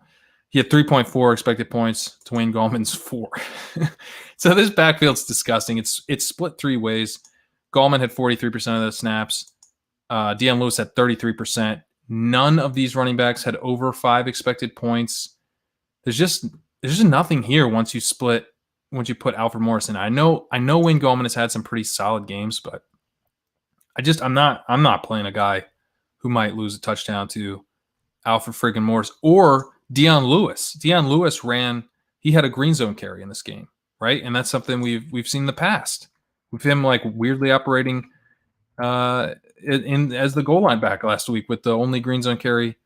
he had 3.4 expected points to Wayne Gallman's 4. So this backfield's disgusting. It's split 3 ways. Gallman had 43% of the snaps. Deion Lewis had 33%. None of these running backs had over 5 expected points. There's just nothing here once you put Alfred Morris in. I know Wayne Gallman has had some pretty solid games, but I'm not playing a guy who might lose a touchdown to Alfred friggin' Morris or Deion Lewis. Deion Lewis he had a green zone carry in this game, right? And that's something we've seen in the past with him like weirdly operating as the goal line back last week with the only green zone carry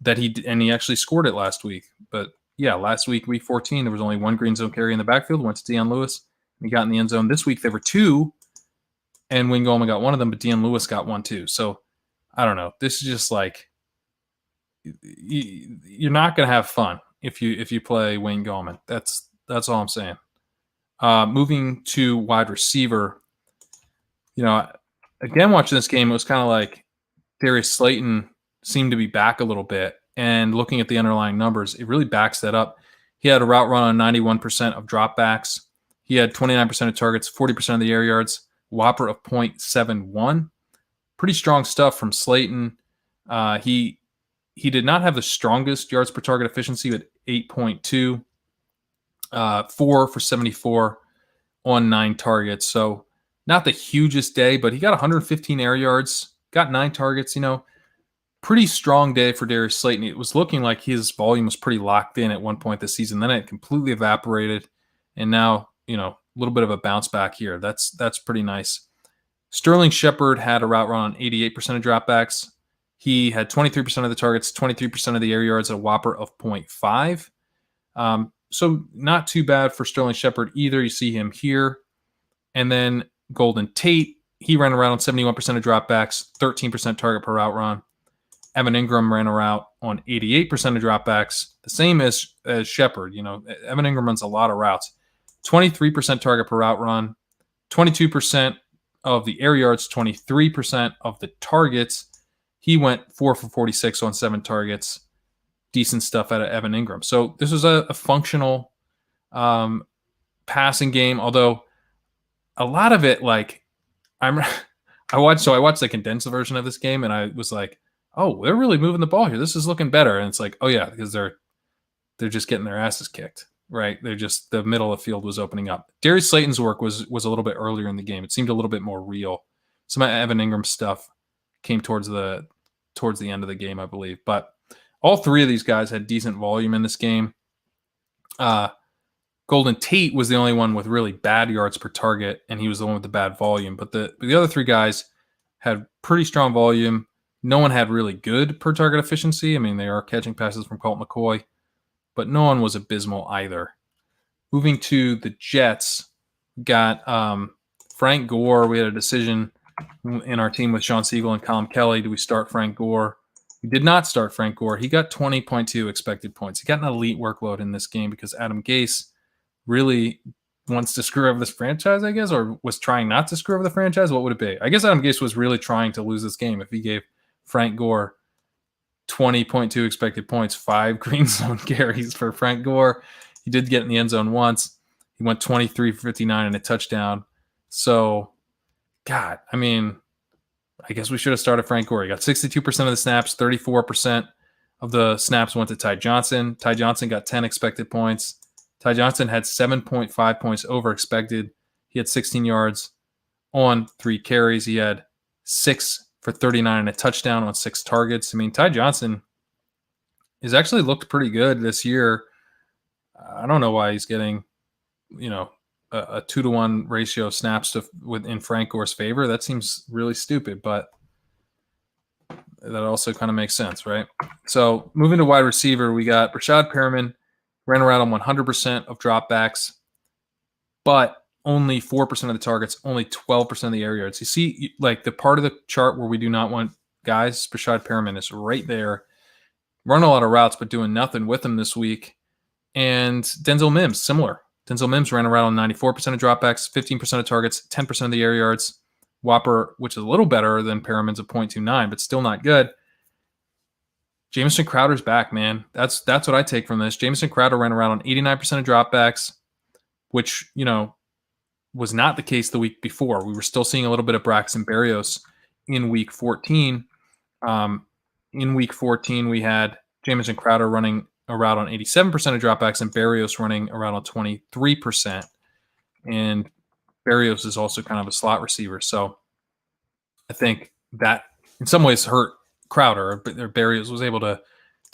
that he actually scored it last week. But yeah, last week, week 14, there was only 1 green zone carry in the backfield, went to Deion Lewis. He got in the end zone. This week, there were 2, and Wayne Gallman got one of them, but Deion Lewis got one too. So I don't know. This is just like you're not going to have fun if you play Wayne Gallman. That's all I'm saying. Moving to wide receiver, again, watching this game, it was kind of like Darius Slayton seemed to be back a little bit. And looking at the underlying numbers, it really backs that up. He had a route run on 91% of dropbacks. He had 29% of targets, 40% of the air yards, whopper of 0.71. Pretty strong stuff from Slayton. He did not have the strongest yards per target efficiency at 8.2, 4 for 74 on 9 targets. So not the hugest day, but he got 115 air yards, got 9 targets, Pretty strong day for Darius Slayton. It was looking like his volume was pretty locked in at one point this season. Then it completely evaporated. And now, a little bit of a bounce back here. That's pretty nice. Sterling Shepard had a route run on 88% of dropbacks. He had 23% of the targets, 23% of the air yards, a whopper of 0.5. So not too bad for Sterling Shepard either. You see him here. And then Golden Tate, he ran around on 71% of dropbacks, 13% target per route run. Evan Ingram ran a route on 88% of dropbacks, the same as Shepard. Evan Ingram runs a lot of routes. 23% target per route run, 22% of the air yards, 23% of the targets. He went 4 for 46 on 7 targets. Decent stuff out of Evan Ingram. So this was a functional passing game, although a lot of it, like I watched the condensed version of this game, and I was like, oh, they're really moving the ball here. This is looking better. And it's like, oh yeah, because they're just getting their asses kicked, right? They're just, the middle of the field was opening up. Darius Slayton's work was a little bit earlier in the game. It seemed a little bit more real. Some of Evan Ingram stuff came towards the end of the game, I believe. But all 3 of these guys had decent volume in this game. Golden Tate was the only one with really bad yards per target, and he was the one with the bad volume. But the other 3 guys had pretty strong volume. No one had really good per target efficiency. I mean, they are catching passes from Colt McCoy, but no one was abysmal either. Moving to the Jets, got Frank Gore. We had a decision in our team with Sean Siegel and Colin Kelly. Do we start Frank Gore? We did not start Frank Gore. He got 20.2 expected points. He got an elite workload in this game because Adam Gase really wants to screw over this franchise, I guess, or was trying not to screw over the franchise. What would it be? I guess Adam Gase was really trying to lose this game if he gave Frank Gore 20.2 expected points, 5 green zone carries for Frank Gore. He did get in the end zone once. He went 23 for 59 and a touchdown. So, God, I mean, I guess we should have started Frank Gore. He got 62% of the snaps, 34% of the snaps went to Ty Johnson. Ty Johnson got 10 expected points. Ty Johnson had 7.5 points over expected. He had 16 yards on 3 carries. He had 6 for 39 and a touchdown on 6 targets. I mean, Ty Johnson has actually looked pretty good this year. I don't know why he's getting, a 2-to-1 ratio of snaps in Frank Gore's favor. That seems really stupid, but that also kind of makes sense, right? So moving to wide receiver, we got Rashad Perriman, ran around on 100% of dropbacks, but only 4% of the targets, only 12% of the air yards. You see, like the part of the chart where we do not want guys, Rashad Perriman is right there. Run a lot of routes, but doing nothing with them this week. And Denzel Mims, similar. Denzel Mims ran around on 94% of dropbacks, 15% of targets, 10% of the air yards. Whopper, which is a little better than Perriman's at 0.29, but still not good. Jamison Crowder's back, man. That's what I take from this. Jamison Crowder ran around on 89% of dropbacks, which, was not the case the week before. We were still seeing a little bit of Braxton Berrios in week 14. In week 14, we had Jamison Crowder running a route on 87% of dropbacks and Berrios running around on 23%. And Berrios is also kind of a slot receiver. So I think that in some ways hurt Crowder. Berrios was able to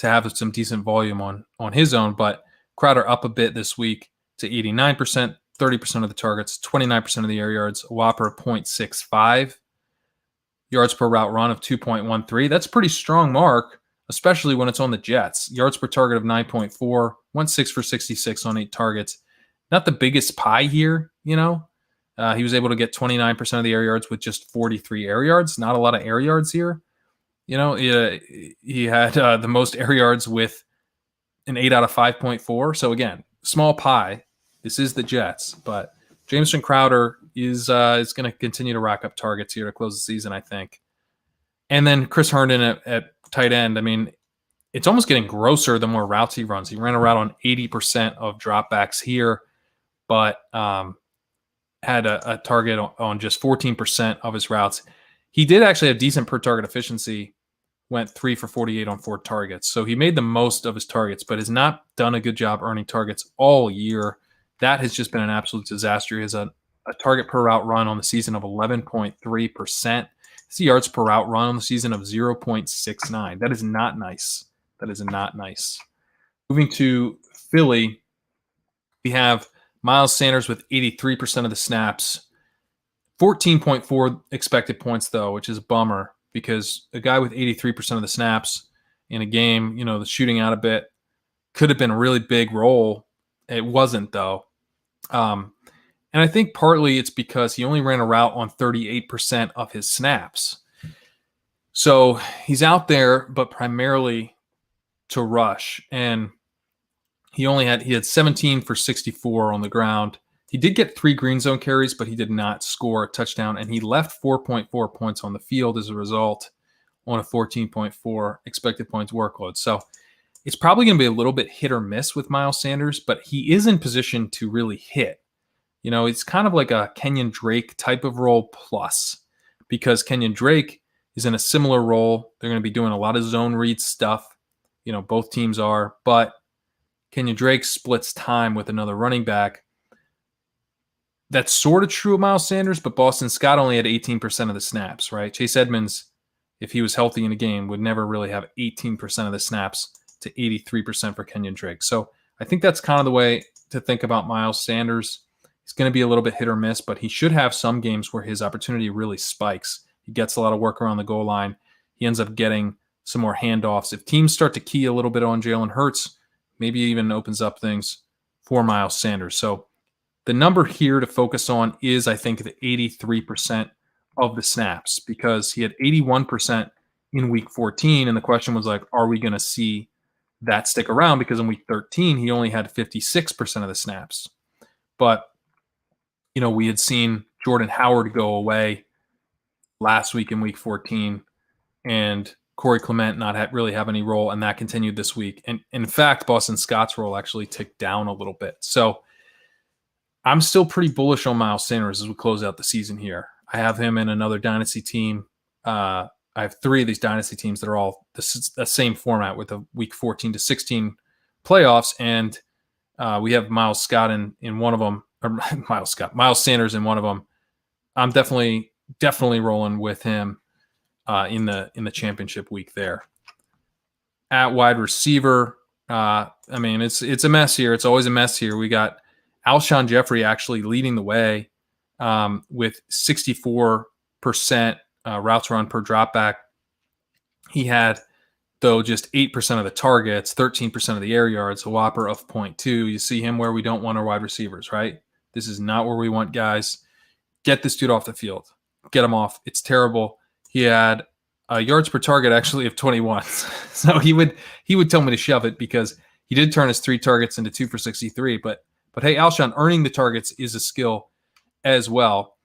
have some decent volume on his own, but Crowder up a bit this week to 89%, 30% of the targets, 29% of the air yards, a whopper 0.65, yards per route run of 2.13. That's a pretty strong mark, especially when it's on the Jets. Yards per target of 9.4, went 6 for 66 on 8 targets. Not the biggest pie here, He was able to get 29% of the air yards with just 43 air yards. Not a lot of air yards here. He had the most air yards with an 8 out of 5.4. So again, small pie. This is the Jets, but Jamison Crowder is going to continue to rack up targets here to close the season, I think. And then Chris Herndon at tight end. I mean, it's almost getting grosser the more routes he runs. He ran a route on 80% of dropbacks here, but had a target on just 14% of his routes. He did actually have decent per target efficiency, went 3 for 48 on 4 targets. So he made the most of his targets, but has not done a good job earning targets all year. That has just been an absolute disaster. He has a target per route run on the season of 11.3%. His yards per route run on the season of 0.69. That is not nice. That is not nice. Moving to Philly, we have Miles Sanders with 83% of the snaps. 14.4 expected points, though, which is a bummer because a guy with 83% of the snaps in a game, the shooting out a bit, could have been a really big role. It wasn't, though. And I think partly it's because he only ran a route on 38% of his snaps. So he's out there, but primarily to rush. And he had 17 for 64 on the ground. He did get 3 green zone carries, but he did not score a touchdown. And he left 4.4 points on the field as a result on a 14.4 expected points workload. So it's probably going to be a little bit hit or miss with Miles Sanders, but he is in position to really hit. It's kind of like a Kenyon Drake type of role plus, because Kenyon Drake is in a similar role. They're going to be doing a lot of zone read stuff. Both teams are, but Kenyon Drake splits time with another running back. That's sort of true of Miles Sanders, but Boston Scott only had 18% of the snaps, right? Chase Edmonds, if he was healthy in a game, would never really have 18% of the snaps to 83% for Kenyon Drake. So I think that's kind of the way to think about Miles Sanders. He's going to be a little bit hit or miss, but he should have some games where his opportunity really spikes. He gets a lot of work around the goal line. He ends up getting some more handoffs. If teams start to key a little bit on Jalen Hurts, maybe even opens up things for Miles Sanders. So the number here to focus on is, I think, the 83% of the snaps, because he had 81% in week 14. And the question was like, are we going to see that stick around? Because in week 13, he only had 56% of the snaps. But, we had seen Jordan Howard go away last week in week 14 and Corey Clement not really have any role, and that continued this week. And in fact, Boston Scott's role actually ticked down a little bit. So I'm still pretty bullish on Miles Sanders as we close out the season here. I have him in another dynasty team. I have 3 of these dynasty teams that are all the same format with a week 14 to 16 playoffs. And we have Miles Scott in one of them, or Miles Sanders in one of them. I'm definitely rolling with him in the championship week there. At wide receiver, it's a mess here. It's always a mess here. We got Alshon Jeffrey actually leading the way with 64% routes run per dropback. He had, though, just 8% of the targets, 13% of the air yards, a whopper of 0.2. You see him where we don't want our wide receivers, right? This is not where we want guys. Get this dude off the field. Get him off. It's terrible. He had yards per target actually of 21. So he would tell me to shove it, because he did turn his 3 targets into 2 for 63. But hey, Alshon, earning the targets is a skill as well.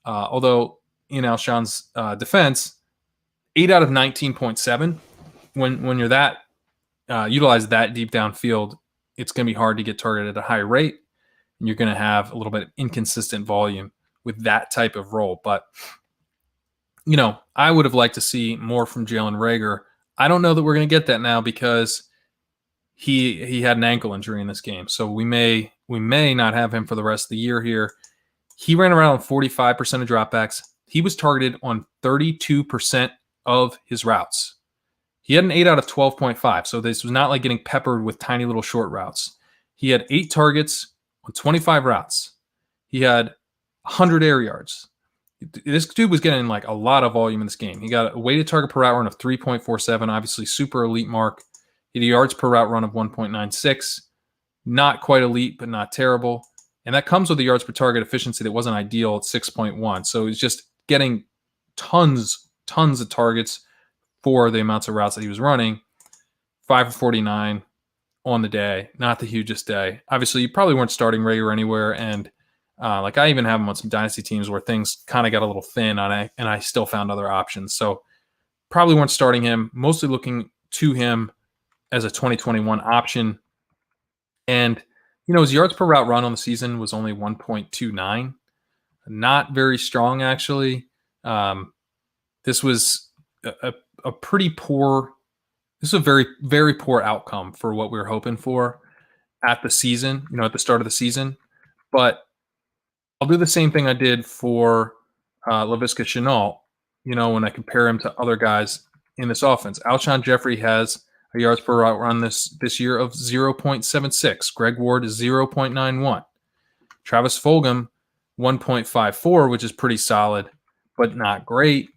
Although in Alshon's defense, 8 out of 19.7. When you're that utilize that deep downfield, it's going to be hard to get targeted at a high rate, and you're going to have a little bit of inconsistent volume with that type of role. But I would have liked to see more from Jalen Reagor. I don't know that we're going to get that now because he had an ankle injury in this game, so we may not have him for the rest of the year here. He ran around on 45% of dropbacks. He was targeted on 32% of his routes. He had an 8 out of 12.5, so this was not like getting peppered with tiny little short routes. He had 8 targets on 25 routes. He had 100 air yards. This dude was getting like a lot of volume in this game. He got a weighted target per route run of 3.47, obviously super elite mark. He had yards per route run of 1.96. Not quite elite, but not terrible. And that comes with the yards per target efficiency that wasn't ideal at 6.1. So he's just getting tons of targets for the amounts of routes that he was running. 5 for 49 on the day. Not the hugest day. Obviously, you probably weren't starting Reagor anywhere. And I even have him on some dynasty teams where things kind of got a little thin on it, and I still found other options. So probably weren't starting him. Mostly looking to him as a 2021 option. And, his yards per route run on the season was only 1.29. Not very strong, actually. This was a pretty poor – this is a very, very poor outcome for what we were hoping for at the season, at the start of the season. But I'll do the same thing I did for Laviska Shenault, when I compare him to other guys in this offense. Alshon Jeffrey has a yards per route run this year of 0.76. Greg Ward is 0.91. Travis Fulgham, 1.54, which is pretty solid, but not great.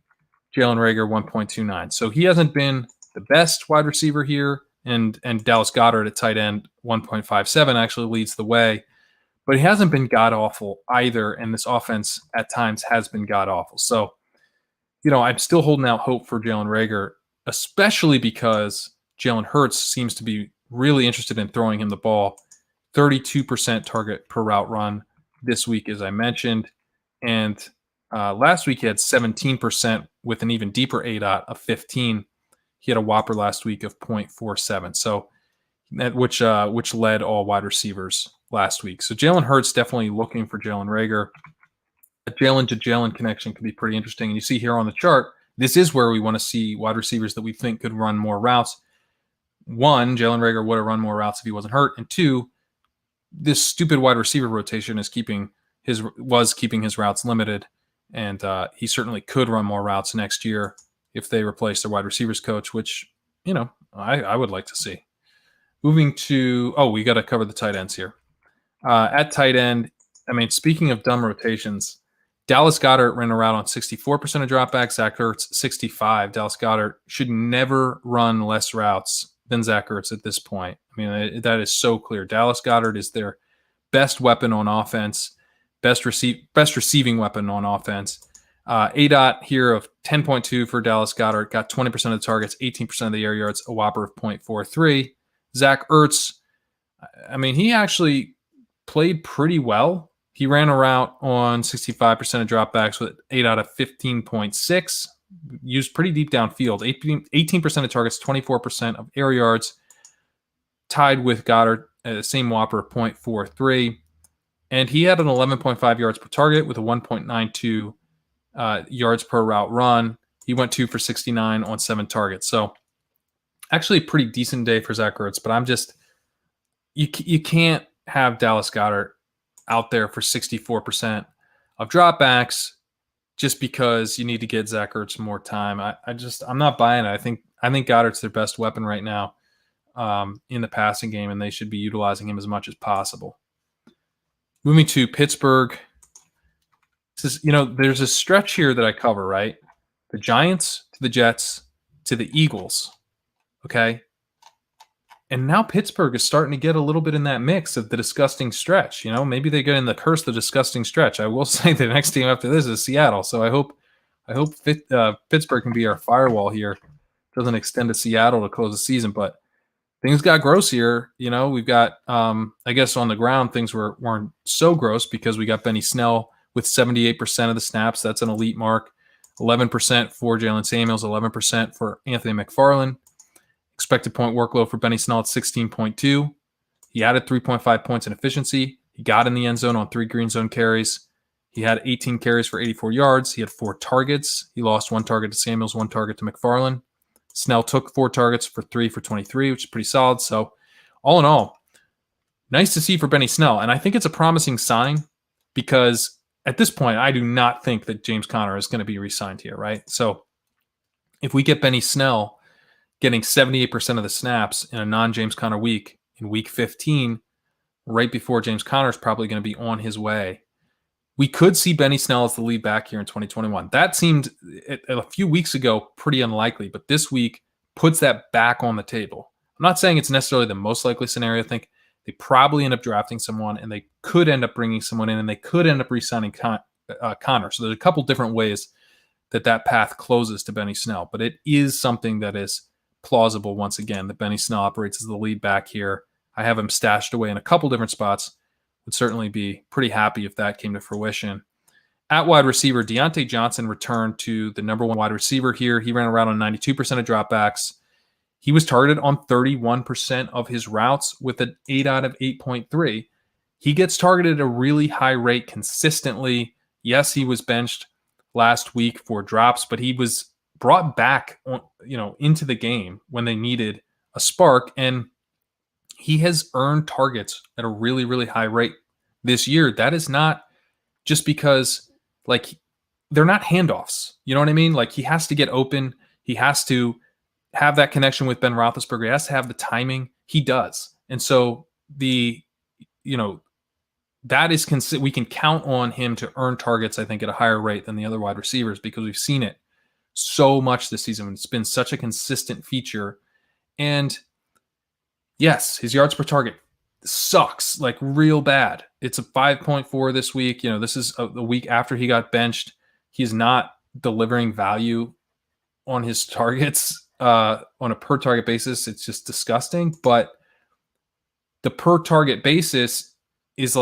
Jalen Reagor, 1.29. So he hasn't been the best wide receiver here, and Dallas Goedert at tight end, 1.57, actually leads the way. But he hasn't been god-awful either, and this offense at times has been god-awful. So, I'm still holding out hope for Jalen Reagor, especially because Jalen Hurts seems to be really interested in throwing him the ball. 32% target per route run this week, as I mentioned. And last week he had 17% with an even deeper ADOT of 15. He had a whopper last week of 0.47. So which led all wide receivers last week. So Jalen Hurts definitely looking for Jalen Reagor. A Jalen to Jalen connection could be pretty interesting. And you see here on the chart, this is where we want to see wide receivers that we think could run more routes. 1, Jalen Reagor would have run more routes if he wasn't hurt. And 2, this stupid wide receiver rotation was keeping his routes limited. And he certainly could run more routes next year if they replace their wide receivers coach, which, I would like to see. Moving to, we got to cover the tight ends here. At tight end, speaking of dumb rotations, Dallas Goedert ran a route on 64% of dropbacks, Zach Ertz 65. Dallas Goedert should never run less routes than Zach Ertz at this point. That is so clear. Dallas Goedert is their best weapon on offense, best receiving weapon on offense. ADOT here of 10.2 for Dallas Goedert, got 20% of the targets, 18% of the air yards, a whopper of 0.43. Zach Ertz, he actually played pretty well. He ran a route on 65% of dropbacks with 8 out of 15.6. Used pretty deep downfield. 18% of targets, 24% of air yards. Tied with Goddard at the same whopper of 0.43. And he had an 11.5 yards per target with a 1.92 yards per route run. He went 2 for 69 on 7 targets. So actually a pretty decent day for Zach Ertz, but I'm just you can't have Dallas Goedert out there for 64% of dropbacks just because you need to get Zach Ertz more time. I'm not buying it. I think Goddard's their best weapon right now in the passing game, and they should be utilizing him as much as possible. Moving to Pittsburgh. This is, there's a stretch here that I cover, right? The Giants to the Jets to the Eagles. Okay. And now Pittsburgh is starting to get a little bit in that mix of the disgusting stretch. Maybe they get in the curse of the disgusting stretch. I will say the next team after this is Seattle. So I hope Pittsburgh can be our firewall here. Doesn't extend to Seattle to close the season, but things got gross here. We've got, I guess on the ground, things weren't so gross because we got Benny Snell with 78% of the snaps. That's an elite mark. 11% for Jalen Samuels, 11% for Anthony McFarland. Expected point workload for Benny Snell at 16.2. He added 3.5 points in efficiency. He got in the end zone on 3 green zone carries. He had 18 carries for 84 yards. He had 4 targets. He lost 1 target to Samuels, 1 target to McFarland. Snell took 4 targets for 3 for 23, which is pretty solid. So all in all, nice to see for Benny Snell. And I think it's a promising sign because at this point, I do not think that James Conner is going to be re-signed here, right? So if we get Benny Snell getting 78% of the snaps in a non-James Conner week in week 15, right before James Conner is probably going to be on his way, we could see Benny Snell as the lead back here in 2021. That seemed a few weeks ago pretty unlikely, but this week puts that back on the table. I'm not saying it's necessarily the most likely scenario. I think they probably end up drafting someone, and they could end up bringing someone in, and they could end up re-signing Conner. So there's a couple different ways that path closes to Benny Snell, but it is something that is plausible once again that Benny Snell operates as the lead back here. I have him stashed away in a couple different spots. Would certainly be pretty happy if that came to fruition. At wide receiver, Deontay Johnson returned to the number 1 wide receiver here. He ran around on 92% of dropbacks. He was targeted on 31% of his routes with an 8 out of 8.3. He gets targeted at a really high rate consistently. Yes, he was benched last week for drops, but he was brought back into the game when they needed a spark, and he has earned targets at a really, really high rate this year. That is not just because they're not handoffs. You know what I mean? He has to get open. He has to have that connection with Ben Roethlisberger. He has to have the timing. He does. And so that is we can count on him to earn targets, I think, at a higher rate than the other wide receivers because we've seen it so much this season. It's been such a consistent feature. And yes, his yards per target sucks, real bad. It's a 5.4 this week. This is a week after he got benched. He's not delivering value on his targets on a per target basis. It's just disgusting. But the per target basis is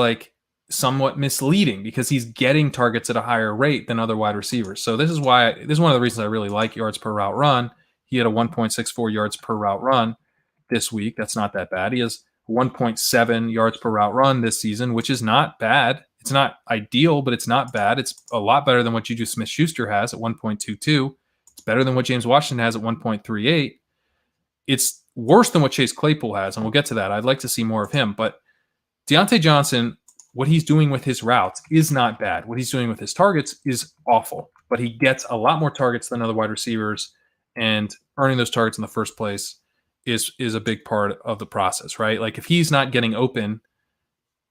somewhat misleading because he's getting targets at a higher rate than other wide receivers. So this is one of the reasons I really like yards per route run. He had a 1.64 yards per route run this week. That's not that bad. He has 1.7 yards per route run this season, which is not bad. It's not ideal, but it's not bad. It's a lot better than what Juju Smith-Schuster has at 1.22. It's better than what James Washington has at 1.38. It's worse than what Chase Claypool has, and we'll get to that. I'd like to see more of him. But Deontay Johnson, what he's doing with his routes is not bad. What he's doing with his targets is awful. But he gets a lot more targets than other wide receivers, and earning those targets in the first place is a big part of the process, right? If he's not getting open,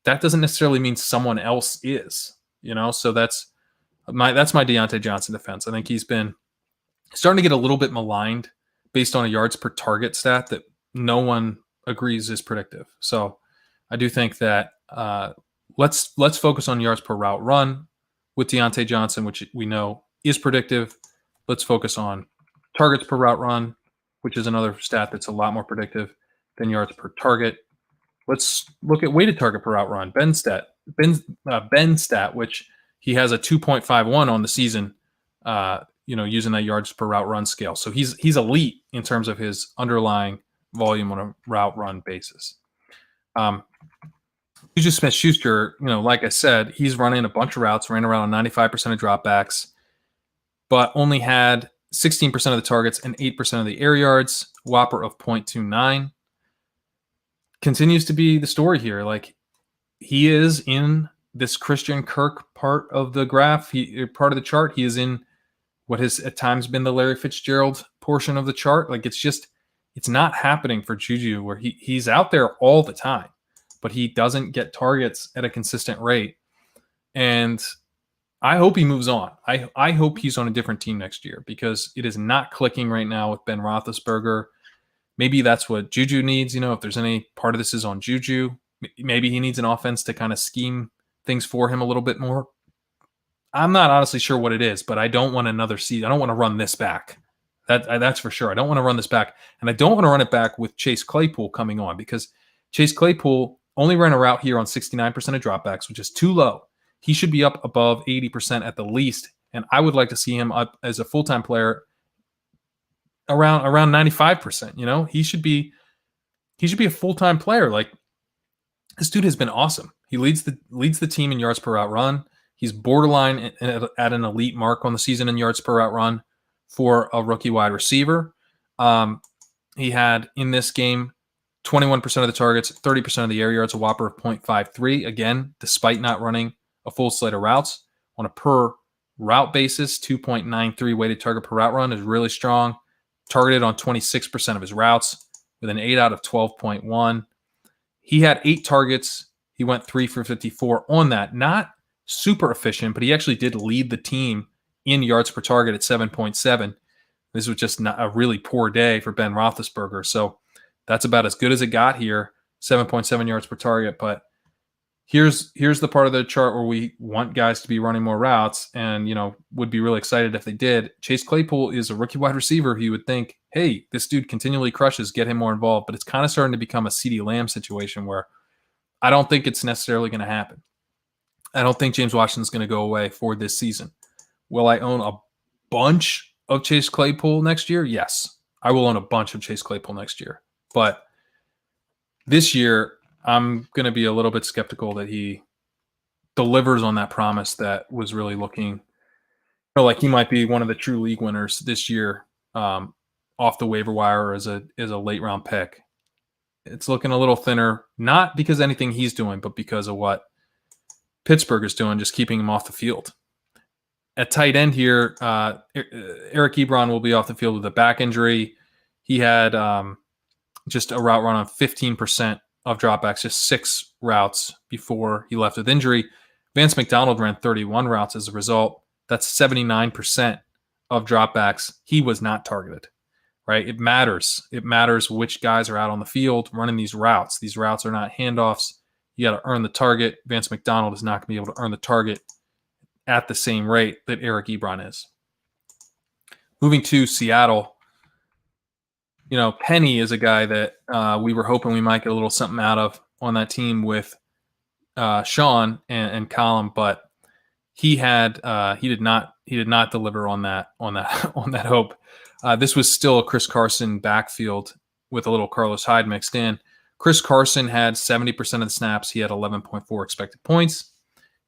that doesn't necessarily mean someone else is, So that's my Deontay Johnson defense. I think he's been starting to get a little bit maligned based on a yards per target stat that no one agrees is predictive. So I do think that let's focus on yards per route run with Deontay Johnson, which we know is predictive. Let's focus on targets per route run, which is another stat that's a lot more predictive than yards per target. Let's look at weighted target per route run, Ben stat, which he has a 2.51 on the season, using that yards per route run scale. So he's elite in terms of his underlying volume on a route run basis. Juju Smith-Schuster, like I said, he's running a bunch of routes, ran around 95% of dropbacks, but only had 16% of the targets and 8% of the air yards, whopper of 0.29. Continues to be the story here. He is in this Christian Kirk part of the graph, part of the chart. He is in what has at times been the Larry Fitzgerald portion of the chart. It's not happening for Juju where he's out there all the time, but he doesn't get targets at a consistent rate. And I hope he moves on. I hope he's on a different team next year because it is not clicking right now with Ben Roethlisberger. Maybe that's what Juju needs. If there's any part of this is on Juju, maybe he needs an offense to kind of scheme things for him a little bit more. I'm not honestly sure what it is, but I don't want another season. I don't want to run this back. That's for sure. I don't want to run this back. And I don't want to run it back with Chase Claypool coming on because Chase Claypool only ran a route here on 69% of dropbacks, which is too low. He should be up above 80% at the least And I would like to see him up as a full-time player around 95%. You know, he should be a full-time player. Like, this dude has been awesome. He leads the team in yards per route run. He's borderline at an elite mark on the season in yards per route run for a rookie wide receiver. He had in this game 21% of the targets, 30% of the air yards, a whopper of 0.53. Again, despite not running a full slate of routes. On a per route basis, 2.93 weighted target per route run is really strong. Targeted on 26% of his routes with an 8 out of 12.1. He had 8 targets. He went 3 for 54 on that. Not super efficient, but he actually did lead the team in yards per target at 7.7. This was just not a really poor day for Ben Roethlisberger. So that's about as good as it got here, 7.7 yards per target. But here's the part of the chart where we want guys to be running more routes and, you know, would be really excited if they did. Chase Claypool is a rookie wide receiver. You would think, hey, this dude continually crushes, get him more involved. But it's kind of starting to become a CeeDee Lamb situation where I don't think it's necessarily going to happen. I don't think James Washington's going to go away for this season. Will I own a bunch of Chase Claypool next year? Yes, I will own a bunch of Chase Claypool next year. But this year, I'm going to be a little bit skeptical that he delivers on that promise that was really looking like he might be one of the true league winners this year off the waiver wire as a late round pick. It's looking a little thinner, not because of anything he's doing, but because of what Pittsburgh is doing, just keeping him off the field. At tight end here, Eric Ebron will be off the field with a back injury. He had just a route run on 15% of dropbacks, just 6 routes before he left with injury. Vance McDonald ran 31 routes as a result. That's 79% of dropbacks. He was not targeted, right? It matters. It matters which guys are out on the field running these routes. These routes are not handoffs. You got to earn the target. Vance McDonald is not going to be able to earn the target at the same rate that Eric Ebron is. Moving to Seattle, you know, Penny is a guy that we were hoping we might get a little something out of on that team with Sean and Colin, but he did not deliver on that hope. This was still a Chris Carson backfield with a little Carlos Hyde mixed in. Chris Carson had 70% of the snaps. He had 11.4 expected points.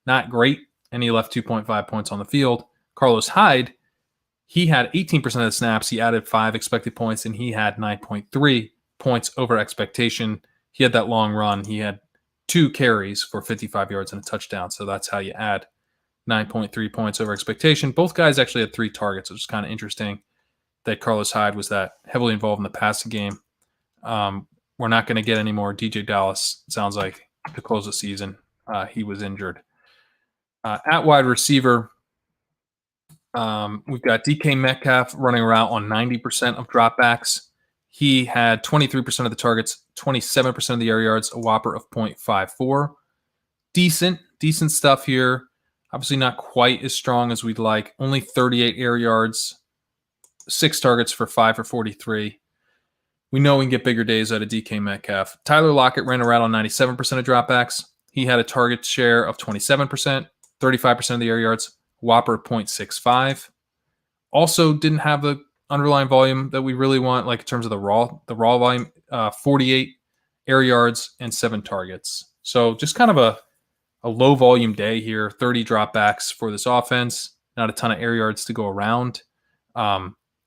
Not great, and he left 2.5 points on the field. Carlos Hyde, he had 18% of the snaps. He added 5 expected points, and he had 9.3 points over expectation. He had that long run. He had 2 carries for 55 yards and a touchdown, so that's how you add 9.3 points over expectation. Both guys actually had 3 targets, which is kind of interesting that Carlos Hyde was that heavily involved in the passing game. We're not going to get any more DJ Dallas, it sounds like, to close the season. He was injured. At wide receiver, we've got DK Metcalf running around on 90% of dropbacks. He had 23% of the targets, 27% of the air yards, a whopper of 0.54. Decent stuff here. Obviously not quite as strong as we'd like. Only 38 air yards, 6 targets for 5 for 43. We know we can get bigger days out of DK Metcalf. Tyler Lockett ran around on 97% of dropbacks. He had a target share of 27%, 35% of the air yards, whopper 0.65. Also didn't have the underlying volume that we really want, like in terms of the raw volume, 48 air yards and 7 targets. So just kind of a low volume day here, 30 dropbacks for this offense, not a ton of air yards to go around.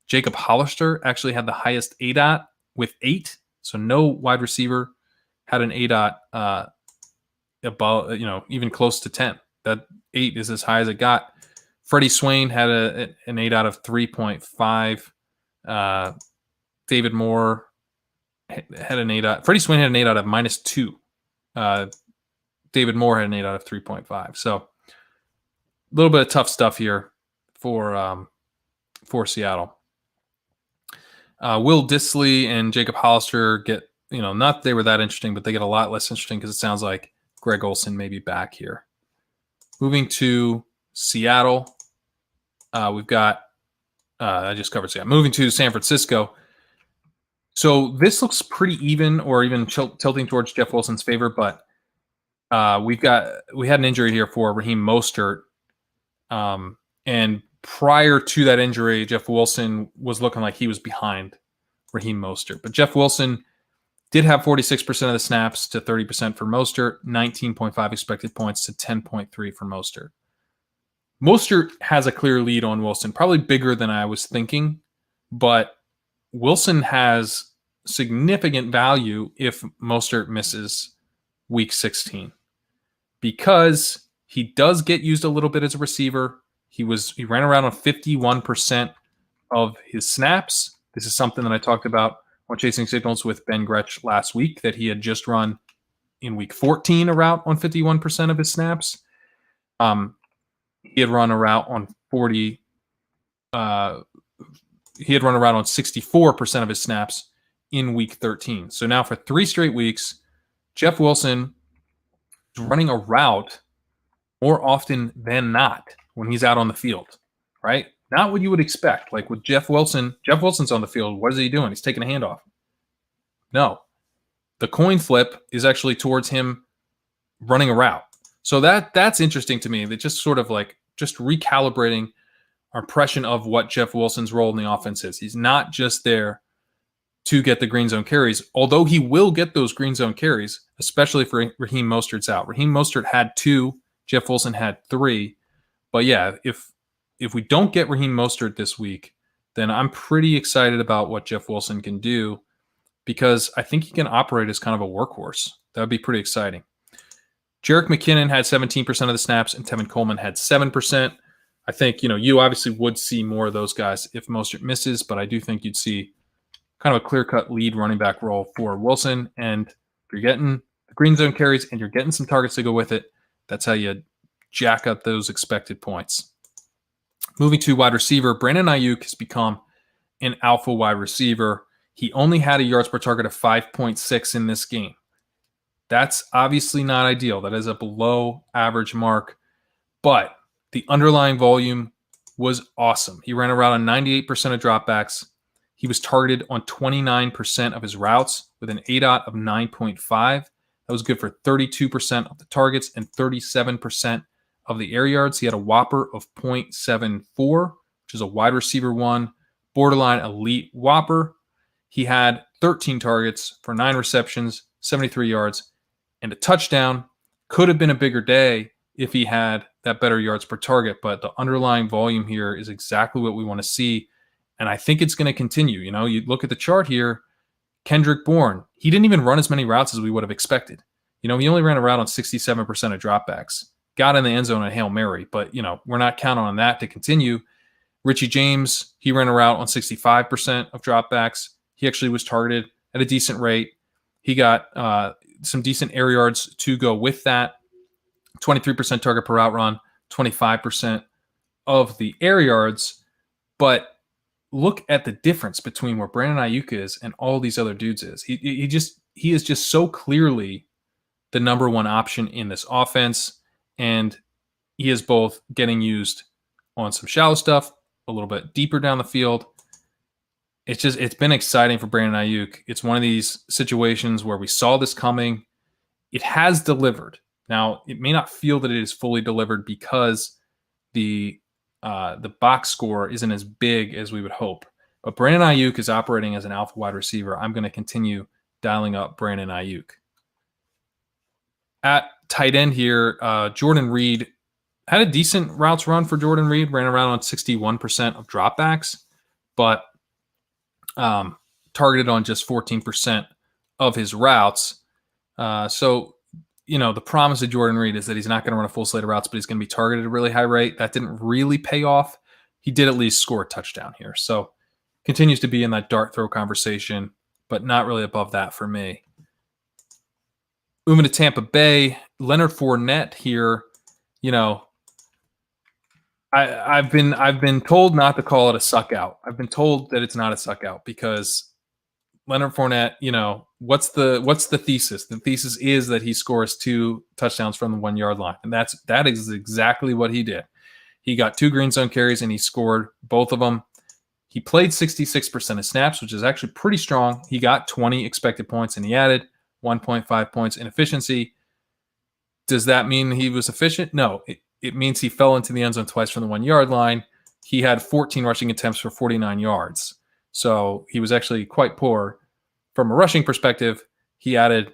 Jacob Hollister actually had the highest ADOT with 8. So no wide receiver had an ADOT above, even close to 10. That 8 is as high as it got. Freddie Swain had an ADOT of 3.5. David Moore had an ADOT. Freddie Swain had an ADOT of -2. David Moore had an ADOT of 3.5. So a little bit of tough stuff here for Seattle. Will Dissly and Jacob Hollister get, not that they were that interesting, but they get a lot less interesting because it sounds like Greg Olsen may be back here. Moving to Seattle, we've got, I just covered Seattle. Moving to San Francisco. So this looks pretty even or even tilting towards Jeff Wilson's favor, but we had an injury here for Raheem Mostert. And prior to that injury, Jeff Wilson was looking like he was behind Raheem Mostert. But Jeff Wilson did have 46% of the snaps to 30% for Mostert, 19.5 expected points to 10.3 for Mostert. Mostert has a clear lead on Wilson, probably bigger than I was thinking, but Wilson has significant value if Mostert misses week 16 because he does get used a little bit as a receiver. He ran around on 51% of his snaps. This is something that I talked about on Chasing Signals with Ben Gretch last week, that he had just run in week 14 a route on 51% of his snaps. He had run a route on 40. He had run a route on 64% of his snaps in week 13. So now for 3 straight weeks, Jeff Wilson is running a route more often than not when he's out on the field, right? Not what you would expect. Like with Jeff Wilson's on the field. What is he doing? He's taking a handoff. No. The coin flip is actually towards him running a route. So that's interesting to me. That just sort of like just recalibrating our impression of what Jeff Wilson's role in the offense is. He's not just there to get the green zone carries, although he will get those green zone carries, especially for Raheem Mostert's out. Raheem Mostert had 2, Jeff Wilson had 3. But yeah, if we don't get Raheem Mostert this week, then I'm pretty excited about what Jeff Wilson can do, because I think he can operate as kind of a workhorse. That would be pretty exciting. Jerick McKinnon had 17% of the snaps, and Tevin Coleman had 7%. I think, you obviously would see more of those guys if Mostert misses, but I do think you'd see kind of a clear-cut lead running back role for Wilson. And if you're getting the green zone carries and you're getting some targets to go with it, that's how you jack up those expected points. Moving to wide receiver, Brandon Ayuk has become an alpha wide receiver. He only had a yards per target of 5.6 in this game. That's obviously not ideal. That is a below average mark, but the underlying volume was awesome. He ran around on 98% of dropbacks. He was targeted on 29% of his routes with an ADOT of 9.5. That was good for 32% of the targets and 37% of the air yards. He had a whopper of 0.74, which is a wide receiver 1, borderline elite whopper. He had 13 targets for 9 receptions, 73 yards, and a touchdown. Could have been a bigger day if he had that better yards per target, but the underlying volume here is exactly what we want to see, and I think it's going to continue. You look at the chart here, Kendrick Bourne, he didn't even run as many routes as we would have expected. He only ran a route on 67% of dropbacks, got in the end zone at Hail Mary, but, we're not counting on that to continue. Richie James, he ran a route on 65% of dropbacks. He actually was targeted at a decent rate. He got some decent air yards to go with that. 23% target per route run, 25% of the air yards. But look at the difference between where Brandon Ayuk is and all these other dudes is. He is just so clearly the number one option in this offense, and he is both getting used on some shallow stuff, a little bit deeper down the field. It's been exciting for Brandon Ayuk. It's one of these situations where we saw this coming. It has delivered. Now, it may not feel that it is fully delivered because the box score isn't as big as we would hope. But Brandon Ayuk is operating as an alpha wide receiver. I'm going to continue dialing up Brandon Ayuk. At tight end here, Jordan Reed had a decent routes run for Jordan Reed, ran around on 61% of dropbacks, but targeted on just 14% of his routes. So, the promise of Jordan Reed is that he's not going to run a full slate of routes, but he's going to be targeted at a really high rate. That didn't really pay off. He did at least score a touchdown here. So continues to be in that dart throw conversation, but not really above that for me. Moving to Tampa Bay, Leonard Fournette here, I've been told not to call it a suck out. I've been told that it's not a suck out because Leonard Fournette, what's the thesis? The thesis is that he scores 2 touchdowns from the 1 yard line. And that is exactly what he did. He got 2 green zone carries and he scored both of them. He played 66% of snaps, which is actually pretty strong. He got 20 expected points and he added 1.5 points in efficiency. Does that mean he was efficient? No, it means he fell into the end zone twice from the 1 yard line. he had 14 rushing attempts for 49 yards. So he was actually quite poor. From a rushing perspective, he added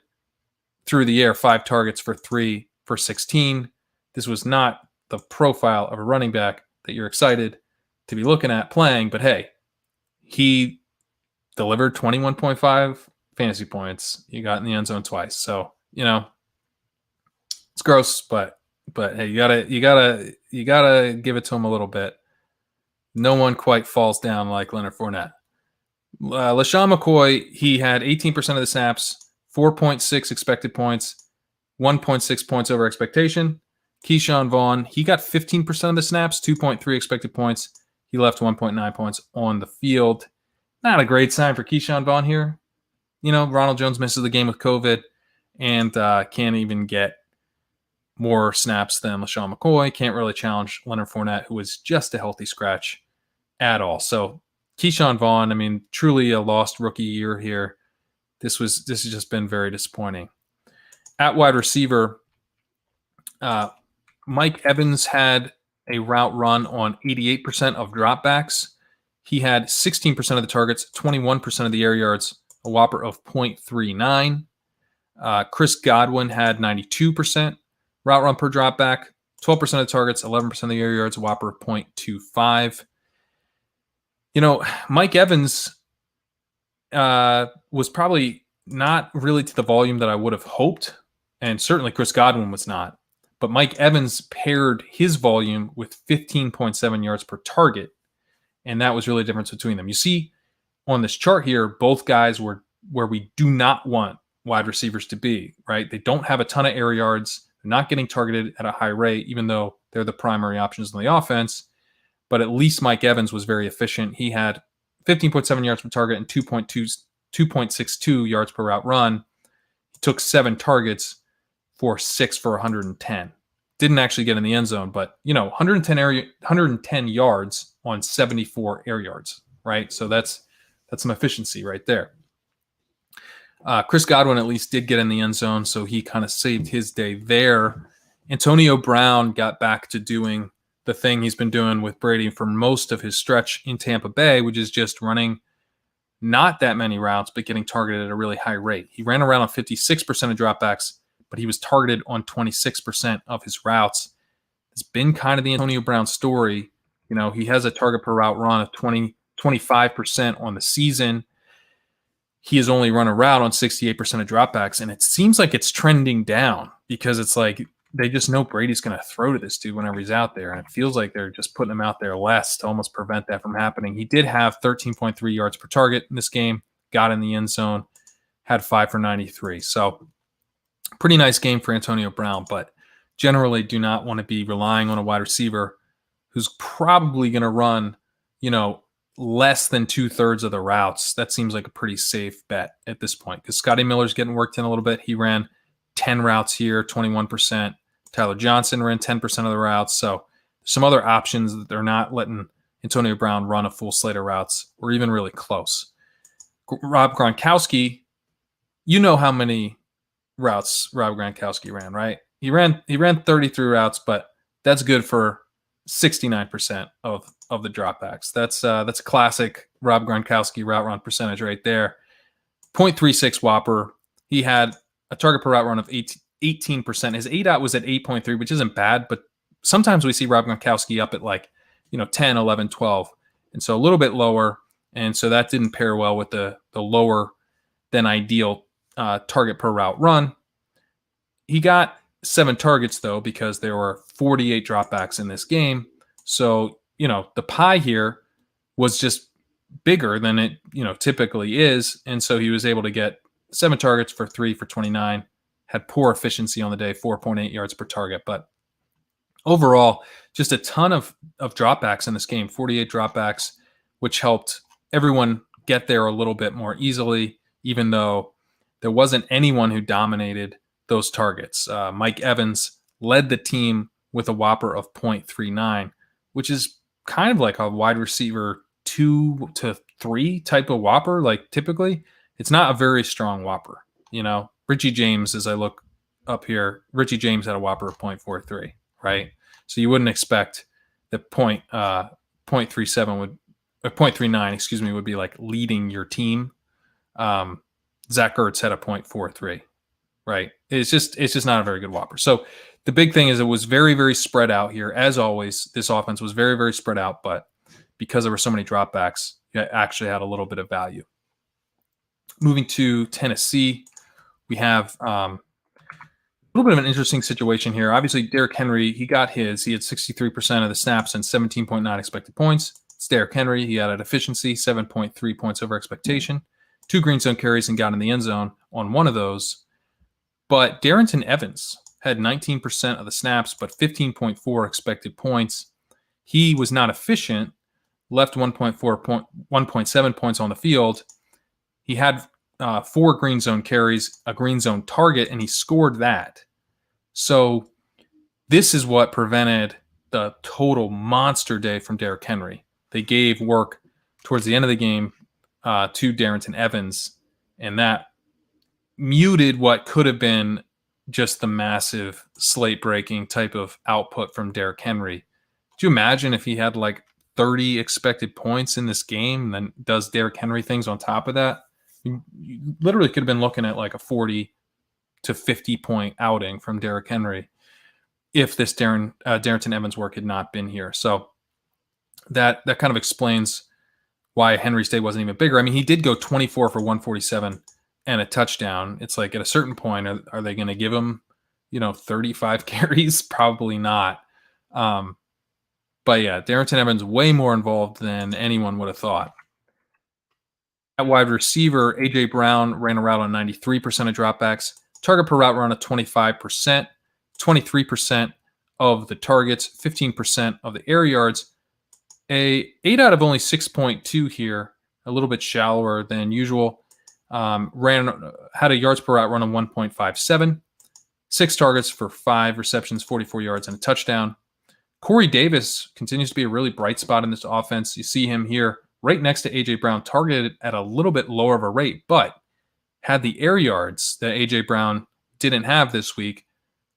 through the air 5 targets for 3 for 16. This was not the profile of a running back that you're excited to be looking at playing, but hey, he delivered 21.5 fantasy points. He got in the end zone twice. So, it's gross, but hey, you gotta give it to him a little bit. No one quite falls down like Leonard Fournette. LaShawn McCoy, he had 18% of the snaps, 4.6 expected points, 1.6 points over expectation. Keyshawn Vaughn, he got 15% of the snaps, 2.3 expected points. He left 1.9 points on the field. Not a great sign for Keyshawn Vaughn here. Ronald Jones misses the game with COVID and can't even get more snaps than LaShawn McCoy. Can't really challenge Leonard Fournette, who was just a healthy scratch at all. So Keyshawn Vaughn, truly a lost rookie year here. This has just been very disappointing. At wide receiver, Mike Evans had a route run on 88% of dropbacks. He had 16% of the targets, 21% of the air yards, a whopper of 0.39. Chris Godwin had 92% route run per dropback, 12% of the targets, 11% of the air yards, a whopper of 0.25. Mike Evans was probably not really to the volume that I would have hoped, and certainly Chris Godwin was not. But Mike Evans paired his volume with 15.7 yards per target, and that was really the difference between them. You see on this chart here, both guys were where we do not want wide receivers to be, right? They don't have a ton of air yards. They're not getting targeted at a high rate, even though they're the primary options in the offense. But at least Mike Evans was very efficient. He had 15.7 yards per target and 2.62 yards per route run. He took 7 targets for 6 for 110. Didn't actually get in the end zone, but 110 yards on 74 air yards, right? So that's some efficiency right there. Chris Godwin at least did get in the end zone, so he kind of saved his day there. Antonio Brown got back to doing the thing he's been doing with Brady for most of his stretch in Tampa Bay, which is just running not that many routes, but getting targeted at a really high rate. He ran around on 56% of dropbacks, but he was targeted on 26% of his routes. It's been kind of the Antonio Brown story. He has a target per route run of 25% on the season. He has only run a route on 68% of dropbacks, and it seems like it's trending down because it's like they just know Brady's going to throw to this dude whenever he's out there, and it feels like they're just putting him out there less to almost prevent that from happening. He did have 13.3 yards per target in this game, got in the end zone, had 5 for 93. So pretty nice game for Antonio Brown, but generally do not want to be relying on a wide receiver who's probably going to run, less than 2/3 of the routes. That seems like a pretty safe bet at this point because Scotty Miller's getting worked in a little bit. He ran 10 routes here, 21%. Tyler Johnson ran 10% of the routes. So some other options that they're not letting Antonio Brown run a full slate of routes or even really close. Rob Gronkowski, how many routes Rob Gronkowski ran, right? He ran 33 routes, but that's good for 69% of the dropbacks. That's a classic Rob Gronkowski route run percentage right there. 0.36 whopper. He had a target per route run of 18%. His ADOT was at 8.3, which isn't bad, but sometimes we see Rob Gronkowski up at 10, 11, 12. And so a little bit lower. And so that didn't pair well with the lower than ideal target per route run. He got 7 targets, though, because there were 48 dropbacks in this game. So, the pie here was just bigger than it, typically is. And so he was able to get 7 targets for 3 for 29, had poor efficiency on the day, 4.8 yards per target. But overall, just a ton of dropbacks in this game, 48 dropbacks, which helped everyone get there a little bit more easily, even though there wasn't anyone who dominated those targets. Mike Evans led the team with a whopper of 0.39, which is kind of like a wide receiver 2 to 3 type of whopper. Like typically, it's not a very strong whopper. Richie James, as I look up here, Richie James had a whopper of 0.43, right? So you wouldn't expect the 0.39 0.37 would, or 0.39, excuse me, would be like leading your team. Zach Ertz had a 0.43, right? It's just not a very good whopper. So the big thing is it was very, very spread out here. As always, this offense was very, very spread out, but because there were so many dropbacks, you actually had a little bit of value. Moving to Tennessee, we have a little bit of an interesting situation here. Obviously, Derrick Henry, he got his. He had 63% of the snaps and 17.9 expected points. It's Derrick Henry. He had an efficiency, 7.3 points over expectation. 2 green zone carries and got in the end zone on one of those. But Darrynton Evans had 19% of the snaps, but 15.4 expected points. He was not efficient, left 1.7 points on the field. He had 4 green zone carries, a green zone target, and he scored that. So this is what prevented the total monster day from Derrick Henry. They gave work towards the end of the game to Darrynton Evans, and that muted what could have been just the massive slate-breaking type of output from Derrick Henry. Could you imagine if he had like 30 expected points in this game and then does Derrick Henry things on top of that? You literally could have been looking at like a 40 to 50 point outing from Derrick Henry if this Darrynton Evans work had not been here. So that kind of explains why Henry's day wasn't even bigger. I mean, he did go 24 for 147 and a touchdown. It's like at a certain point, are they going to give him, 35 carries? Probably not. But yeah, Darrynton Evans way more involved than anyone would have thought. At wide receiver, A.J. Brown ran a route on 93% of dropbacks. Target per route run of 25%, 23% of the targets, 15% of the air yards. 8 out of only 6.2 here, a little bit shallower than usual. Had a yards per route run of 1.57. 6 targets for 5 receptions, 44 yards, and a touchdown. Corey Davis continues to be a really bright spot in this offense. You see him here right next to A.J. Brown, targeted at a little bit lower of a rate, but had the air yards that A.J. Brown didn't have this week.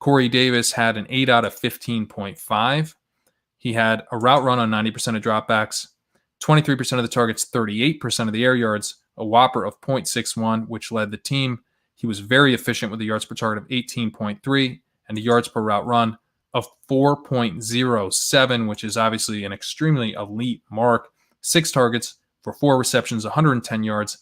Corey Davis had an 8 out of 15.5. He had a route run on 90% of dropbacks, 23% of the targets, 38% of the air yards, a whopper of 0.61, which led the team. He was very efficient with the yards per target of 18.3 and the yards per route run of 4.07, which is obviously an extremely elite mark. 6 targets for 4 receptions, 110 yards,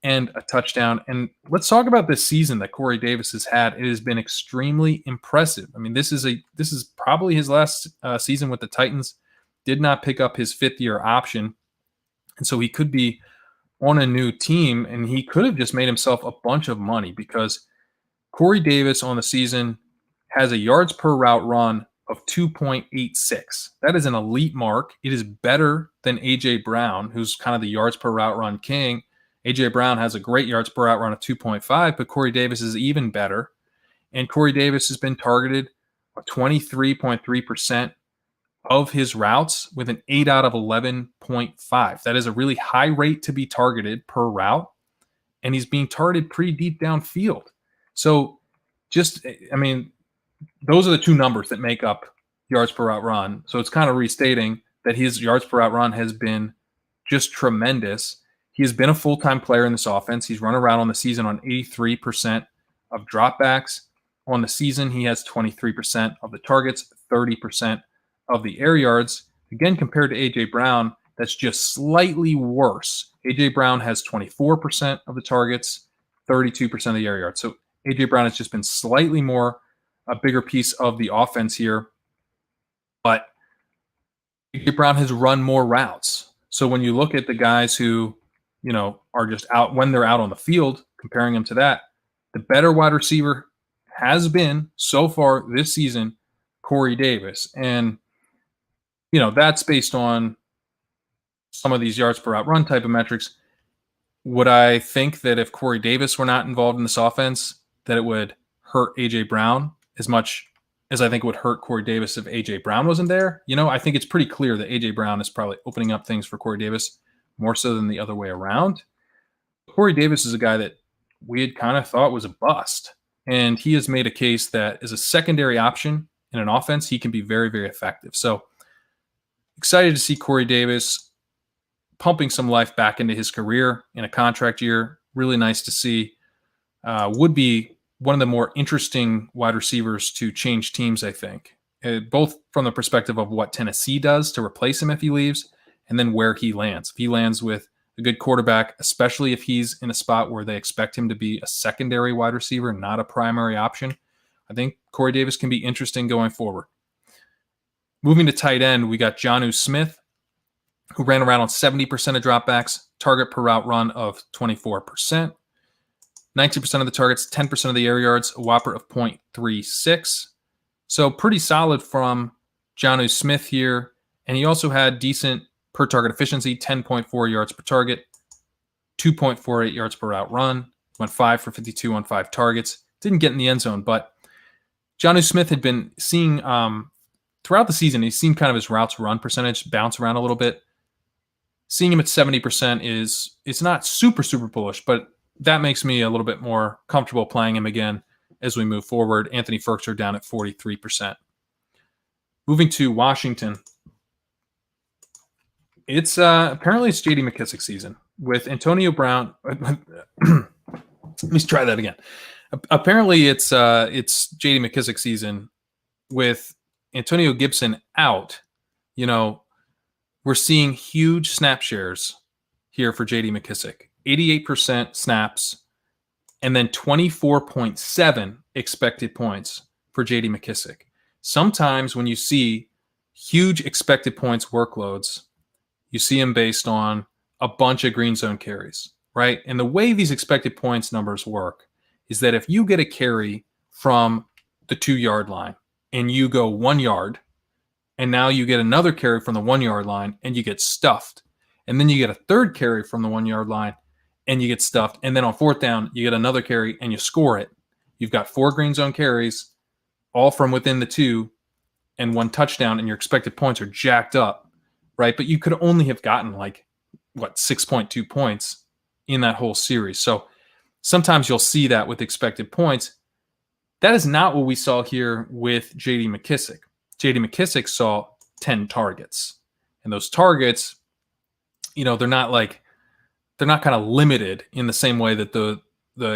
and a touchdown. And let's talk about this season that Corey Davis has had. It has been extremely impressive. I mean, this is probably his last season with the Titans. Did not pick up his 5th-year option, and so he could be on a new team, and he could have just made himself a bunch of money because Corey Davis on the season has a yards per route run of 2.86. That is an elite mark. It is better than A.J. Brown, who's kind of the yards per route run king. A.J. Brown has a great yards per route run of 2.5, but Corey Davis is even better. And Corey Davis has been targeted 23.3% of his routes with an 8 out of 11.5. That is a really high rate to be targeted per route, and he's being targeted pretty deep downfield. So those are the 2 numbers that make up yards per route run. So it's kind of restating that his yards per route run has been just tremendous. He has been a full-time player in this offense. He's run around on the season on 83% of dropbacks. On the season, he has 23% of the targets, 30% of the air yards. Again, compared to A.J. Brown, that's just slightly worse. A.J. Brown has 24% of the targets, 32% of the air yards. So A.J. Brown has just been slightly more a bigger piece of the offense here. But A.J. Brown has run more routes. So when you look at the guys who, are just out when they're out on the field, comparing them to that, the better wide receiver has been so far this season Corey Davis. And, that's based on some of these yards per route run type of metrics. Would I think that if Corey Davis were not involved in this offense, that it would hurt A.J. Brown as much as I think it would hurt Corey Davis if A.J. Brown wasn't there? I think it's pretty clear that A.J. Brown is probably opening up things for Corey Davis more so than the other way around. Corey Davis is a guy that we had kind of thought was a bust, and he has made a case that as a secondary option in an offense, he can be very, very effective. So excited to see Corey Davis pumping some life back into his career in a contract year. Really nice to see. Would be one of the more interesting wide receivers to change teams, I think, both from the perspective of what Tennessee does to replace him if he leaves, and then where he lands. If he lands with a good quarterback, especially if he's in a spot where they expect him to be a secondary wide receiver, not a primary option, I think Corey Davis can be interesting going forward. Moving to tight end, we got Jonnu Smith, who ran around on 70% of dropbacks, target per route run of 24%, 19% of the targets, 10% of the air yards, a whopper of 0.36. So pretty solid from Jonnu Smith here. And he also had decent per target efficiency, 10.4 yards per target, 2.48 yards per route run, went 5 for 52 on 5 targets. Didn't get in the end zone, but Jonnu Smith had been seeing throughout the season, he's seen kind of his routes run percentage bounce around a little bit. Seeing him at 70% it's not super bullish, but that makes me a little bit more comfortable playing him again as we move forward. Anthony Firkser down at 43%. Moving to Washington. It's apparently it's J.D. McKissick season with Antonio Brown. Let me try that again. Apparently it's J.D. McKissick season with Antonio Gibson out. We're seeing huge snap shares here for J.D. McKissick. 88% snaps, and then 24.7 expected points for J.D. McKissick. Sometimes when you see huge expected points workloads, you see them based on a bunch of green zone carries, right? And the way these expected points numbers work is that if you get a carry from the 2-yard line and you go 1 yard, and now you get another carry from the 1-yard line and you get stuffed, and then you get a third carry from the 1-yard line and you get stuffed, and then on 4th down, you get another carry and you score it. You've got 4 green zone carries, all from within the 2, and 1 touchdown, and your expected points are jacked up, right? But you could only have gotten 6.2 points in that whole series. So sometimes you'll see that with expected points. That is not what we saw here with J.D. McKissick. J.D. McKissick saw 10 targets, and those targets, they're not kind of limited in the same way that the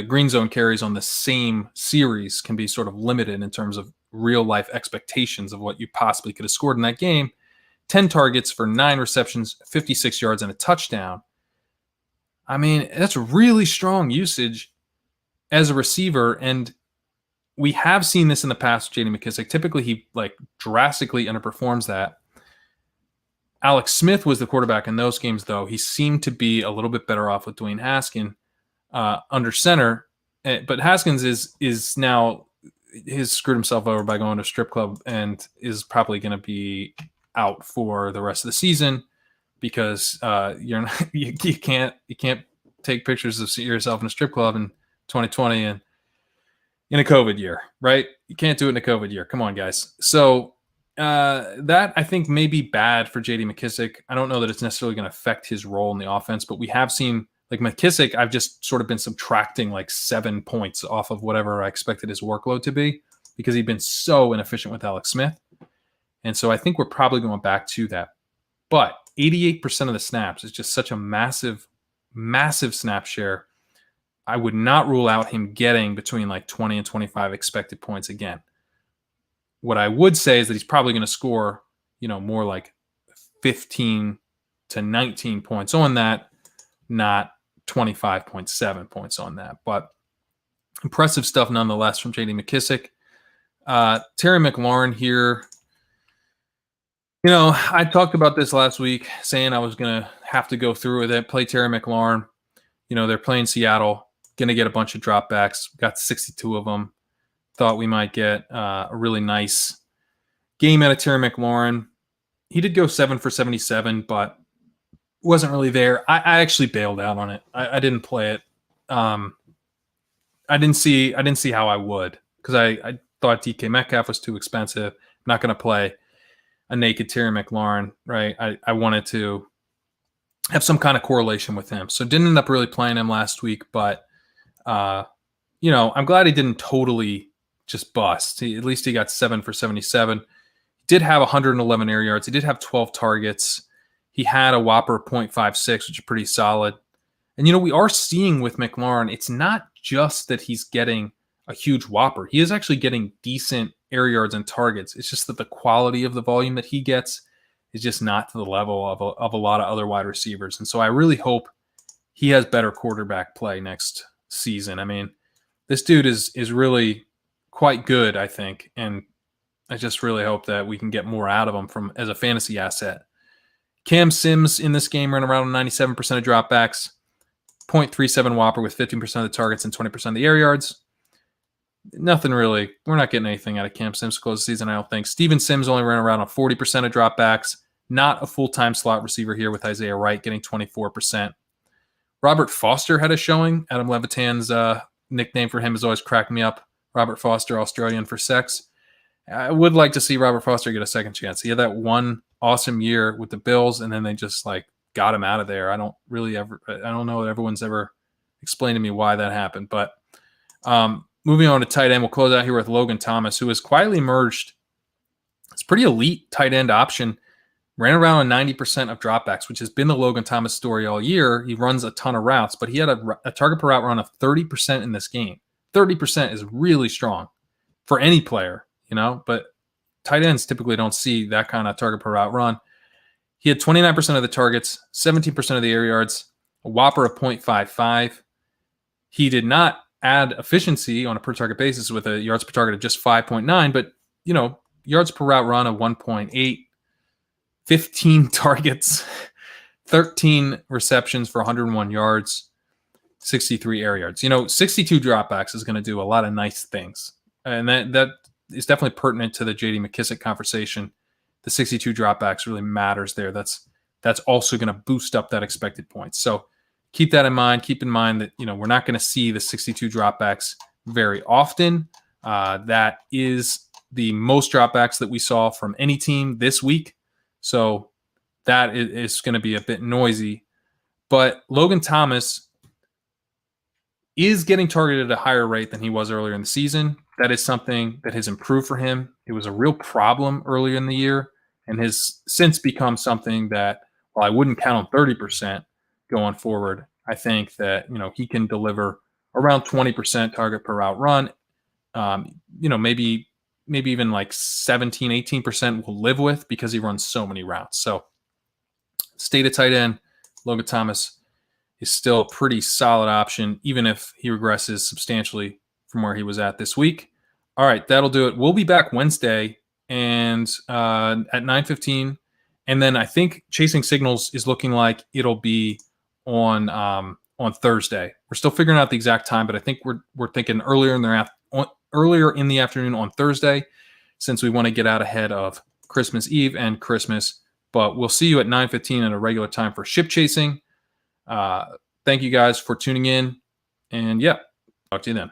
green zone carries on the same series can be sort of limited in terms of real life expectations of what you possibly could have scored in that game. 10 targets for 9 receptions, 56 yards, and a touchdown. I mean, that's really strong usage as a receiver, and we have seen this in the past with J.D. McKissick. Typically, he drastically underperforms that. Alex Smith was the quarterback in those games, though. He seemed to be a little bit better off with Dwayne Haskins under center. But Haskins is now has screwed himself over by going to a strip club and is probably going to be out for the rest of the season because you can't take pictures of yourself in a strip club in 2020 and in a COVID year, right? You can't do it in a COVID year. Come on, guys. So that I think may be bad for J.D. McKissick. I don't know that it's necessarily going to affect his role in the offense, but we have seen McKissick, I've just sort of been subtracting 7 points off of whatever I expected his workload to be because he'd been so inefficient with Alex Smith. And so I think we're probably going back to that. But 88% of the snaps is just such a massive, massive snap share. I would not rule out him getting between 20 and 25 expected points again. What I would say is that he's probably going to score, more like 15 to 19 points on that, not 25.7 points on that. But impressive stuff nonetheless from J.D. McKissick. Terry McLaurin here. I talked about this last week, saying I was going to have to go through with it, play Terry McLaurin. They're playing Seattle, going to get a bunch of dropbacks. Got 62 of them. Thought we might get a really nice game out of Terry McLaurin. He did go 7 for 77, but wasn't really there. I actually bailed out on it. I didn't play it. I didn't see how I would because I thought DK Metcalf was too expensive. I'm not going to play a naked Terry McLaurin, right? I wanted to have some kind of correlation with him. So didn't end up really playing him last week, but I'm glad he didn't totally just bust. At least he got 7 for 77. He did have 111 air yards. He did have 12 targets. He had a whopper of 0.56, which is pretty solid. And, we are seeing with McLaurin, it's not just that he's getting a huge whopper. He is actually getting decent air yards and targets. It's just that the quality of the volume that he gets is just not to the level of a lot of other wide receivers. And so I really hope he has better quarterback play next season. I mean, this dude is really quite good, I think. And I just really hope that we can get more out of him as a fantasy asset. Cam Sims in this game ran around 97% of dropbacks, 0.37 whopper with 15% of the targets and 20% of the air yards. Nothing really. We're not getting anything out of Cam Sims to close the season, I don't think. Steven Sims only ran around on 40% of dropbacks. Not a full-time slot receiver here with Isaiah Wright getting 24%. Robert Foster had a showing. Adam Levitan's nickname for him has always cracked me up. Robert Foster, Australian for sex. I would like to see Robert Foster get a second chance. He had that one awesome year with the Bills, and then they just got him out of there. I don't know that everyone's ever explained to me why that happened. But moving on to tight end, we'll close out here with Logan Thomas, who has quietly emerged. It's a pretty elite tight end option. Ran around on 90% of dropbacks, which has been the Logan Thomas story all year. He runs a ton of routes, but he had a target per route run of 30% in this game. 30% is really strong for any player, but tight ends typically don't see that kind of target per route run. He had 29% of the targets, 17% of the air yards, a whopper of 0.55. He did not add efficiency on a per target basis with a yards per target of just 5.9, but yards per route run of 1.8, 15 targets, 13 receptions for 101 yards, 63 air yards. 62 dropbacks is going to do a lot of nice things. And that is definitely pertinent to the J.D. McKissic conversation. The 62 dropbacks really matters there. That's also going to boost up that expected points. So keep that in mind. Keep in mind that, we're not going to see the 62 dropbacks very often. That is the most dropbacks that we saw from any team this week. So that is going to be a bit noisy. But Logan Thomas is getting targeted at a higher rate than he was earlier in the season. That is something that has improved for him. It was a real problem earlier in the year and has since become something that, while I wouldn't count on 30% going forward, I think that, he can deliver around 20% target per route run. Maybe even 17, 18% we'll live with because he runs so many routes. So state of tight end, Logan Thomas is still a pretty solid option, even if he regresses substantially from where he was at this week. All right, that'll do it. We'll be back Wednesday and at 9:15. And then I think Chasing Signals is looking like it'll be on Thursday. We're still figuring out the exact time, but I think we're thinking earlier in the afternoon on Thursday, since we want to get out ahead of Christmas Eve and Christmas. But we'll see you at 9:15 at a regular time for Ship Chasing. Thank you guys for tuning in. And talk to you then.